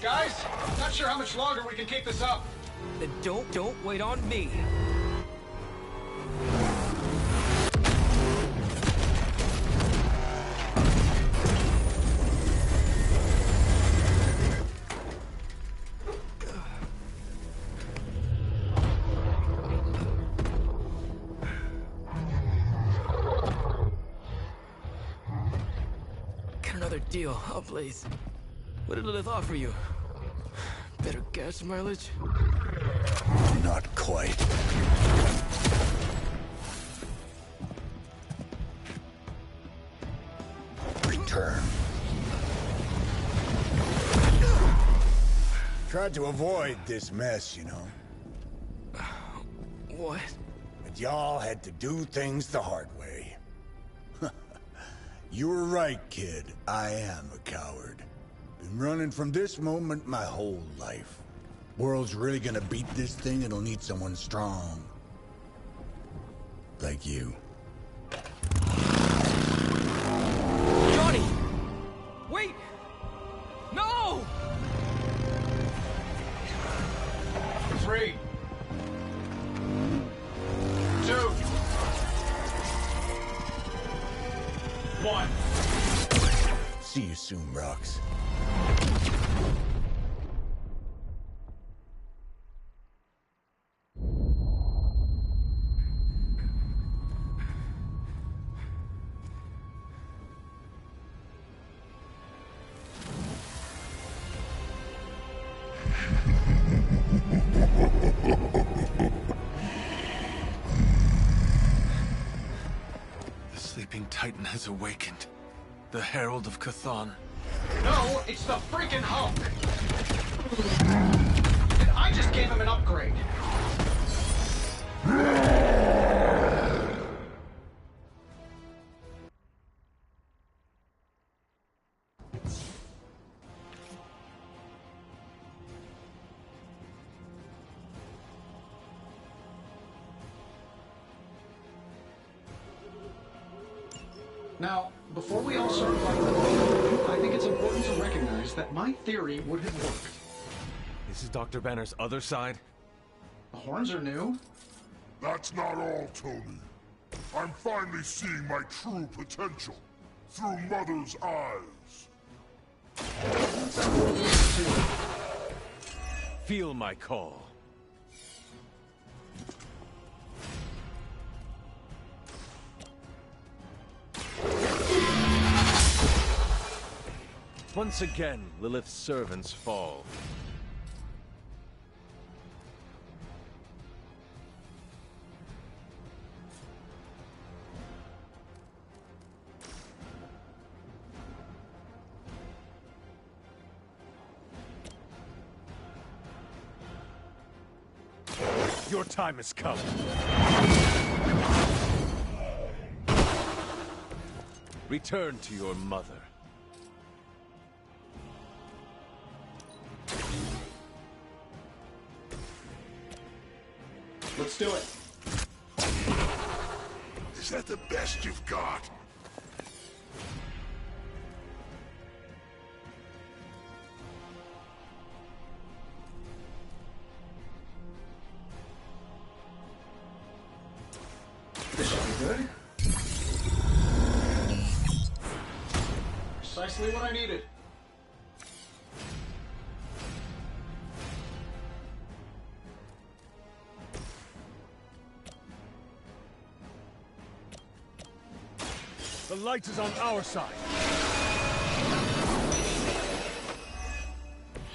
Guys, not sure how much longer we can keep this up. Then don't wait on me. Got another deal. Oh, please. What did Lilith offer you? Better gas mileage? Not quite. Return. Tried to avoid this mess, you know. What? But y'all had to do things the hard way. You were right, kid. I am a coward. Been running from this moment my whole life. World's really gonna beat this thing, it'll need someone strong. Like you. Johnny! Wait! No! 3, 2, 1. See you soon, Rox. sleeping Titan has awakened. The Herald of Chthon. No, it's the freaking Hulk! And I just gave him an upgrade. Now, before we all start fighting, I think it's important to recognize that my theory would have worked. This is Dr. Banner's other side? The horns are new. That's not all, Tony. I'm finally seeing my true potential through Mother's eyes. Feel my call. Once again, Lilith's servants fall. Your time has come. Return to your mother. Let's do it. Is that the best you've got? This should be good. Precisely what I needed. The light is on our side.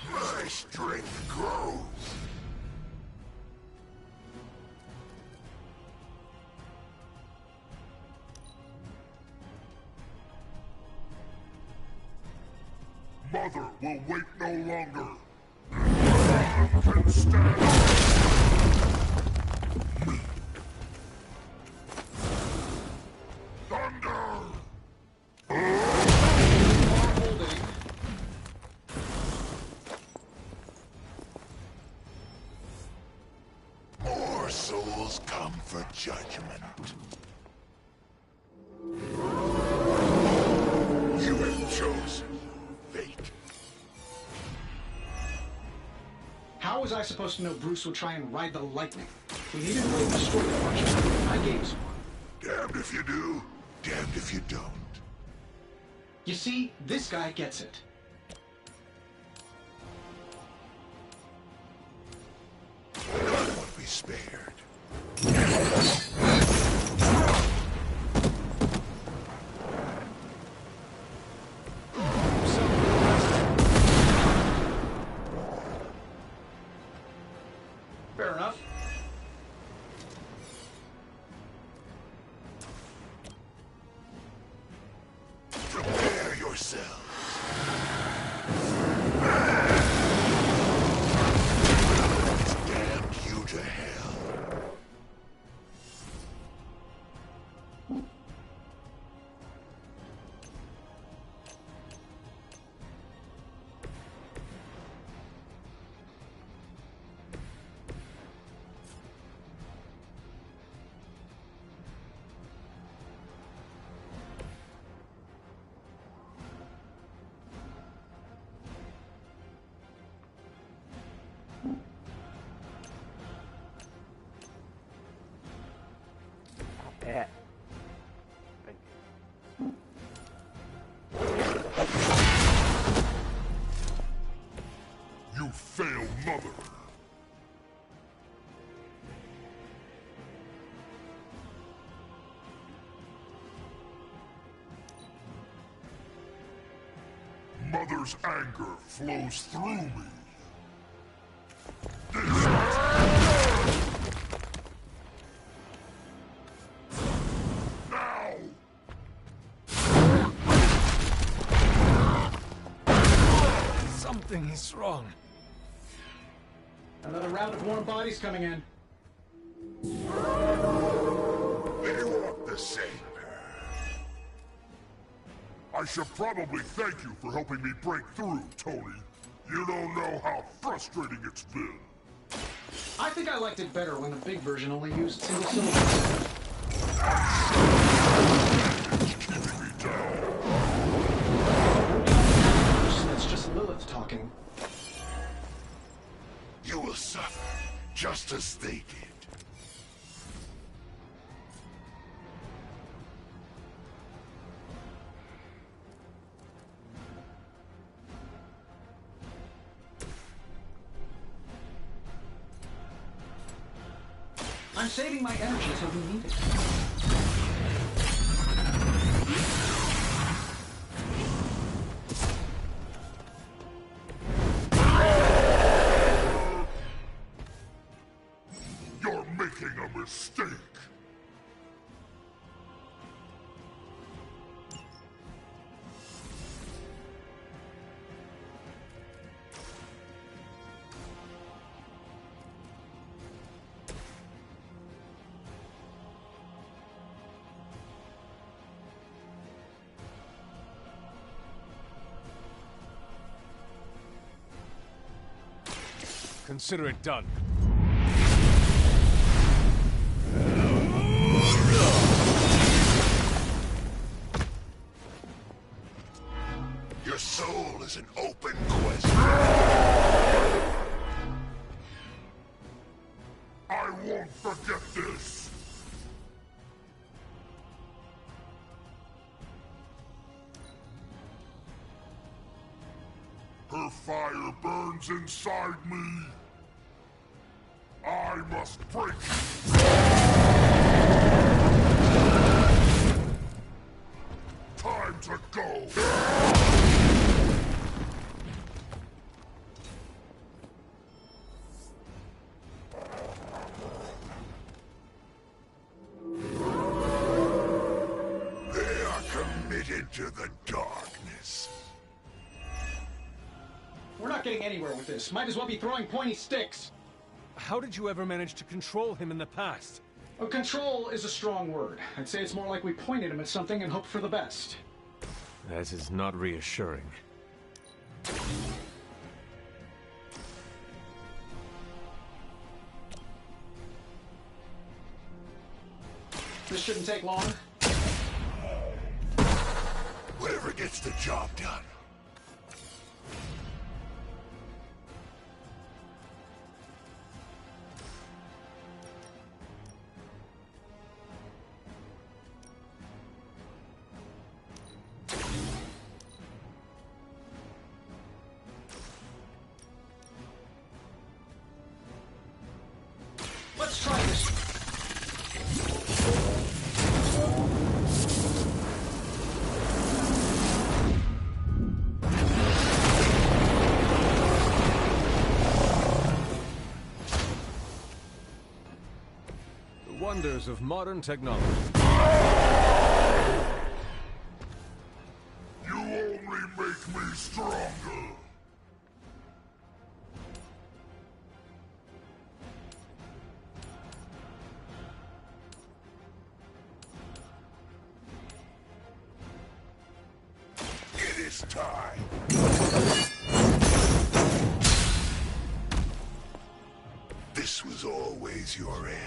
My strength grows. Mother will wait no longer. None can stand. More souls come for judgment. You have chosen fate. How was I supposed to know Bruce would try and ride the lightning? We needed a way to destroy the parchment. I gave someone. Damned if you do, damned if you don't. You see, this guy gets it. None will be spared. Fair enough. Prepare yourselves. It's damned you to hell. Yeah. You failed, Mother. Mother's anger flows through me. Now! Something is wrong. Another round of warm bodies coming in. They walk the same path. I should probably thank you for helping me break through, Tony. You don't know how frustrating it's been. I think I liked it better when the big version only used single syllables. Keeping me down. It's just Lilith talking. You will suffer, just as they did. I'm saving my energy till we need it. You're making a mistake. Consider it done. Your soul is an open question. I won't forget this. Her fire burns inside me. I must break it. Time to go. They are committed to the darkness. We're not getting anywhere with this. Might as well be throwing pointy sticks. How did you ever manage to control him in the past? Well, control is a strong word. I'd say it's more like we pointed him at something and hoped for the best. That is not reassuring. This shouldn't take long. Whatever gets the job done. Let's try this. The wonders of modern technology. You only make me stronger. It is time. This was always your end.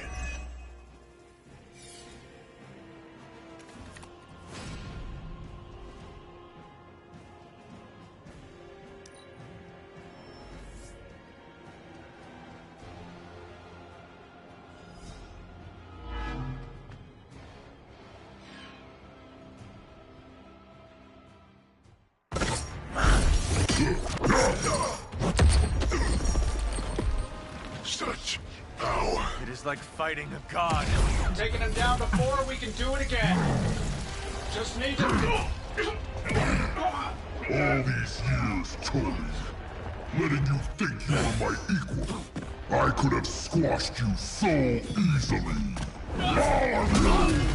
Such power. It is like fighting a god. Taking him down before, we can do it again. Just need to... All these years, Tony, letting you think you were my equal, I could have squashed you so easily. All of you!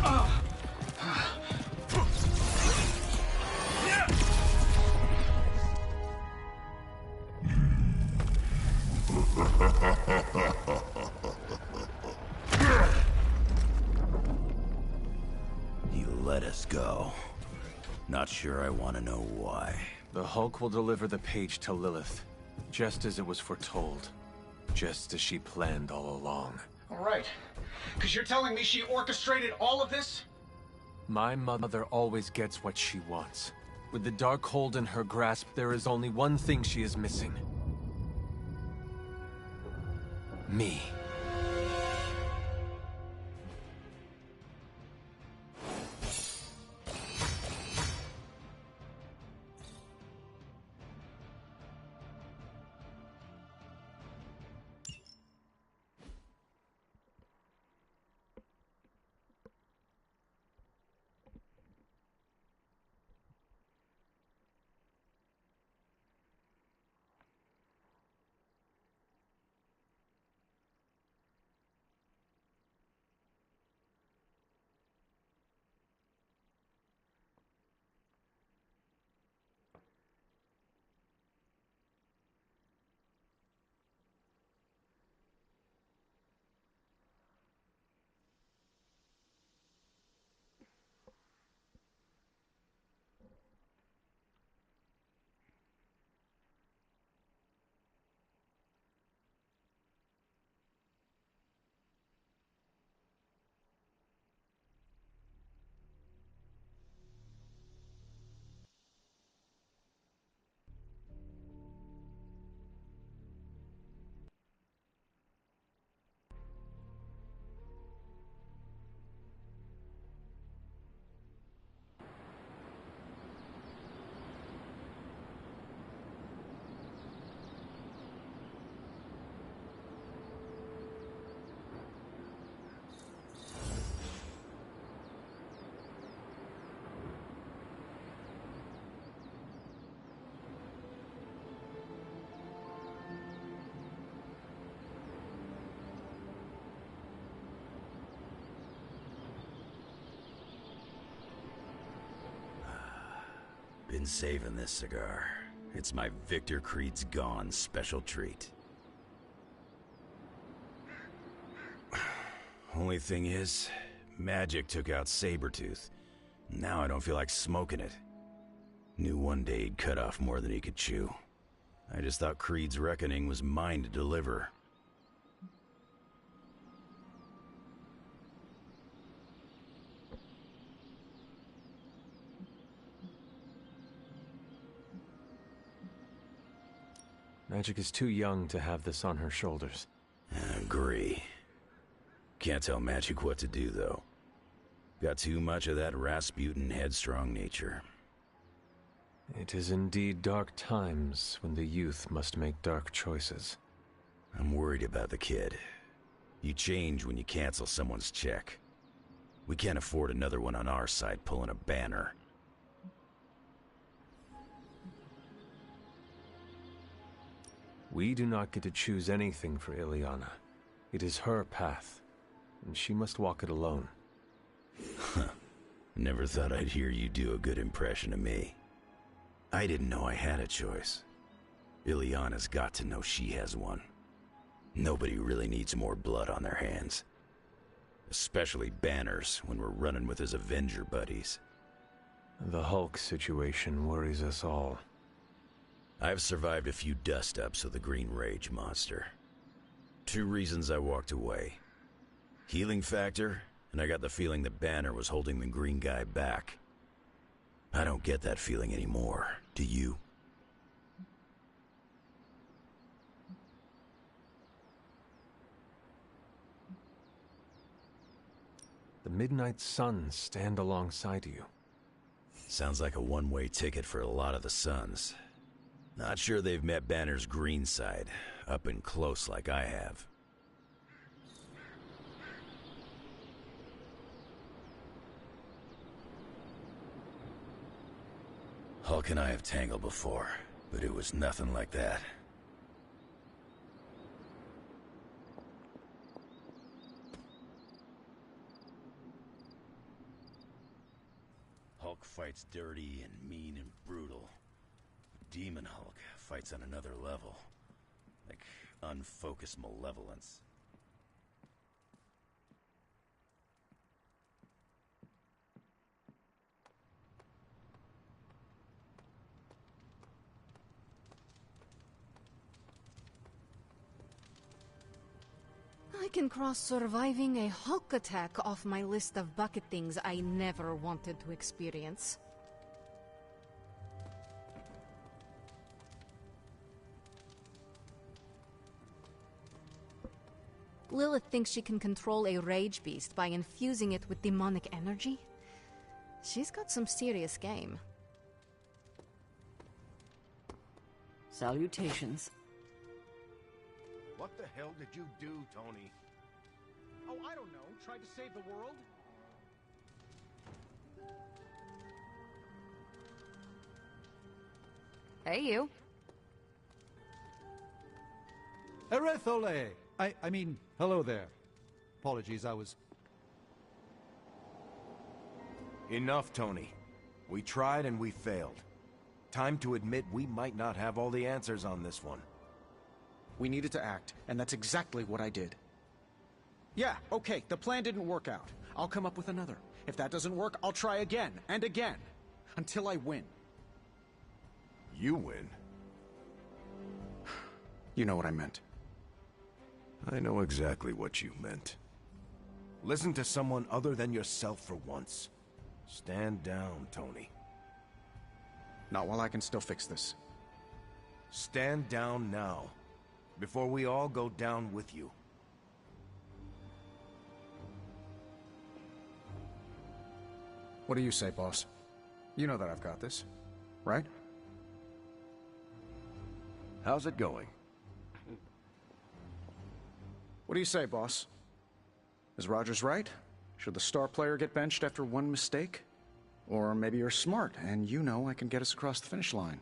let us go. Not sure I want to know why. The Hulk will deliver the page to Lilith, just as it was foretold. Just as she planned all along. All right. Because you're telling me she orchestrated all of this? My mother always gets what she wants. With the Darkhold in her grasp, there is only one thing she is missing. Me. Been saving this cigar. It's my Victor Creed's Gone special treat. Only thing is, magic took out Sabretooth. Now I don't feel like smoking it. Knew one day he'd cut off more than he could chew. I just thought Creed's reckoning was mine to deliver. Magic is too young to have this on her shoulders. Agree. Can't tell Magic what to do, though. Got too much of that Rasputin headstrong nature. It is indeed dark times when the youth must make dark choices. I'm worried about the kid. You change when you cancel someone's check. We can't afford another one on our side pulling a Banner. We do not get to choose anything for Ileana. It is her path, and she must walk it alone. Huh. Never thought I'd hear you do a good impression of me. I didn't know I had a choice. Ileana's got to know she has one. Nobody really needs more blood on their hands. Especially Banner's when we're running with his Avenger buddies. The Hulk situation worries us all. I've survived a few dust-ups with the Green Rage monster. 2 reasons I walked away. Healing factor, and I got the feeling that Banner was holding the green guy back. I don't get that feeling anymore, do you? The Midnight Suns stand alongside you. Sounds like a one-way ticket for a lot of the Suns. Not sure they've met Banner's green side, up and close like I have. Hulk and I have tangled before, but it was nothing like that. Hulk fights dirty and mean and brutal. Demon Hulk fights on another level. Like unfocused malevolence. can cross surviving a Hulk attack off my list of bucket things I never wanted to experience. Lilith thinks she can control a rage beast by infusing it with demonic energy. She's got some serious game. Salutations. What the hell did you do, Tony? Oh, I don't know. Tried to save the world? Hey, you. Erethole! I mean, hello there. Apologies, I was... Enough, Tony. We tried and we failed. Time to admit we might not have all the answers on this one. We needed to act, and that's exactly what I did. Yeah, okay, the plan didn't work out. I'll come up with another. If that doesn't work, I'll try again, and again. Until I win. You win? You know what I meant. I know exactly what you meant. Listen to someone other than yourself for once. Stand down, Tony. Not while I can still fix this. Stand down now, before we all go down with you. What do you say, boss? You know that I've got this, right? How's it going? What do you say, boss? Is Rogers right? Should the star player get benched after one mistake? Or maybe you're smart, and you know I can get us across the finish line.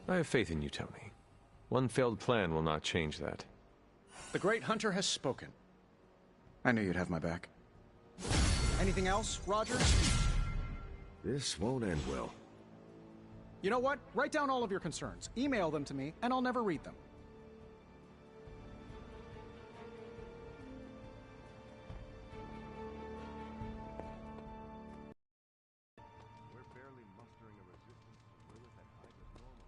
I have faith in you, Tony. One failed plan will not change that. The great hunter has spoken. I knew you'd have my back. Anything else, Rogers? This won't end well. You know what? Write down all of your concerns. Email them to me, and I'll never read them. We're barely mustering a resistance to Lilith and Hydra's normal.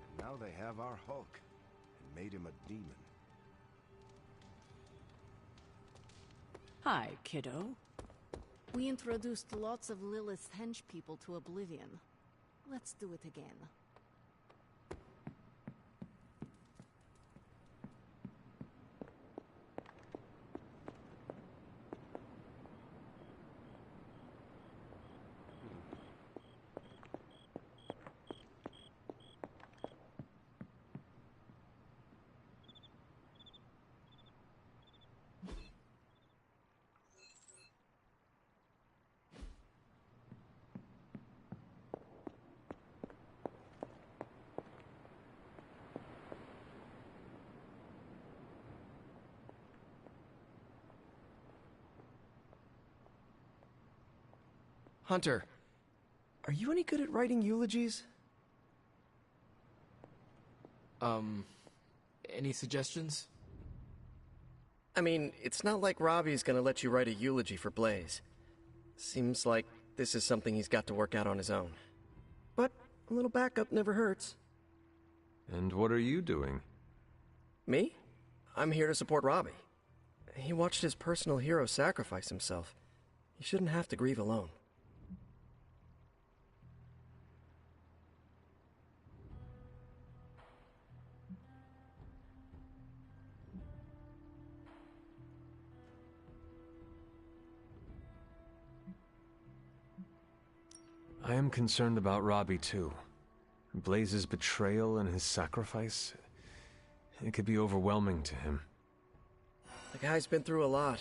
And now they have our Hulk, and made him a demon. Hi, kiddo. We introduced lots of Lilith's hench people to oblivion. Let's do it again. Hunter, are you any good at writing eulogies? Any suggestions? I mean, it's not like Robbie's gonna let you write a eulogy for Blaze. Seems like this is something he's got to work out on his own. But a little backup never hurts. And what are you doing? Me? I'm here to support Robbie. He watched his personal hero sacrifice himself. He shouldn't have to grieve alone. I am concerned about Robbie, too. Blaze's betrayal and his sacrifice, it could be overwhelming to him. The guy's been through a lot.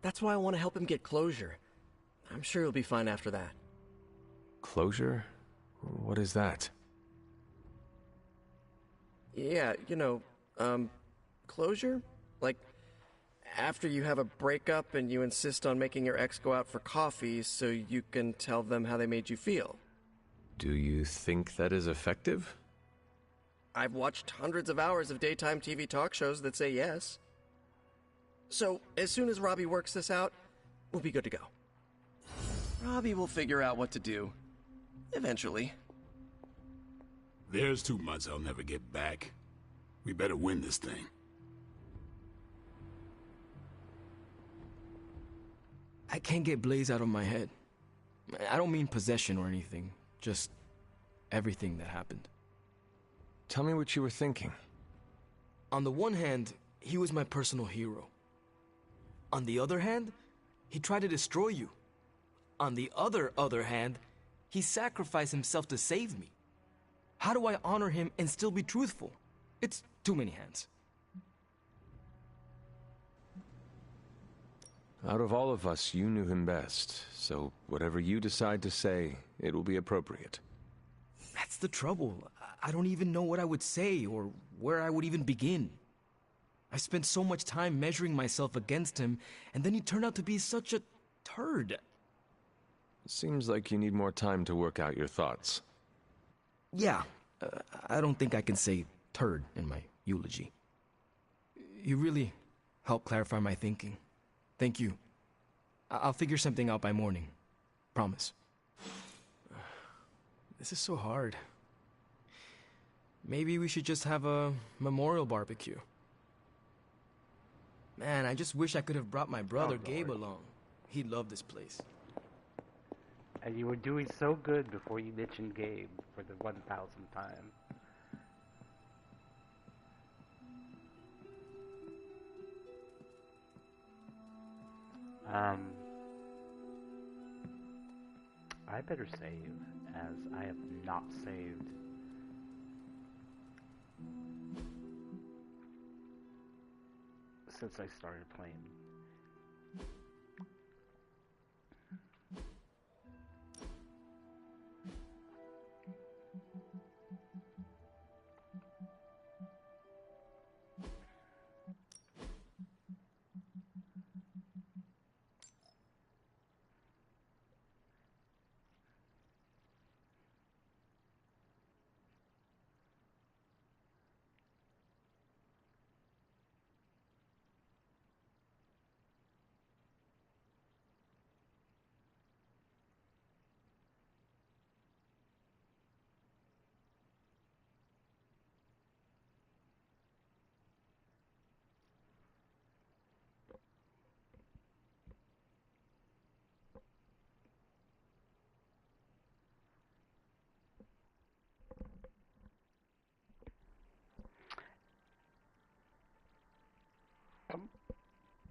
That's why I want to help him get closure. I'm sure he'll be fine after that. Closure? What is that? Yeah, closure? Like, after you have a breakup and you insist on making your ex go out for coffee so you can tell them how they made you feel. Do you think that is effective? I've watched hundreds of hours of daytime TV talk shows that say yes. So, as soon as Robbie works this out, we'll be good to go. Robbie will figure out what to do. Eventually. There's 2 months I'll never get back. We better win this thing. I can't get Blaze out of my head. I don't mean possession or anything, just everything that happened. Tell me what you were thinking. On the one hand, he was my personal hero. On the other hand, he tried to destroy you. On the other hand, he sacrificed himself to save me. How do I honor him and still be truthful? It's too many hands. Out of all of us, you knew him best, so whatever you decide to say, it will be appropriate. That's the trouble. I don't even know what I would say or where I would even begin. I spent so much time measuring myself against him, and then he turned out to be such a turd. Seems like you need more time to work out your thoughts. Yeah, I don't think I can say turd in my eulogy. You really helped clarify my thinking. Thank you. I'll figure something out by morning. Promise. This is so hard. Maybe we should just have a memorial barbecue. Man, I just wish I could have brought my brother Gabe along. He'd love this place. And you were doing so good before you mentioned Gabe for the 1000th time. I better save, as I have not saved. Since I started playing.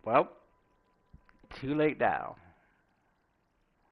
Well, too late now.